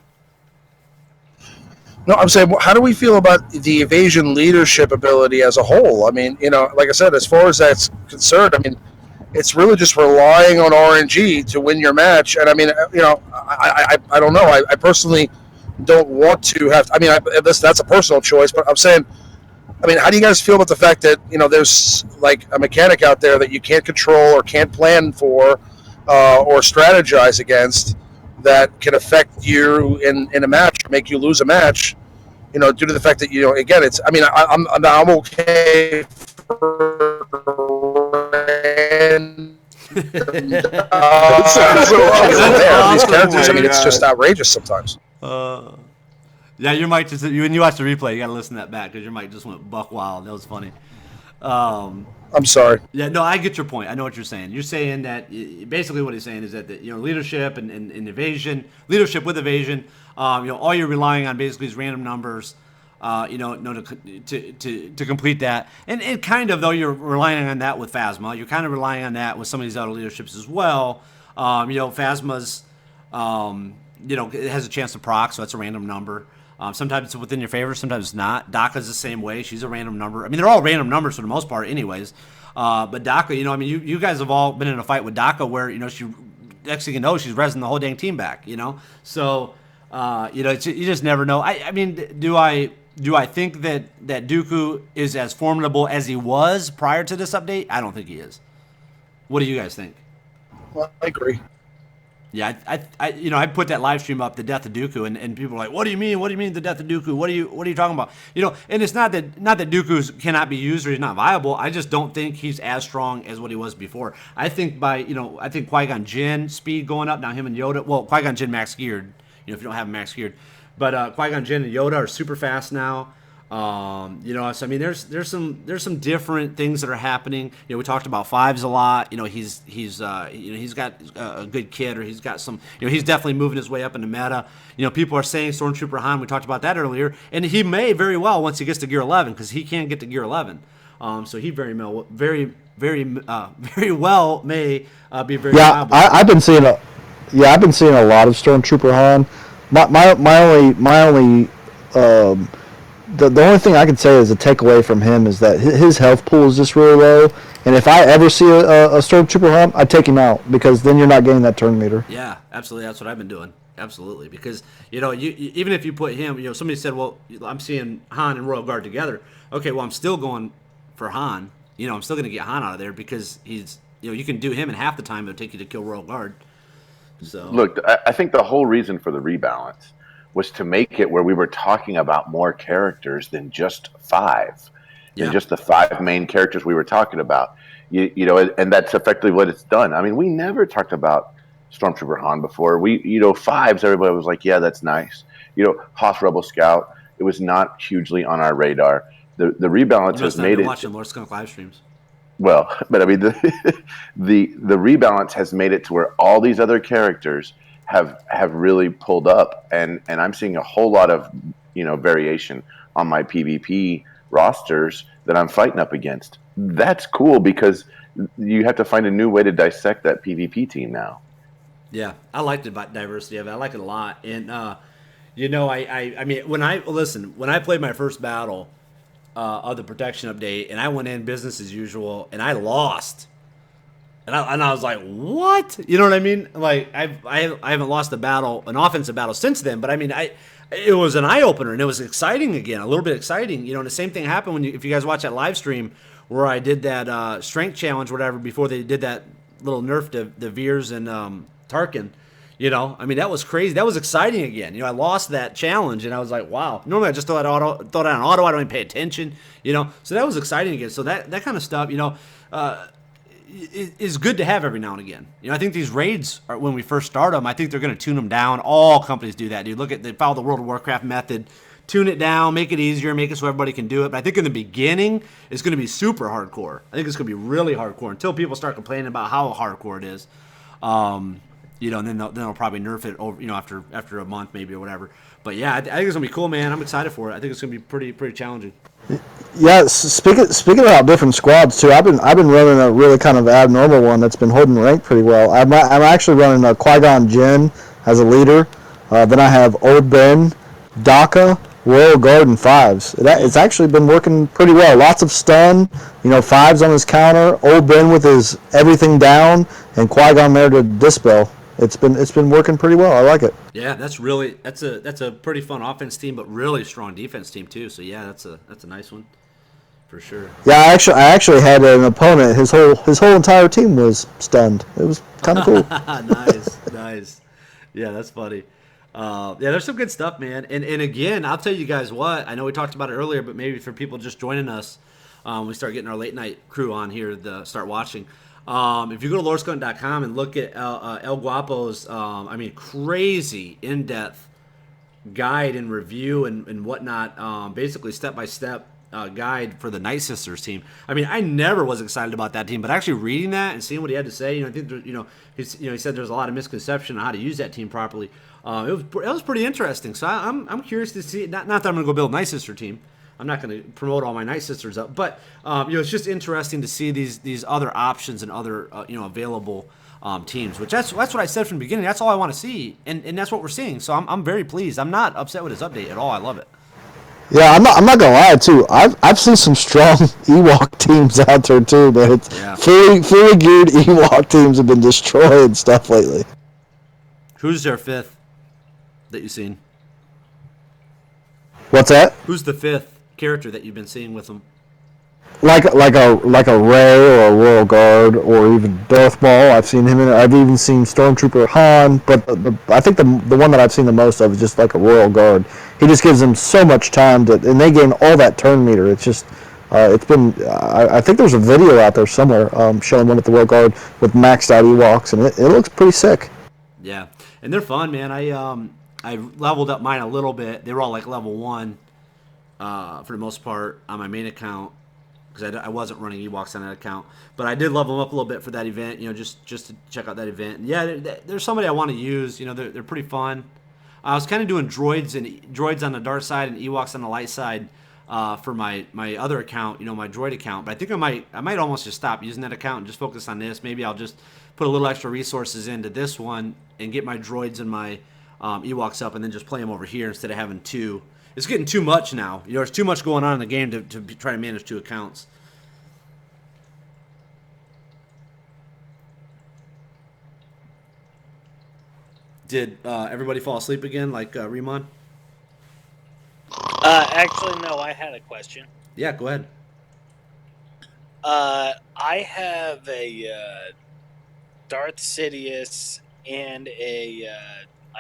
No, I'm saying, how do we feel about the evasion leadership ability as a whole? I mean, like I said, as far as that's concerned, I mean, it's really just relying on RNG to win your match. And I mean, I don't know. I personally don't want to have. I mean, that's a personal choice, but I'm saying, I mean, how do you guys feel about the fact that there's like a mechanic out there that you can't control or can't plan for or strategize against that can affect you in a match, or make you lose a match, due to the fact that again, it's. I mean, I'm okay for these characters. I mean, it's just outrageous sometimes. Yeah, your mic just when you watch the replay, you got to listen to that back because your mic just went buck wild. That was funny. I'm sorry. Yeah, no, I get your point. I know what you're saying. You're saying that basically what he's saying is that leadership and evasion, leadership with evasion, all you're relying on basically is random numbers, to complete that. And kind of though you're relying on that with Phasma, you're kind of relying on that with some of these other leaderships as well. Phasma's, it has a chance to proc, so that's a random number. Sometimes it's within your favor, sometimes it's not. DACA's the same way. She's a random number. I mean, they're all random numbers for the most part anyways. But DACA, you guys have all been in a fight with DACA where, she, next thing you know, she's rezzing the whole dang team back, So, you just never know. I mean, do I think that Dooku is as formidable as he was prior to this update? I don't think he is. What do you guys think? Well, I agree. Yeah, I put that live stream up, the death of Dooku, and people are like, "What do you mean? What do you mean the death of Dooku? What are you talking about?" And it's not that Dooku cannot be used or he's not viable. I just don't think he's as strong as what he was before. I think I think Qui-Gon Jinn speed going up now. Him and Yoda. Well, Qui-Gon Jinn max geared. If you don't have him max geared, but Qui-Gon Jinn and Yoda are super fast now. So I mean, there's some different things that are happening. We talked about Fives a lot. He's got a good kit, or he's got some. He's definitely moving his way up in the meta. People are saying Stormtrooper Han. We talked about that earlier, and he may very well once he gets to Gear 11, because he can get to Gear 11. So he very well may be very. Yeah, I've been seeing a lot of Stormtrooper Han. My only. The only thing I can say as a takeaway from him is that his health pool is just really low. And if I ever see a Stormtrooper Han, I'd take him out, because then you're not getting that turn meter. Yeah, absolutely. That's what I've been doing. Absolutely. Because, even if you put him, somebody said, well, I'm seeing Han and Royal Guard together. Okay, well, I'm still going for Han. I'm still going to get Han out of there because he's, you can do him in half the time it'll take you to kill Royal Guard. So Look, I think the whole reason for the rebalance was to make it where we were talking about more characters than just five, than yeah, just the five main characters we were talking about. You know, and that's effectively what it's done. I mean, we never talked about Stormtrooper Han before. Fives, everybody was like, yeah, that's nice. Hoth Rebel Scout, it was not hugely on our radar. The rebalance you has must not have made been it. watching Lord Skunk live streams. Well, but I mean, the rebalance has made it to where all these other characters have really pulled up, and I'm seeing a whole lot of variation on my PvP rosters that I'm fighting up against. That's cool because you have to find a new way to dissect that PvP team now. Yeah, I like the diversity of it. I like it a lot. And I mean, when I played my first battle of the protection update, and I went in business as usual, and I lost. And I was like, what? You know what I mean? Like I haven't lost an offensive battle since then. But I mean, it was an eye opener and it was exciting again, a little bit exciting. And the same thing happened if you guys watch that live stream where I did that strength challenge, whatever, before they did that little nerf to the Veers and Tarkin. I mean, that was crazy. That was exciting again. I lost that challenge and I was like, wow. Normally I just throw that on auto. I don't even pay attention. So that was exciting again. So that kind of stuff. Is good to have every now and again. I think these raids are, when we first start them, I think they're going to tune them down. All companies do that, dude. They follow the World of Warcraft method, tune it down, make it easier, make it so everybody can do it. But I think in the beginning, it's going to be super hardcore. I think it's going to be really hardcore until people start complaining about how hardcore it is. And then they'll probably nerf it over, after a month maybe or whatever. But yeah, I think it's gonna be cool, man. I'm excited for it. I think it's gonna be pretty challenging. Yeah, speaking about different squads too, I've been running a really kind of abnormal one that's been holding rank pretty well. I'm actually running a Qui-Gon Jinn as a leader. Then I have Old Ben, Daka, Royal Guard, and fives. It's actually been working pretty well. Lots of stun, fives on his counter. Old Ben with his everything down, and Qui-Gon there to dispel. It's been working pretty well. I like it. Yeah, that's a pretty fun offense team, but really strong defense team too. So yeah, that's a nice one for sure. Yeah, I actually had an opponent. His whole entire team was stunned. It was kind of cool. Nice. Yeah, that's funny. Yeah, there's some good stuff, man. And again, I'll tell you guys what. I know we talked about it earlier, but maybe for people just joining us, we start getting our late night crew on here to start watching. If you go to lordskunk.com and look at El Guapo's, crazy in-depth guide and review and whatnot, basically step-by-step guide for the Night Sisters team. I mean, I never was excited about that team, but actually reading that and seeing what he had to say, I think he said there's a lot of misconception on how to use that team properly. It was pretty interesting. So I'm curious to see. Not that I'm going to go build a Night Sister team. I'm not going to promote all my Night Sisters up, but it's just interesting to see these other options and other available teams. Which that's what I said from the beginning. That's all I want to see, and that's what we're seeing. So I'm very pleased. I'm not upset with his update at all. I love it. Yeah, I'm not gonna lie too. I've seen some strong Ewok teams out there too, but it's fully geared Ewok teams have been destroying stuff lately. Who's their fifth that you've seen? What's that? Who's the fifth character that you've been seeing with them? Like a Rey or a Royal Guard or even Darth Maul. I've seen him in it. I've even seen Stormtrooper Han, but I think the one that I've seen the most of is just like a Royal Guard. He just gives them so much time and they gain all that turn meter. It's just it's been. I think there's a video out there somewhere showing one with the Royal Guard with maxed out Ewoks, and it looks pretty sick. Yeah, and they're fun, man. I leveled up mine a little bit. They were all like level 1 for the most part on my main account because I wasn't running Ewoks on that account. But I did level them up a little bit for that event, just to check out that event. And yeah, there's somebody I want to use. They're pretty fun. I was kind of doing droids on the dark side and Ewoks on the light side for my other account, my droid account. But I think I might almost just stop using that account and just focus on this. Maybe I'll just put a little extra resources into this one and get my droids and my Ewoks up and then just play them over here instead of having two. It's getting too much now. There's too much going on in the game to try to manage 2 accounts. Did everybody fall asleep again like Riemann? Actually, no, I had a question. Yeah, go ahead. I have a Darth Sidious and a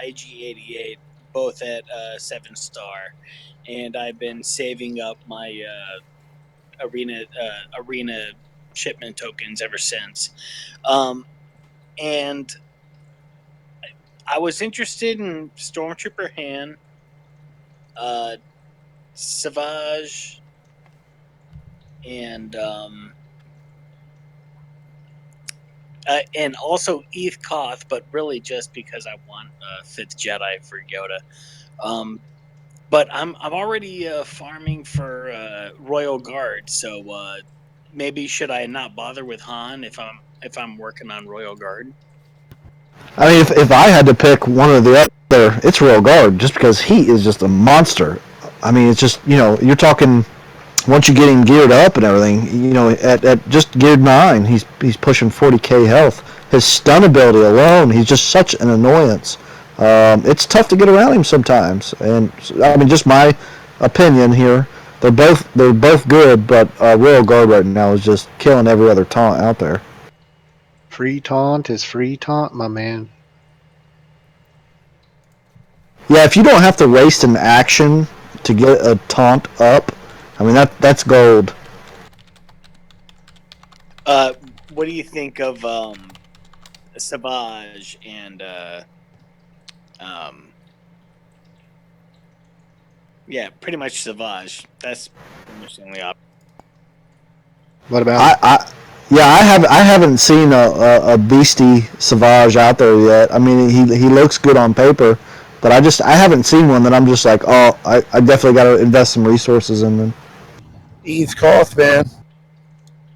IG-88, both at 7-star, and I've been saving up my arena shipment tokens ever since. And I was interested in Stormtrooper Han, Savage, and also Eth Koth, but really just because I want a 5th Jedi for Yoda. But I'm already farming for Royal Guard, so maybe should I not bother with Han if I'm working on Royal Guard? I mean, if I had to pick one or the other, it's Royal Guard, just because he is just a monster. I mean, it's just, you're talking once you get him geared up and everything, at just geared 9, he's pushing 40k health. His stun ability alone, he's just such an annoyance. It's tough to get around him sometimes, and I mean, just my opinion here. They're both good, but Royal Guard right now is just killing every other taunt out there. Free taunt is free taunt, my man. Yeah, if you don't have to waste an action to get a taunt up, I mean that's gold. What do you think of Savage and yeah, pretty much Savage. That's pretty much the only option. What about? I haven't seen a beastie Savage out there yet. I mean, he looks good on paper, but I haven't seen one that I'm just like, oh, I definitely got to invest some resources in them. Eth Koth, man.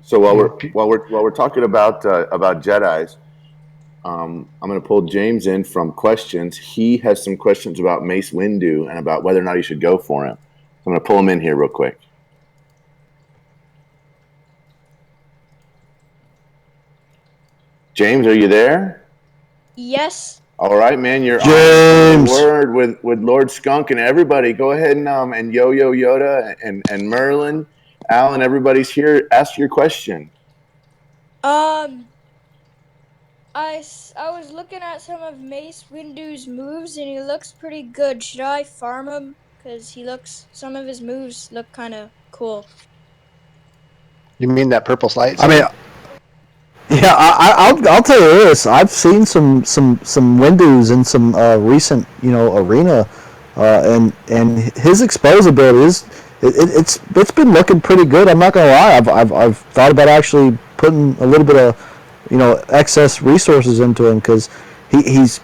So while we're talking about Jedi's, I'm going to pull James in from questions. He has some questions about Mace Windu and about whether or not you should go for him. So I'm going to pull him in here real quick. James, are you there? Yes. All right, man. You're James. on word with Lord Skunk and everybody. Go ahead and Yo-Yo Yoda and Merlin, Alan, everybody's here. Ask your question. I was looking at some of Mace Windu's moves, and he looks pretty good. Should I farm him? Because some of his moves look kind of cool. You mean that purple light? I mean, yeah, I'll tell you this. I've seen some Windus in some recent arena, and his exposability it's been looking pretty good. I'm not gonna lie. I've thought about actually putting a little bit of excess resources into him because he's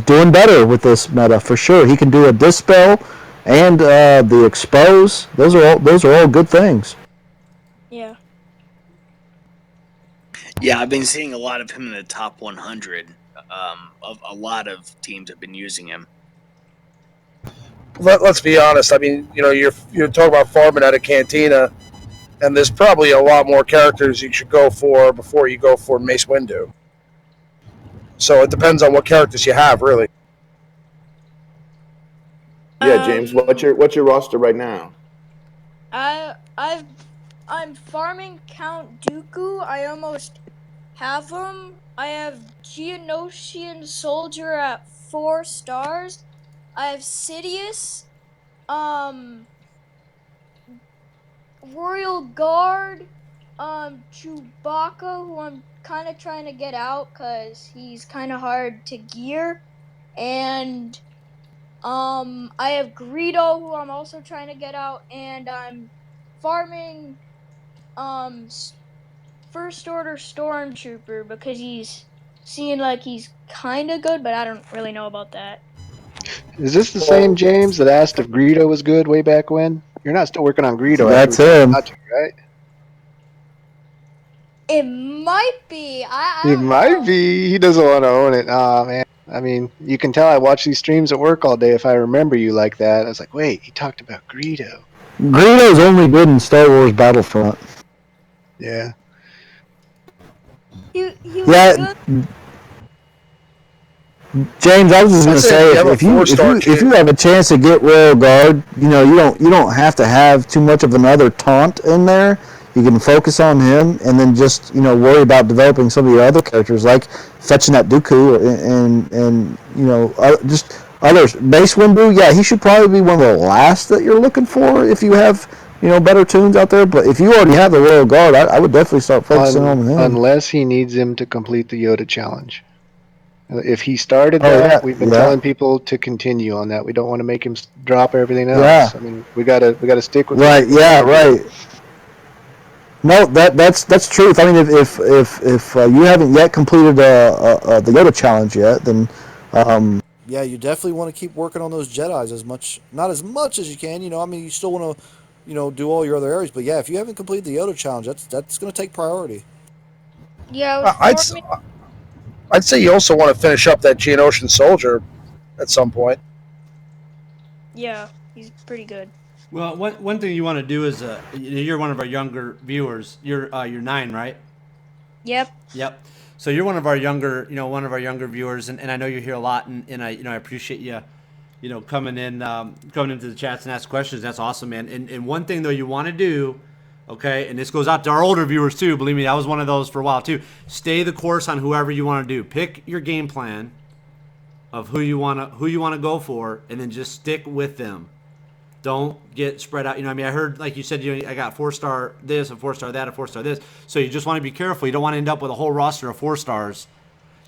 doing better with this meta for sure. He can do a dispel and the expose. Those are all good things. Yeah. Yeah, I've been seeing a lot of him in the top 100. A lot of teams have been using him. Let's be honest. I mean, you're talking about farming at a cantina, and there's probably a lot more characters you should go for before you go for Mace Windu. So it depends on what characters you have, really. Yeah, James, what's your roster right now? I'm farming Count Dooku. I almost have him. I have Geonosian Soldier at 4 stars. I have Sidious, Royal Guard, Chewbacca, who I'm kind of trying to get out because he's kind of hard to gear, and I have Greedo, who I'm also trying to get out, and I'm farming First Order Stormtrooper because he's seeing like he's kind of good, but I don't really know about that. Is this the same James that asked if Greedo was good way back when? You're not still working on Greedo. That's him. Right? It might be. I It don't might know. be. He doesn't want to own it. Oh man. I mean, you can tell I watch these streams at work all day. If I remember you like that, I was like, wait, he talked about Greedo. Greedo's only good in Star Wars Battlefront. Yeah. He was Yeah. good. James, I was just gonna say, if you have a chance to get Royal Guard, you don't have to have too much of another taunt in there. You can focus on him, and then just worry about developing some of your other characters, like fetching that Dooku and just others. Base Windu, yeah, he should probably be one of the last that you're looking for if you have better tunes out there. But if you already have the Royal Guard, I would definitely start focusing on him. Unless he needs him to complete the Yoda challenge. If he started Oh that, yeah, we've been yeah, telling people to continue on that. We don't want to make him drop everything yeah. else. I mean, we gotta stick with Right, what we yeah, want to do. right. No, that's truth. I mean, if you haven't yet completed the Yoda challenge yet, then yeah, you definitely want to keep working on those Jedi's not as much as you can. I mean, you still want to, do all your other areas, but yeah, if you haven't completed the Yoda challenge, that's going to take priority. Yeah, I was I'd farming. I'd say you also want to finish up that Geonosian soldier at some point. Yeah, he's pretty good. Well, one thing you want to do is you're one of our younger viewers. You're 9, right? Yep. Yep. So you're one of our younger viewers, and I know you're here a lot, and I appreciate you, coming into the chats and ask questions. That's awesome, man. And one thing though you want to do, okay, and this goes out to our older viewers too. Believe me, I was one of those for a while too. Stay the course on whoever you want to do. Pick your game plan of who you wanna go for, and then just stick with them. Don't get spread out. I mean, I heard, like you said, I got 4-star this, a 4-star that, a 4-star this. So you just want to be careful. You don't want to end up with a whole roster of 4-stars.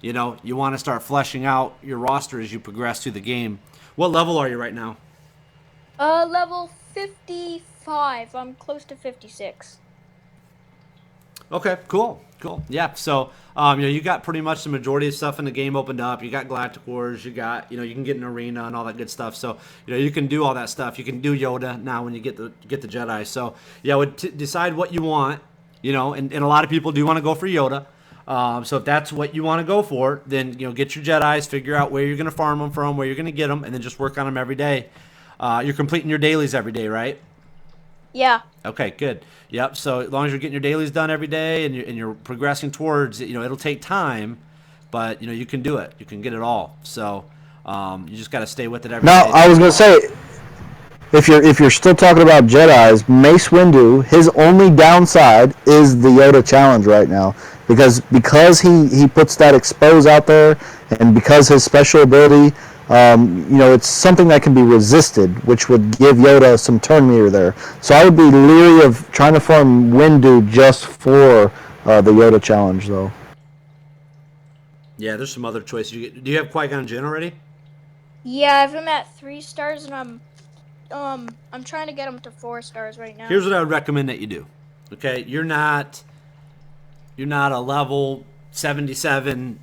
You want to start fleshing out your roster as you progress through the game. What level are you right now? Level 55. I'm close to 56. Okay, cool. Yeah, so you got pretty much the majority of stuff in the game opened up. You got Galactic Wars, you got you can get an arena and all that good stuff. So you can do all that stuff. You can do Yoda now when you get the Jedi. So yeah, decide what you want. And a lot of people do want to go for Yoda. So if that's what you want to go for, then get your Jedi's, figure out where you're going to farm them from, where you're going to get them, and then just work on them every day. You're completing your dailies every day, right? Yeah. Okay, good. Yep. So as long as you're getting your dailies done every day and you're progressing towards, it'll take time, but you can do it. You can get it all. So you just got to stay with it every Now, day. I was going to say, if you're still talking about Jedi's, Mace Windu, his only downside is the Yoda challenge right now, because he puts that expose out there, and because his special ability, it's something that can be resisted, which would give Yoda some turn meter there. So I would be leery of trying to farm Windu just for the Yoda challenge, though. Yeah, there's some other choices. Do you have Qui-Gon Jinn already? Yeah, I have him at 3 stars, and I'm trying to get him to 4 stars right now. Here's what I would recommend that you do. Okay, you're not a level 77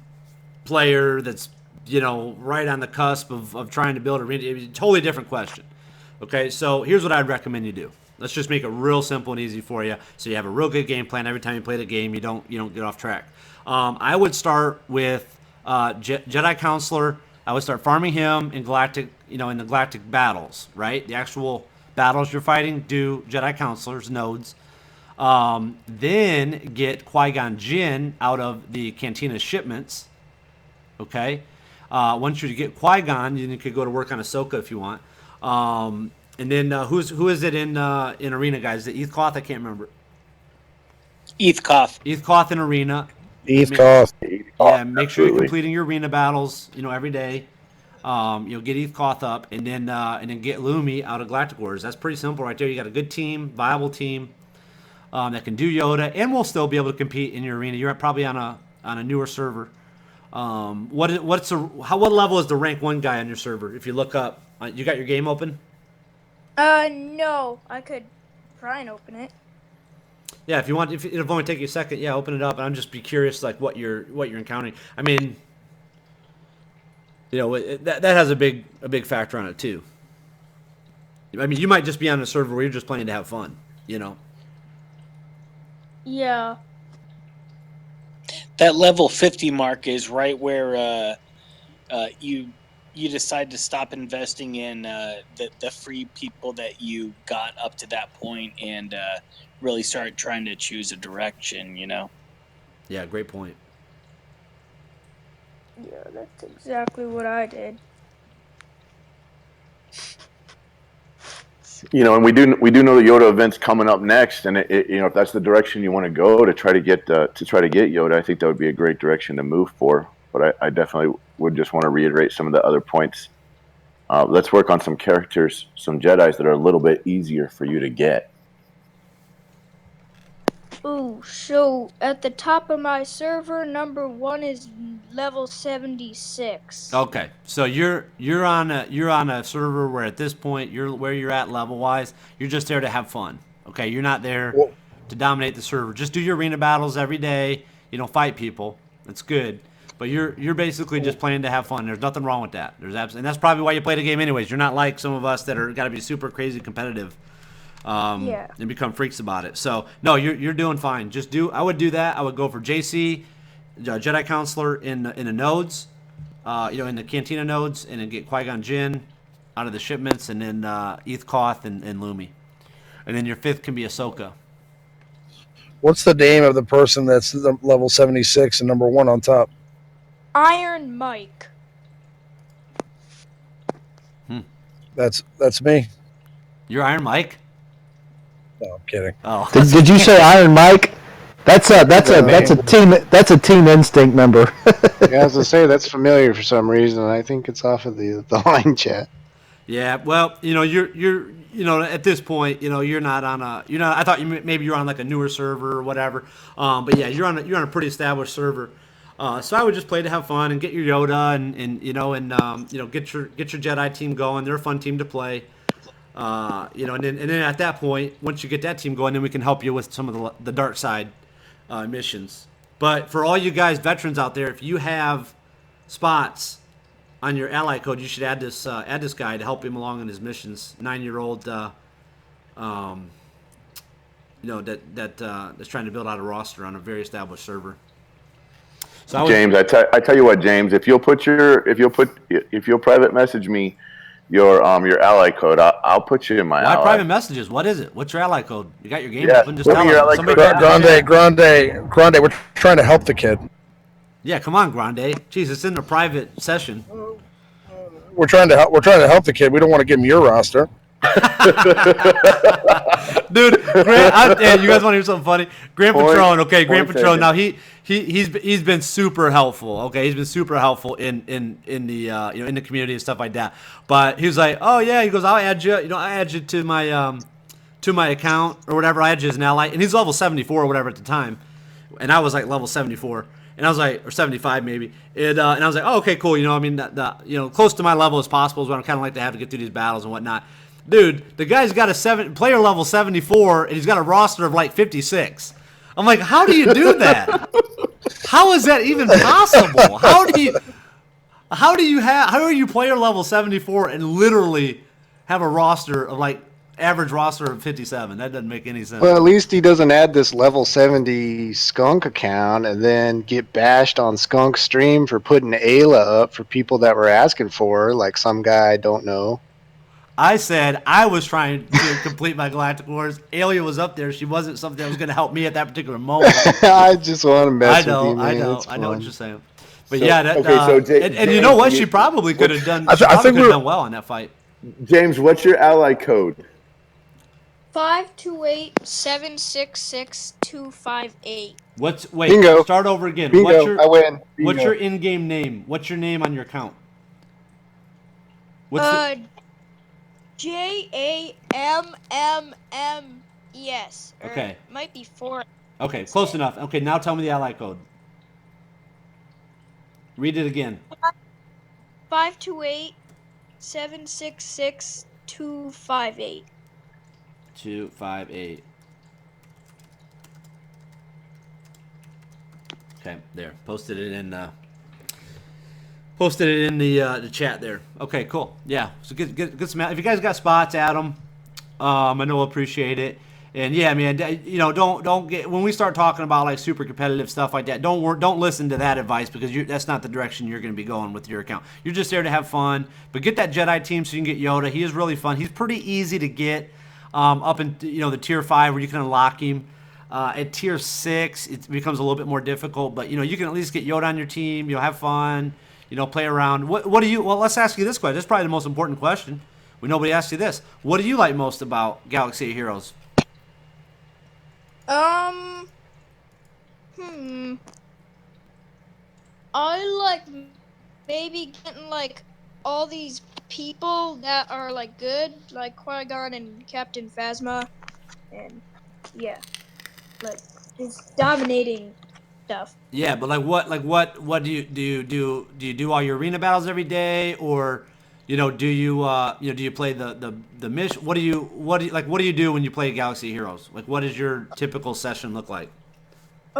player that's right on the cusp of trying to build a totally different question. Okay, so here's what I'd recommend you do. Let's just make it real simple and easy for you, so you have a real good game plan every time you play the game. You don't get off track. I would start with Jedi Counselor. I would start farming him in galactic, in the galactic battles, right? The actual battles you're fighting, do Jedi Counselors nodes. Then get Qui-Gon Jinn out of the Cantina shipments. Okay. Once you get Qui-Gon, you could go to work on Ahsoka if you want. And then who is it in Arena, guys? The Eth Koth? I can't remember. Eth Koth. Eth Koth in Arena. Eth Koth. Yeah, make sure you're completing your arena battles, every day. Get Eth Koth up, and then get Lumi out of Galactic Wars. That's pretty simple right there. You got a good team, viable team that can do Yoda, and will still be able to compete in your arena. You're probably on a newer server. What level is the rank 1 guy on your server? If you look up, you got your game open? No, I could try and open it. Yeah, if you want, if it'll only take you a second, yeah, open it up, and I'm just be curious, like what you're encountering. I mean, that has a big factor on it too. I mean, you might just be on a server where you're just playing to have fun, Yeah. That level 50 mark is right where you decide to stop investing in the free people that you got up to that point and really start trying to choose a direction, Yeah, great point. Yeah, that's exactly what I did. And we do know the Yoda event's coming up next, and if that's the direction you want to go to try to get Yoda, I think that would be a great direction to move for. But I definitely would just want to reiterate some of the other points. Let's work on some characters, some Jedis that are a little bit easier for you to get. Ooh, so at the top of my server, number 1 is level 76. Okay, so you're on a server where at this point where you're at level wise, you're just there to have fun. Okay, you're not there to dominate the server. Just do your arena battles every day. Fight people. That's good. But you're basically just playing to have fun. There's nothing wrong with that. And that's probably why you play the game anyways. You're not like some of us that are got to be super crazy competitive. And become freaks about it. So no, you're doing fine. I would do that. I would go for JC, Jedi Counselor in the nodes, in the Cantina nodes, and then get Qui-Gon Jinn out of the shipments, and then Eth Koth and Lumi, and then your 5th can be Ahsoka. What's the name of the person that's level 76 and number 1 on top? Iron Mike. That's me. You're Iron Mike? No, I'm kidding. Oh, Did you say Iron Mike? That's a team instinct member. Yeah, as I say, that's familiar for some reason. I think it's off of the line chat. Yeah, well, you're at this point, you're not on a, I thought maybe you're on like a newer server or whatever. But yeah, you're on a pretty established server. So I would just play to have fun and get your Yoda and get your Jedi team going. They're a fun team to play. And then at that point, once you get that team going, then we can help you with some of the dark side missions. But for all you guys, veterans out there, if you have spots on your ally code, you should add this guy to help him along in his missions. 9-year-old, that's trying to build out a roster on a very established server. So James, I tell you what, James, if you'll private message me your ally code, I'll put you in my ally. private messages? What is it? What's your ally code? You got your game Yeah, open? Just what tell are your them. ally code? Grande, we're trying to help the kid. Yeah, come on, Grande. Jeez, it's in a private session. We're trying to help the kid. We don't want to give him your roster. Dude, Grant, you guys want to hear something funny? Grand Patron, okay, Grand Patron. Now he's been super helpful. Okay, he's been super helpful in the in the community and stuff like that. But he was like, oh yeah, he goes, I'll add you. I'll add you to my account or whatever. I add you as an ally, and he's level 74 or whatever at the time, and I was like level 74. And I was like, or 75 maybe. And I was like, oh, okay, cool. Close to my level as possible is what I kind of like to have to get through these battles and whatnot. Dude, the guy's got a player level 74, and he's got a roster of like 56. I'm like, how do you do that? How is that even possible? How are you player level 74 and literally have a roster of like average roster of 57? That doesn't make any sense. Well, at least he doesn't add this level 70 skunk account and then get bashed on skunk stream for putting Ayla up for people that were asking for her, like some guy I don't know. I said I was trying to complete my Galactic Wars. Ayla was up there. She wasn't something that was going to help me at that particular moment. I just want to mess with you, man. I know what you're saying. But yeah, that, and you know what? She probably could have done. I think could have done well on that fight. James, what's your ally code? 528-766-258. Wait, Bingo. Start over again. Bingo. I win. Bingo. What's your in-game name? What's your name on your account? JAMMMES. Okay. Might be 4. Okay, close enough. Okay, now tell me the ally code. Read it again. 528-766-258. 258. Okay, there. Posted it in the chat there. Okay, cool. Yeah, so get some. If you guys got spots, add them. I know we'll appreciate it. And yeah, man, don't get when we start talking about like super competitive stuff like that. Don't listen to that advice because that's not the direction you're going to be going with your account. You're just there to have fun. But get that Jedi team so you can get Yoda. He is really fun. He's pretty easy to get up in the tier 5 where you can unlock him. At tier 6, it becomes a little bit more difficult. But you can at least get Yoda on your team. Have fun. Play around. What do you? Well, let's ask you this question. That's probably the most important question. nobody asked you this. What do you like most about Galaxy of Heroes? Hmm. I like maybe getting like all these people that are like good, like Qui-Gon and Captain Phasma, and yeah, like just dominating stuff. Yeah, but like what do you do all your arena battles every day, or do you play the mission? What do you do when you play Galaxy Heroes? Like, what does your typical session look like?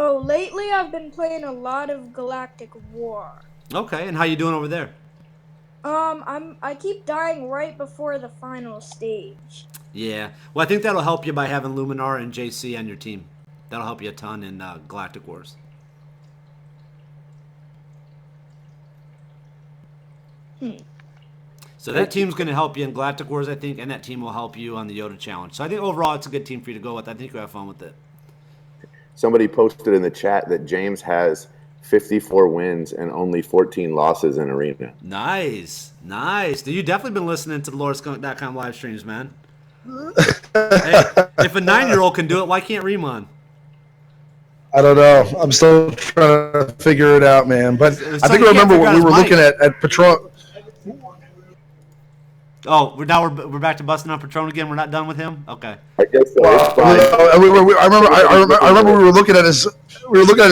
Oh, lately I've been playing a lot of Galactic War. Okay, and how you doing over there? I keep dying right before the final stage. Yeah, well, I think that'll help you by having Luminar and JC on your team. That'll help you a ton in Galactic Wars. So that team's going to help you in Galactic Wars, I think, and that team will help you on the Yoda Challenge. So I think overall it's a good team for you to go with. I think you'll have fun with it. Somebody posted in the chat that James has 54 wins and only 14 losses in arena. Nice. You've definitely been listening to the LordSkunk.com live streams, man. Hey, if a 9-year-old can do it, why can't Riemann? I don't know. I'm still trying to figure it out, man. But I think I remember when we were looking at Patron. Oh, we're back to busting on Patron again. We're not done with him. Okay. I guess so. I remember we were looking at his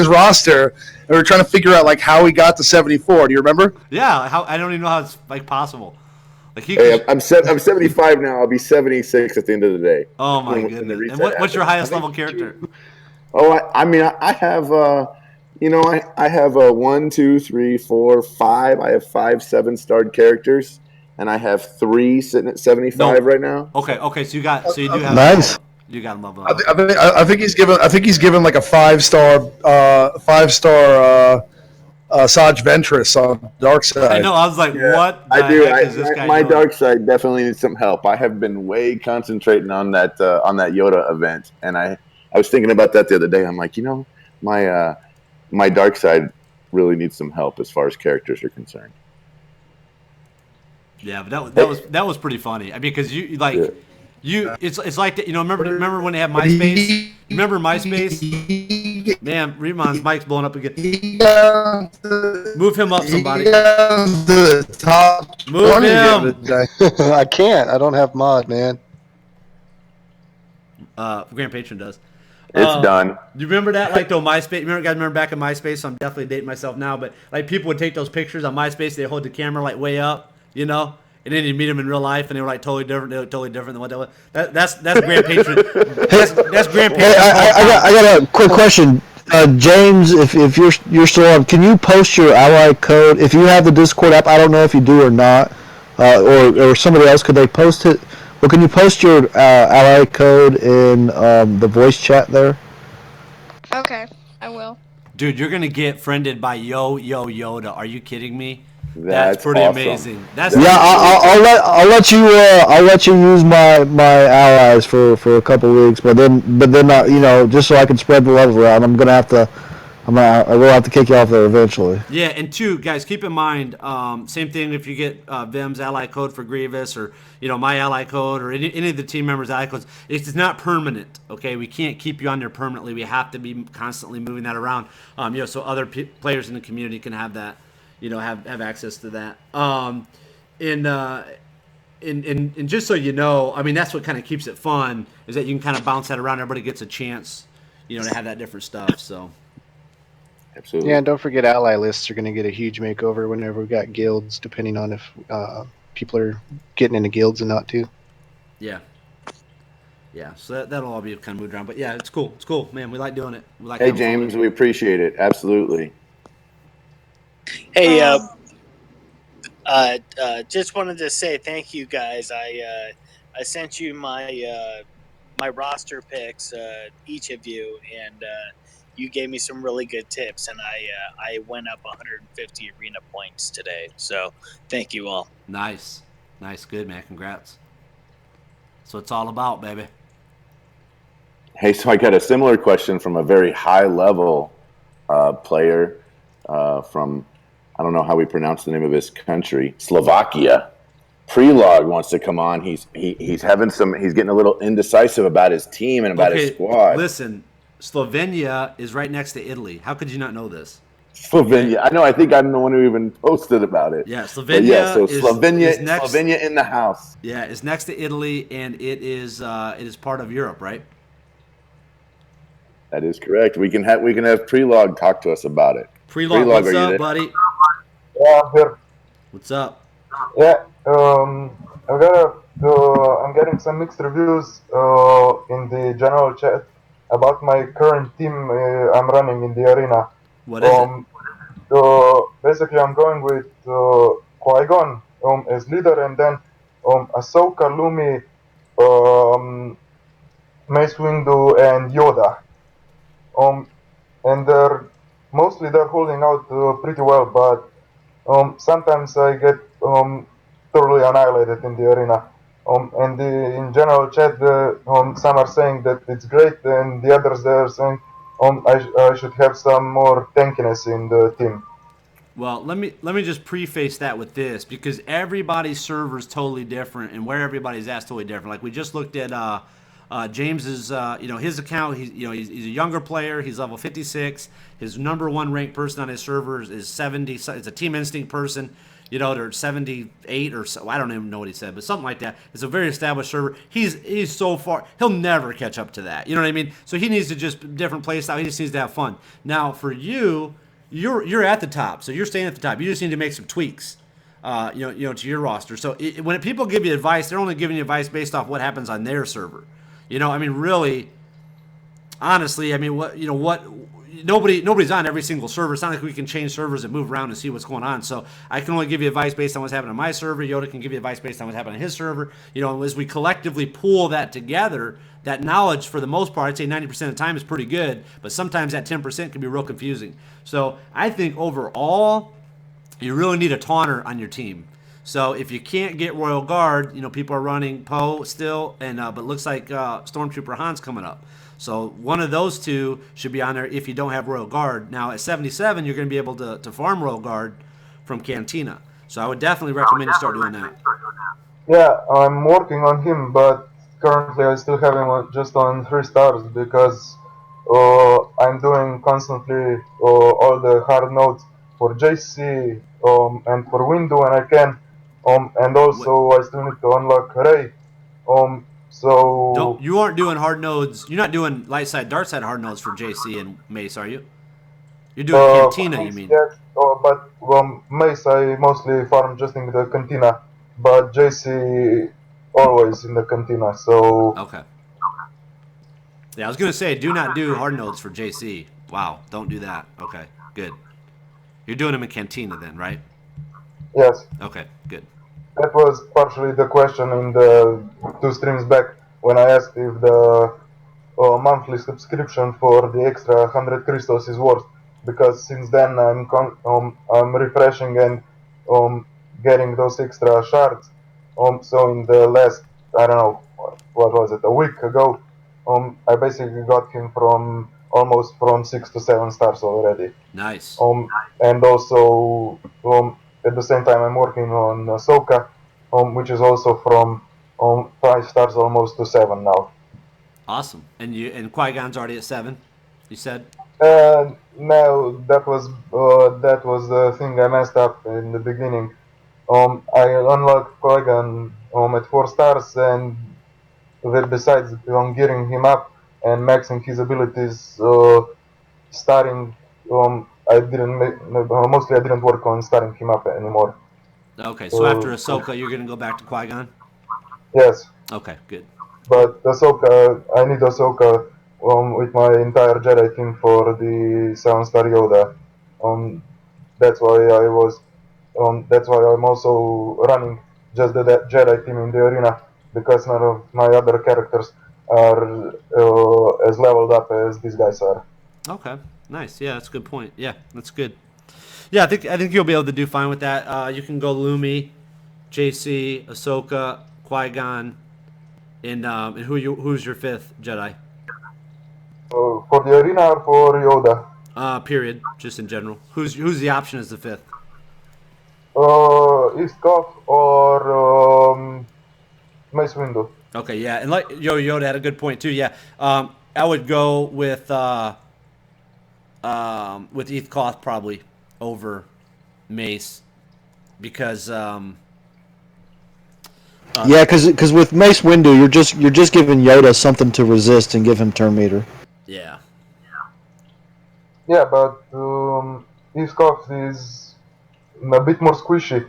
roster, and we were trying to figure out like how he got to 74. Do you remember? Yeah. I don't even know how it's like possible. Like I'm 75 now. I'll be 76 at the end of the day. Oh my goodness! And what's your highest level character? Oh, I have I have a 1, 2, 3, 4, 5. I have 5 7-starred characters. And I have 3 sitting at 75 right now. Okay. So you do have nice. You got him level. I think he's given like a 5-star Saj Ventress on dark side. I know. I was like, what? I do. My dark side definitely needs some help. I have been way concentrating on that Yoda event, and I was thinking about that the other day. I'm like, my dark side really needs some help as far as characters are concerned. Yeah, but that was pretty funny. I mean, because it's like that. Remember when they had MySpace? Remember MySpace? Man, Riemann's mic's blowing up again. Move him up, somebody. Move him. I can't. I don't have mod, man. Grand Patron does. It's done. You remember that? Like, though, MySpace. Remember back in MySpace? So I'm definitely dating myself now. But like, people would take those pictures on MySpace. They hold the camera like way up. And then you meet them in real life, and they were like totally different. They look totally different than what they were. That's Grand Patron. That's Grand Patron. Hey, I got a quick question, James. If you're still on, can you post your ally code if you have the Discord app? I don't know if you do or not, or somebody else. Could they post it? Well, can you post your ally code in the voice chat there? Okay, I will. Dude, you're gonna get friended by Yoda. Are you kidding me? That's pretty awesome. amazing. I'll let you use my allies for a couple weeks, but then not, just so I can spread the love around. I will have to kick you off there eventually. Yeah, and 2 guys, keep in mind, same thing if you get Vim's ally code for Grievous, or my ally code, or any of the team members' ally codes. It's not permanent. Okay, we can't keep you on there permanently. We have to be constantly moving that around. So other players in the community can have that. Have access to that. And just so you know, I mean, that's what kind of keeps it fun, is that you can kind of bounce that around. Everybody gets a chance, to have that different stuff. So, absolutely. Yeah, and don't forget ally lists are going to get a huge makeover whenever we got guilds, depending on if people are getting into guilds and not too. Yeah. So that'll all be kind of moved around. But yeah, it's cool. It's cool, man. We like doing it. Hey, James, we appreciate it. Absolutely. Hey, just wanted to say thank you guys. I sent you my my roster picks, each of you, and you gave me some really good tips, and I went up 150 arena points today. So thank you all. Nice, good, man. Congrats. So it's all about, baby. Hey, so I got a similar question from a very high level player from, I don't know how we pronounce the name of his country, Slovakia. Prelog wants to come on. He's getting a little indecisive about his team and about his Okay, squad. listen, Slovenia is right next to Italy. How could you not know this? Slovenia. I know. I think I'm the one who even posted about it. Yeah, But Slovenia yeah, so is Slovenia, next. Slovenia in the house. Yeah, it's next to Italy, and it is part of Europe, right? That is correct. We can have Prelog talk to us about it. Prelog, what's are you up, there? buddy? Yeah, I'm here. What's up? Yeah, I'm getting some mixed reviews in the general chat about my current team I'm running in the arena. What is it? Basically, I'm going with Qui-Gon as leader, and then Ahsoka, Lumi, Mace Windu, and Yoda. And they're holding out pretty well, but sometimes I get thoroughly annihilated in the arena. In general chat, some are saying that it's great, and the others they are saying I should have some more tankiness in the team. Well, let me just preface that with this, because everybody's server is totally different, and where everybody's at is totally different. Like we just looked at James's, his account. He's a younger player. He's level 56. His number one ranked person on his server is 70. It's a Team Instinct person. They're 78 or so. I don't even know what he said, but something like that. It's a very established server. He's so far. He'll never catch up to that. You know what I mean? So he needs to just different play style. He just needs to have fun. Now for you, you're at the top, so you're staying at the top. You just need to make some tweaks. To your roster. So when people give you advice, they're only giving you advice based off what happens on their server. Really, honestly, nobody's on every single server. It's not like we can change servers and move around and see what's going on. So I can only give you advice based on what's happening on my server. Yoda can give you advice based on what's happening on his server. As we collectively pool that together, that knowledge for the most part, I'd say 90% of the time is pretty good, but sometimes that 10% can be real confusing. So I think overall, you really need a taunter on your team. So if you can't get Royal Guard, people are running Poe still, and but looks like Stormtrooper Han's coming up. So one of those two should be on there if you don't have Royal Guard. Now at 77, you're going to be able to farm Royal Guard from Cantina. So I would definitely recommend you start doing that. Yeah, I'm working on him, but currently I still have him just on 3 stars because I'm doing constantly all the hard nodes for JC and for Windu when I can. And also I still need to unlock Ray. You aren't doing hard nodes. You're not doing light side, dark side hard nodes for JC and Mace, are you? You're doing Cantina, you mean? Yes, but Mace I mostly farm just in the Cantina, but JC always in the Cantina. So okay. Yeah, I was gonna say, do not do hard nodes for JC. Wow, don't do that. Okay, good. You're doing them in Cantina then, right? Yes. Okay, good. That was partially the question in the 2 streams back when I asked if the monthly subscription for the extra 100 crystals is worth, because since then I'm refreshing and getting those extra shards. So in the last, I don't know, what was it, a week ago, I basically got him from almost from 6 to 7 stars already. Nice. And also at the same time I'm working on Ahsoka, which is also from 5 stars almost to 7 now. Awesome. And Qui-Gon's already at 7, you said? No, that was the thing I messed up in the beginning. I unlocked Qui-Gon at 4 stars, and besides gearing him up and maxing his abilities, starting I didn't work on starting him up anymore. Okay, so after Ahsoka, you're gonna go back to Qui-Gon? Yes. Okay, good. But Ahsoka, I need Ahsoka with my entire Jedi team for the 7-star Yoda. That's why I'm also running just the Jedi team in the arena, because none of my other characters are as leveled up as these guys are. Okay, nice. Yeah, that's a good point. Yeah, that's good. Yeah, I think you'll be able to do fine with that. You can go Lumi, JC, Ahsoka, Qui-Gon, and who's your 5th Jedi? For the arena or for Yoda? Period. Just in general. Who's the option as the 5th? East Cough or Mace Windu. Okay, yeah, and like Yoda had a good point too. Yeah, I would go with Heathcloth probably over Mace because Yeah, because with Mace Windu, you're just giving Yoda something to resist and give him turn meter. yeah, Yeah, but East Cough is a bit more squishy.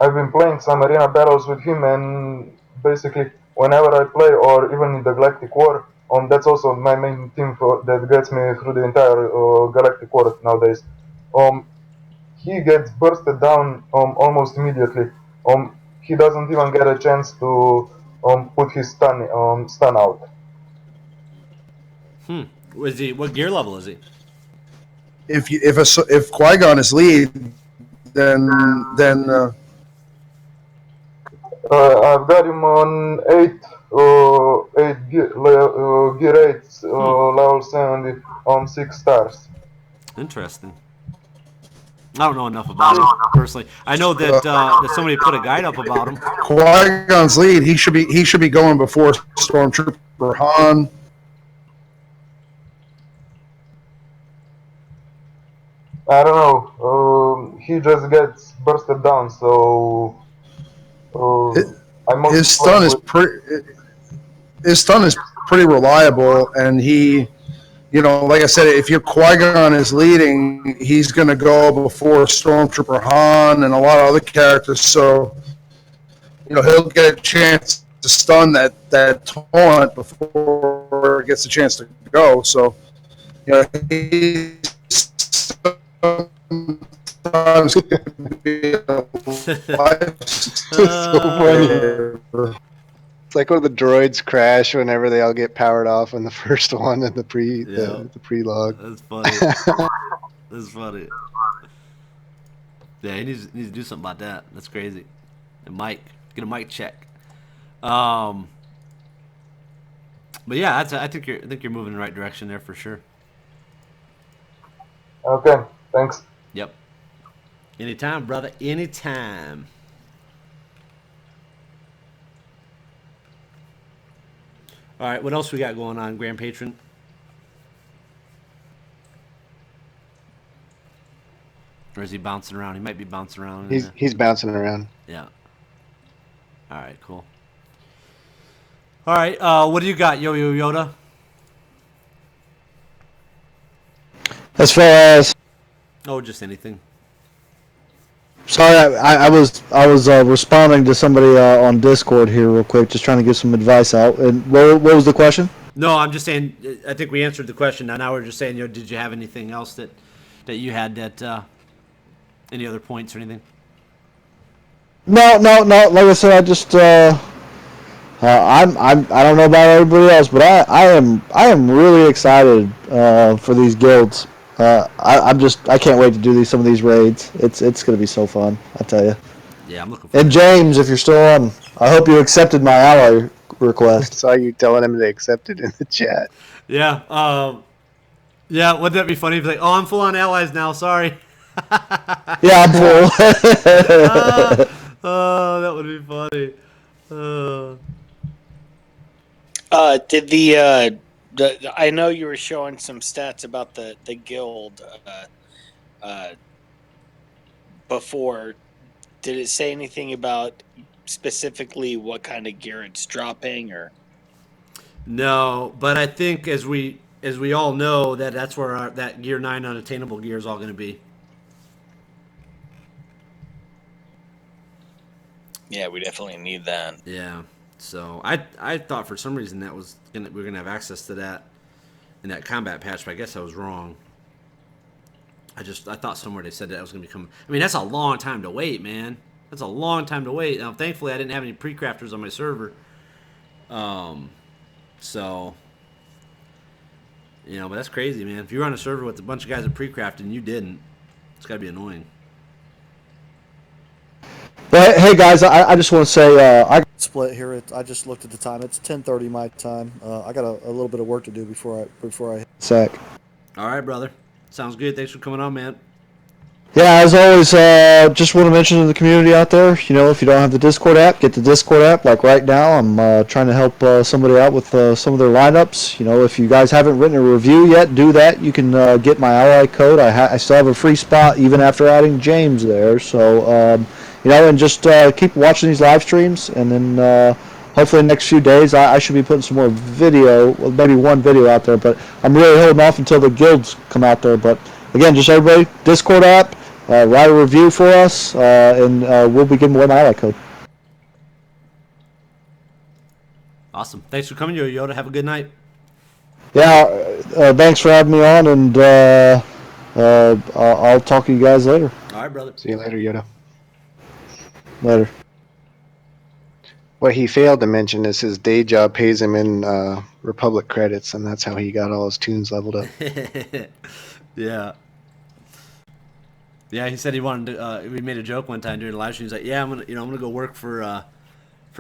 I've been playing some arena battles with him, and basically, whenever I play, or even in the Galactic War, that's also my main team that gets me through the entire Galactic War nowadays. He gets bursted down almost immediately. He doesn't even get a chance to put his stun out. Was he? What gear level is he? If Qui-Gon is lead, then I've got him on 8 gear 8, level 70 on 6 stars. Interesting. I don't know enough about him personally. I know that somebody put a guide up about him. Qui-Gon's lead, he should be going before Stormtrooper Han. I don't know. He just gets bursted down, so His stun is pretty reliable, and he, like I said, if your Qui-Gon is leading, he's going to go before Stormtrooper Han and a lot of other characters. So, he'll get a chance to stun that taunt before it gets a chance to go. So, he's sometimes be a So funny. It's like when the droids crash whenever they all get powered off in the first one in the pre-log. That's funny. That's funny. Yeah, he needs to do something about that. That's crazy. And get a mic check. But yeah, I think you're moving in the right direction there for sure. Okay, thanks. Yep. Anytime, brother. Anytime. All right, what else we got going on, Grand Patron? Or is he bouncing around? He might be bouncing around. He's bouncing around. Yeah. All right, cool. All right, what do you got, Yo-Yo Yoda? As far as Oh, just anything. sorry, I was responding to somebody on Discord here real quick, just trying to give some advice out. And what was the question? No, I'm just saying. I think we answered the question. Now we're just saying. Did you have anything else that you had that any other points or anything? No. Like I said, I just I don't know about everybody else, but I am really excited for these guilds. I can't wait to do some of these raids. It's gonna be so fun. I tell you. Yeah, I'm looking forward. And James, if you're still on, I hope you accepted my ally request. Saw you telling him they accepted in the chat. Yeah. Yeah. Wouldn't that be funny? If like, oh, I'm full on allies now. Sorry. Yeah, I'm full. Oh, that would be funny. Did I know you were showing some stats about the guild before. Did it say anything about specifically what kind of gear it's dropping, or? No, but I think as we all know that's where that Gear 9 unattainable gear is all going to be. Yeah, we definitely need that. Yeah. So I thought for some reason we were gonna have access to that in that combat patch, but I guess I was wrong. I thought somewhere they said that was gonna be coming. I mean, that's a long time to wait, man. That's a long time to wait. Now, thankfully, I didn't have any pre-crafters on my server. So but that's crazy, man. If you're on a server with a bunch of guys that pre-crafted and you didn't, it's gotta be annoying. But hey guys, I just want to say I split here. I just looked at the time. It's 10:30 my time. I got a little bit of work to do before I hit sack. All right, brother. Sounds good. Thanks for coming on, man. Yeah, as always, just want to mention to the community out there, if you don't have the Discord app, get the Discord app. Like right now, I'm trying to help somebody out with some of their lineups. If you guys haven't written a review yet, do that. You can get my ally code. I still have a free spot even after adding James there. So, and just keep watching these live streams, and then hopefully in the next few days, I should be putting some more video, well, maybe one video out there, but I'm really holding off until the guilds come out there. But again, just everybody, Discord app. Write a review for us, and we'll be giving away my ally code. Awesome. Thanks for coming, Yoda. Have a good night. Yeah, thanks for having me on, and I'll talk to you guys later. All right, brother. See you later, Yoda. Later. What he failed to mention is his day job pays him in Republic credits, and that's how he got all his tunes leveled up. Yeah. Yeah, he said he wanted to. We made a joke one time during the live stream. He's like, "Yeah, I'm gonna go work for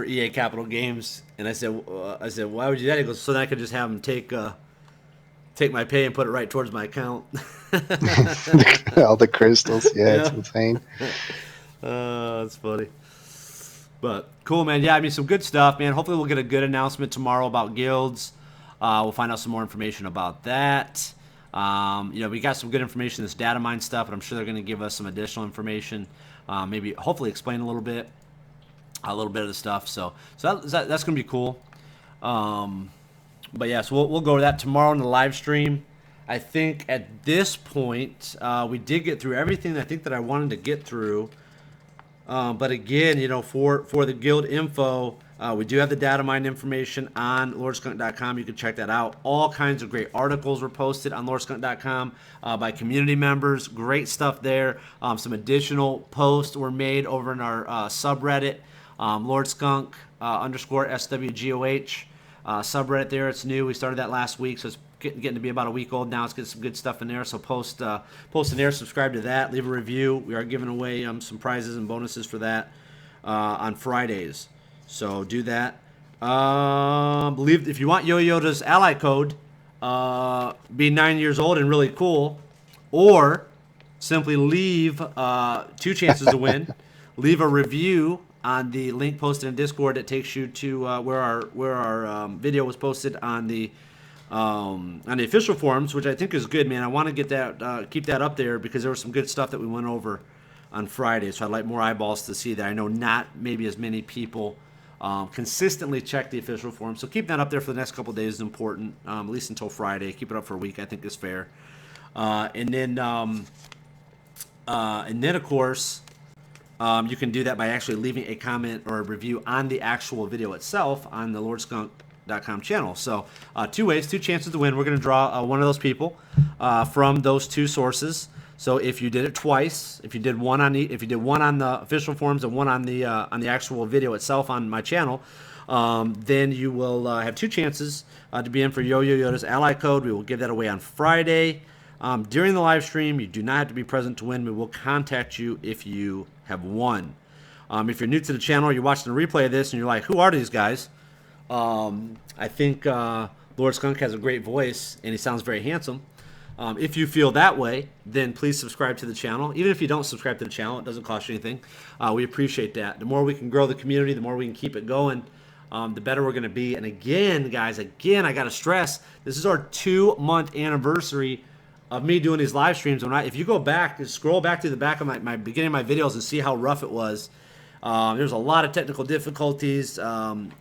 EA Capital Games." And I said, "Why would you do that?" He goes, "So that I could just have them take my pay and put it right towards my account." All the crystals, yeah, it's insane. That's funny. But cool, man. Yeah, I mean, some good stuff, man. Hopefully, we'll get a good announcement tomorrow about guilds. We'll find out some more information about that. We got some good information, this DATAMINED stuff, but I'm sure they're going to give us some additional information. Maybe, hopefully, explain a little bit of the stuff. So that's going to be cool. But yeah, so we'll go over that tomorrow in the live stream. I think at this point, we did get through everything I think that I wanted to get through. But again, for the guild info, we do have the DATAMINED information on lordskunk.com. You can check that out. All kinds of great articles were posted on lordskunk.com by community members. Great stuff there. Some additional posts were made over in our subreddit, lordskunk _SWGOH subreddit there. It's new. We started that last week, so it's getting to be about a week old now. It's getting some good stuff in there. So post in there, subscribe to that, leave a review. We are giving away some prizes and bonuses for that on Fridays. So do that. Believe if you want Yo-Yoda's ally code, be 9 years old and really cool, or simply leave 2 chances to win. Leave a review on the link posted in Discord that takes you to where our video was posted on the official forums, which I think is good, man. I want to get that, keep that up there because there was some good stuff that we went over on Friday. So I'd like more eyeballs to see that. I know not maybe as many people consistently check the official forum. So keep that up there for the next couple of days is important, at least until Friday. Keep it up for a week, I think is fair. And then of course, you can do that by actually leaving a comment or a review on the actual video itself on the lordskunk.com channel. So 2 ways, 2 chances to win. We're going to draw one of those people from those 2 sources. So if you did it twice, if you did one on the official forums and one on the actual video itself on my channel, then you will have 2 chances to be in for Yoda's ally code. We will give that away on Friday during the live stream. You do not have to be present to win. We will contact you if you have won. If you're new to the channel or you're watching the replay of this and you're like, who are these guys? I think Lord Skunk has a great voice and he sounds very handsome. If you feel that way, then please subscribe to the channel. Even if you don't subscribe to the channel, it doesn't cost you anything. We appreciate that. The more we can grow the community, the more we can keep it going, the better we're going to be. And again, guys, I got to stress, this is our 2-month anniversary of me doing these live streams. If you go back and scroll back to the back of my beginning of my videos and see how rough it was, there's a lot of technical difficulties, and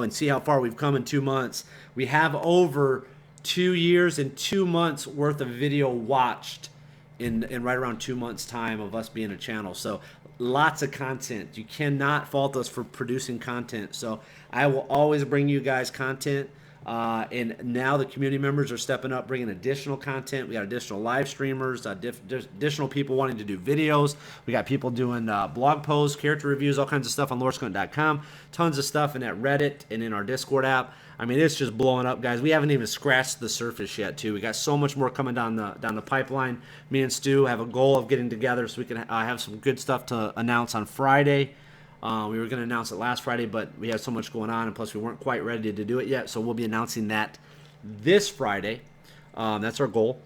see how far we've come in 2 months. We have over 2 years and 2 months worth of video watched in right around 2 months time of us being a channel. So lots of content. You cannot fault us for producing content. So I will always bring you guys content. And now the community members are stepping up, bringing additional content. We got additional live streamers, additional people wanting to do videos. We got people doing blog posts, character reviews, all kinds of stuff on lordskunk.com. Tons of stuff in that Reddit and in our Discord app. I mean, it's just blowing up, guys. We haven't even scratched the surface yet, too. We got so much more coming down the pipeline. Me and Stu have a goal of getting together so we can have some good stuff to announce on Friday. We were going to announce it last Friday, but we had so much going on, and plus we weren't quite ready to do it yet, so we'll be announcing that this Friday. That's our goal.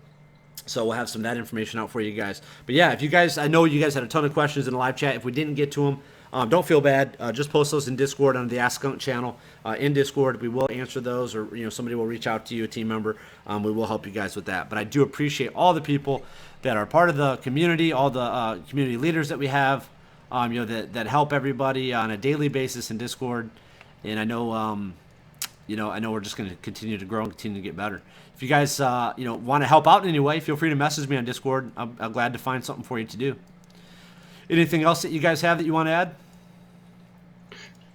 So we'll have some of that information out for you guys. But yeah, if you guys, I know you guys had a ton of questions in the live chat. If we didn't get to them, don't feel bad. Just post those in Discord on the Ask Skunk channel in Discord. We will answer those, or somebody will reach out to you, a team member. We will help you guys with that. But I do appreciate all the people that are part of the community, all the community leaders that we have, that help everybody on a daily basis in Discord. And I know, I know we're just going to continue to grow and continue to get better. If you guys, want to help out in any way, feel free to message me on Discord. I'm glad to find something for you to do. Anything else that you guys have that you want to add?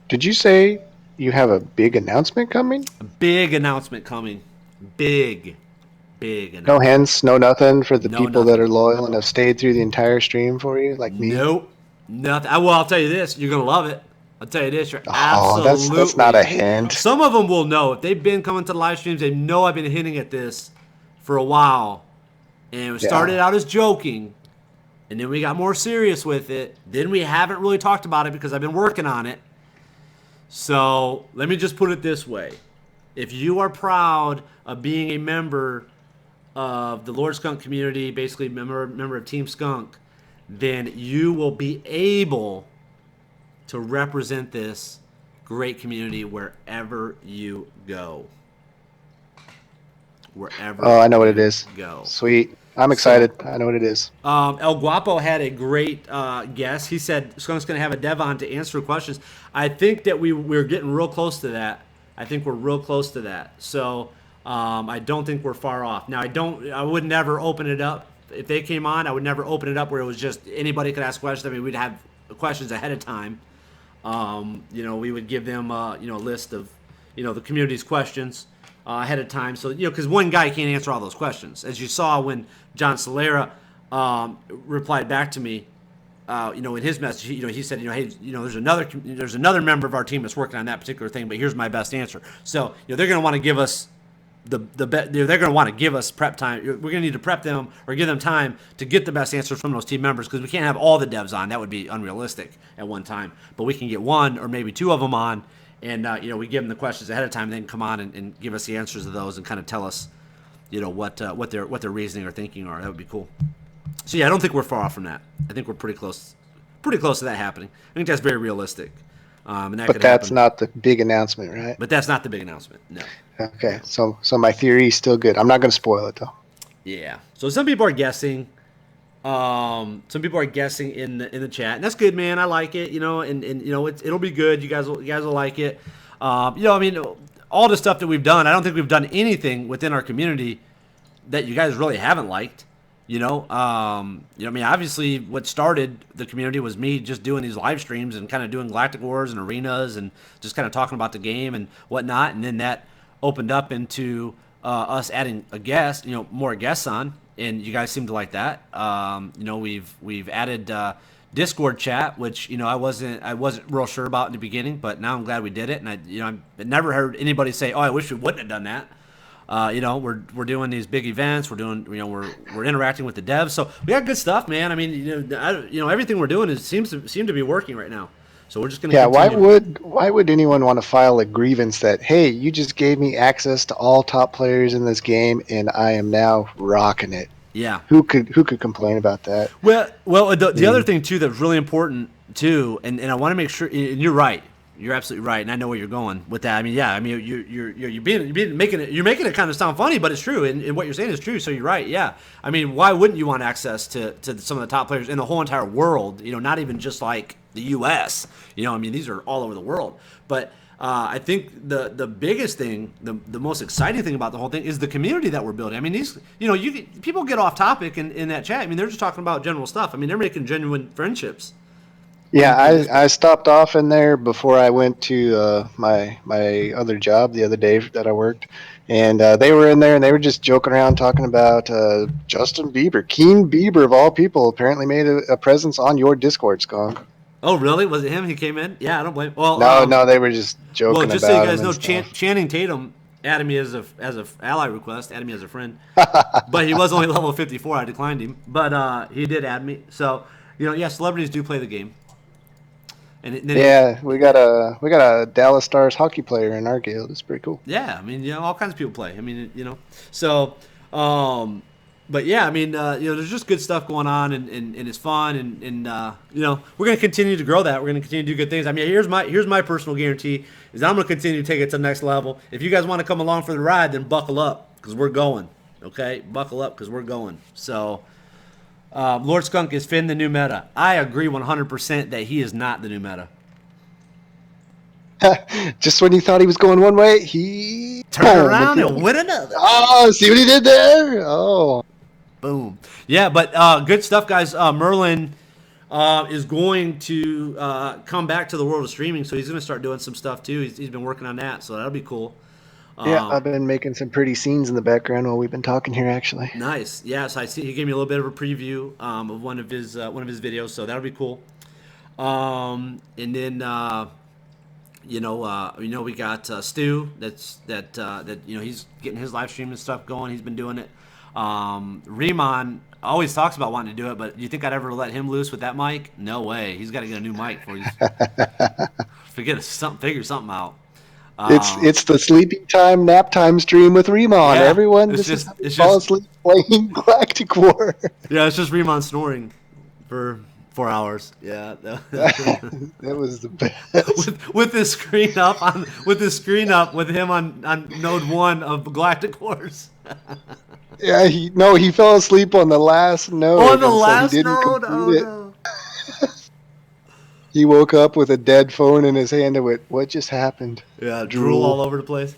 Did you say you have a big announcement coming? A big announcement coming. Big announcement. No hints, no nothing for the No people nothing. that are loyal and have stayed through the entire stream for you, like me? Nope. Nothing. Well, I'll tell you this. You're going to love it. I'll tell you this. You're Oh, absolutely. that's not a hint. Some of them will know. If they've been coming to the live streams, they know I've been hinting at this for a while. And it started out as joking. And then we got more serious with it. Then we haven't really talked about it because I've been working on it. So let me just put it this way. If you are proud of being a member of the Lord Skunk community, basically member of Team Skunk, then you will be able to represent this great community wherever you go. Wherever Oh, I know what it is. go. Sweet. I'm excited. I know what it is. El Guapo had a great guess. He said Skunk's going to have a dev on to answer questions. I think that we're getting real close to that. I think we're real close to that. So I don't think we're far off. Now, I would never open it up. If they came on, I would never open it up where it was just anybody could ask questions. I mean, we'd have questions ahead of time. We would give them, a list of, the community's questions ahead of time. So, because one guy can't answer all those questions. As you saw when John Solera replied back to me, in his message, he said, hey, there's another member of our team that's working on that particular thing, but here's my best answer. So, they're going to want to give us they're going to want to give us prep time. We're going to need to prep them or give them time to get the best answers from those team members because we can't have all the devs on. That would be unrealistic at one time. But we can get one or maybe two of them on, and we give them the questions ahead of time, and then come on and give us the answers to those and kind of tell us, what their reasoning or thinking are. That would be cool. So yeah, I don't think we're far off from that. I think we're pretty close to that happening. I think that's very realistic. But that's not the big announcement, right? But that's not the big announcement. No. Okay, so my theory is still good. I'm not going to spoil it though. Yeah. So some people are guessing. Some people are guessing in the chat, and that's good, man. I like it. It'll be good. You guys will like it. I mean, all the stuff that we've done. I don't think we've done anything within our community that you guys really haven't liked. I mean, obviously what started the community was me just doing these live streams and kind of doing Galactic Wars and arenas and just kind of talking about the game and whatnot. And then that opened up into us adding a guest, more guests on, and you guys seem to like that. We've added Discord chat, which, I wasn't real sure about in the beginning, but now I'm glad we did it. And I never heard anybody say, "Oh, I wish we wouldn't have done that." We're doing these big events. We're doing, we're interacting with the devs. So we got good stuff, man. I mean, everything we're doing seems to be working right now. So we're just gonna. Yeah. Continue. Why would anyone want to file a grievance that, hey, you just gave me access to all top players in this game and I am now rocking it? Yeah. Who could complain about that? Well, the other thing too that's really important too, and I want to make sure, and you're right. You're absolutely right, and I know where you're going with that. I mean, yeah, I mean, you're making it kind of sound funny, but it's true, and what you're saying is true. So you're right, yeah. I mean, why wouldn't you want access to some of the top players in the whole entire world? Not even just like the U.S. I mean, these are all over the world. But I think the biggest thing, the most exciting thing about the whole thing is the community that we're building. I mean, these, people get off topic in that chat. I mean, they're just talking about general stuff. I mean, they're making genuine friendships. Yeah, I stopped off in there before I went to my other job the other day that I worked, and they were in there and they were just joking around talking about Justin Bieber, Keen Bieber of all people, apparently made a presence on your Discord, Skunk. Oh, really? Was it him? He came in? Yeah, I don't blame. Well, no, they were just joking. Well, just about so you guys know, stuff. Channing Tatum added me as a ally request, added me as a friend, but he was only level 54. I declined him, but he did add me. So celebrities do play the game. And we got a Dallas Stars hockey player in our guild. It's pretty cool. Yeah, I mean, all kinds of people play. I mean, so But yeah, I mean, there's just good stuff going on, and it's fun, and we're gonna continue to grow that. We're gonna continue to do good things. I mean, here's my personal guarantee is I'm gonna continue to take it to the next level. If you guys want to come along for the ride, then buckle up because we're going. Okay, buckle up because we're going. So, Lord Skunk, is Finn the new meta? I agree 100% that he is not the new meta. Just when you thought he was going one way, he Turn around and win another. Oh, see what he did there? Oh. Boom. Yeah, but good stuff, guys. Merlin is going to come back to the world of streaming, so he's going to start doing some stuff too. He's been working on that, so that'll be cool. Yeah, I've been making some pretty scenes in the background while we've been talking here, actually. Nice. Yeah, so I see he gave me a little bit of a preview of one of his videos, so that'll be cool. And then we got Stu. That he's getting his live stream and stuff going. He's been doing it. Riemann always talks about wanting to do it, but do you think I'd ever let him loose with that mic? No way. He's got to get a new mic before figure something out. It's the sleeping time, nap time stream with Riemann. Yeah, Everyone just fall asleep playing Galactic War. Yeah, it's just Riemann snoring for 4 hours. Yeah, that was the best. with his screen up with him on node 1 of Galactic Wars. Yeah, he fell asleep on the last node. On the last node? Oh no. He woke up with a dead phone in his hand and went, "What just happened?" Yeah, drool all over the place.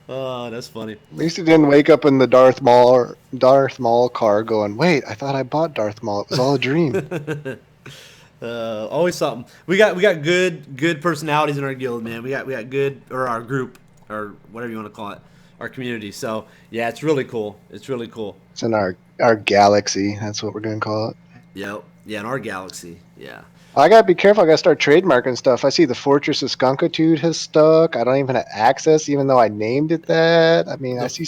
Oh, that's funny. At least he didn't wake up in the Darth Maul car going, "Wait, I thought I bought Darth Maul. It was all a dream." Always something. We got good personalities in our guild, man. We got good, or our group, or whatever you want to call it, our community. So yeah, it's really cool. It's really cool. It's in our galaxy. That's what we're gonna call it. Yep. Yeah, in our galaxy. Yeah. I gotta be careful. I gotta start trademarking stuff. I see the Fortress of Skunkitude has stuck. I don't even have access, even though I named it that. I mean, I see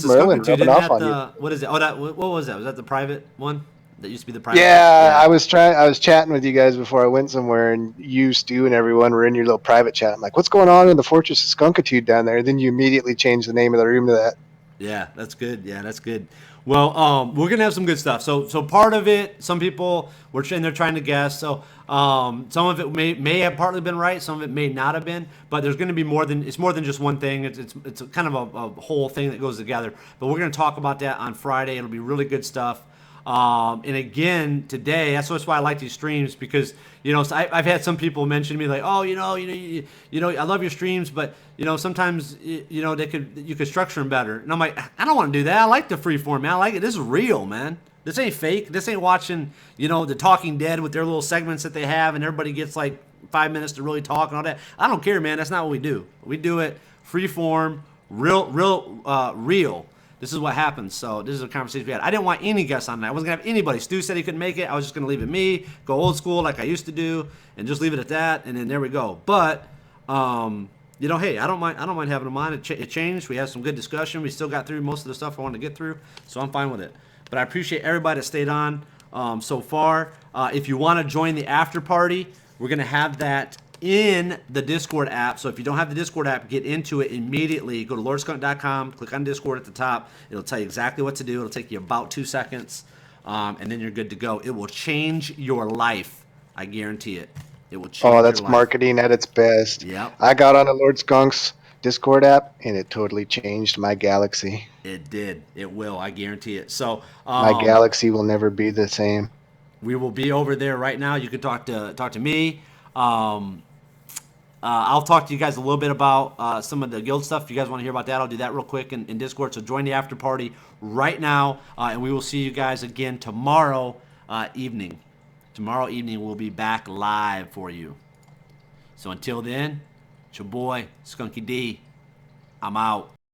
Merlin rubbing off on you. What is it? Oh, what was that? Was that the private one? That used to be the private. Yeah, I was chatting with you guys before I went somewhere, and you, Stu, and everyone were in your little private chat. I'm like, "What's going on in the Fortress of Skunkitude down there?" And then you immediately changed the name of the room to that. Yeah, that's good. Yeah, that's good. Well, we're gonna have some good stuff. So part of it, some people they're trying to guess. So some of it may have partly been right, some of it may not have been. But there's going to be more than just one thing. It's kind of a whole thing that goes together. But we're going to talk about that on Friday. It'll be really good stuff. And again, today, that's why I like these streams, because so I've had some people mention to me like, oh, I love your streams, but sometimes you could structure them better. And I'm like, I don't want to do that. I like the free form, man. I like it. This is real, man. This ain't fake. This ain't watching the Talking Dead with their little segments that they have, and everybody gets like 5 minutes to really talk and all that. I don't care, man. That's not what we do. We do it free form, real. This is what happens. So this is a conversation we had. I didn't want any guests on that. I wasn't gonna have anybody. Stu said he couldn't make it. I was just gonna leave it me, go old school like I used to do, and just leave it at that. And then there we go. But hey, I don't mind having them on. It changed. We had some good discussion. We still got through most of the stuff I wanted to get through, so I'm fine with it. But I appreciate everybody that stayed on so far. If you want to join the after party, we're gonna have that in the Discord app. So if you don't have the Discord app, get into it immediately. Go to lordskunk.com, click on Discord at the top. It'll tell you exactly what to do. It'll take you about 2 seconds, and then you're good to go. It will change your life. I guarantee it. It will change your life. Oh, that's marketing at its best. Yep. I got on a Lord Skunk's Discord app, and it totally changed my galaxy. It did. It will. I guarantee it. So my galaxy will never be the same. We will be over there right now. You can talk to me. I'll talk to you guys a little bit about some of the guild stuff. If you guys want to hear about that, I'll do that real quick in Discord. So join the after party right now, and we will see you guys again tomorrow evening. Tomorrow evening, we'll be back live for you. So until then, it's your boy, Skunky D. I'm out.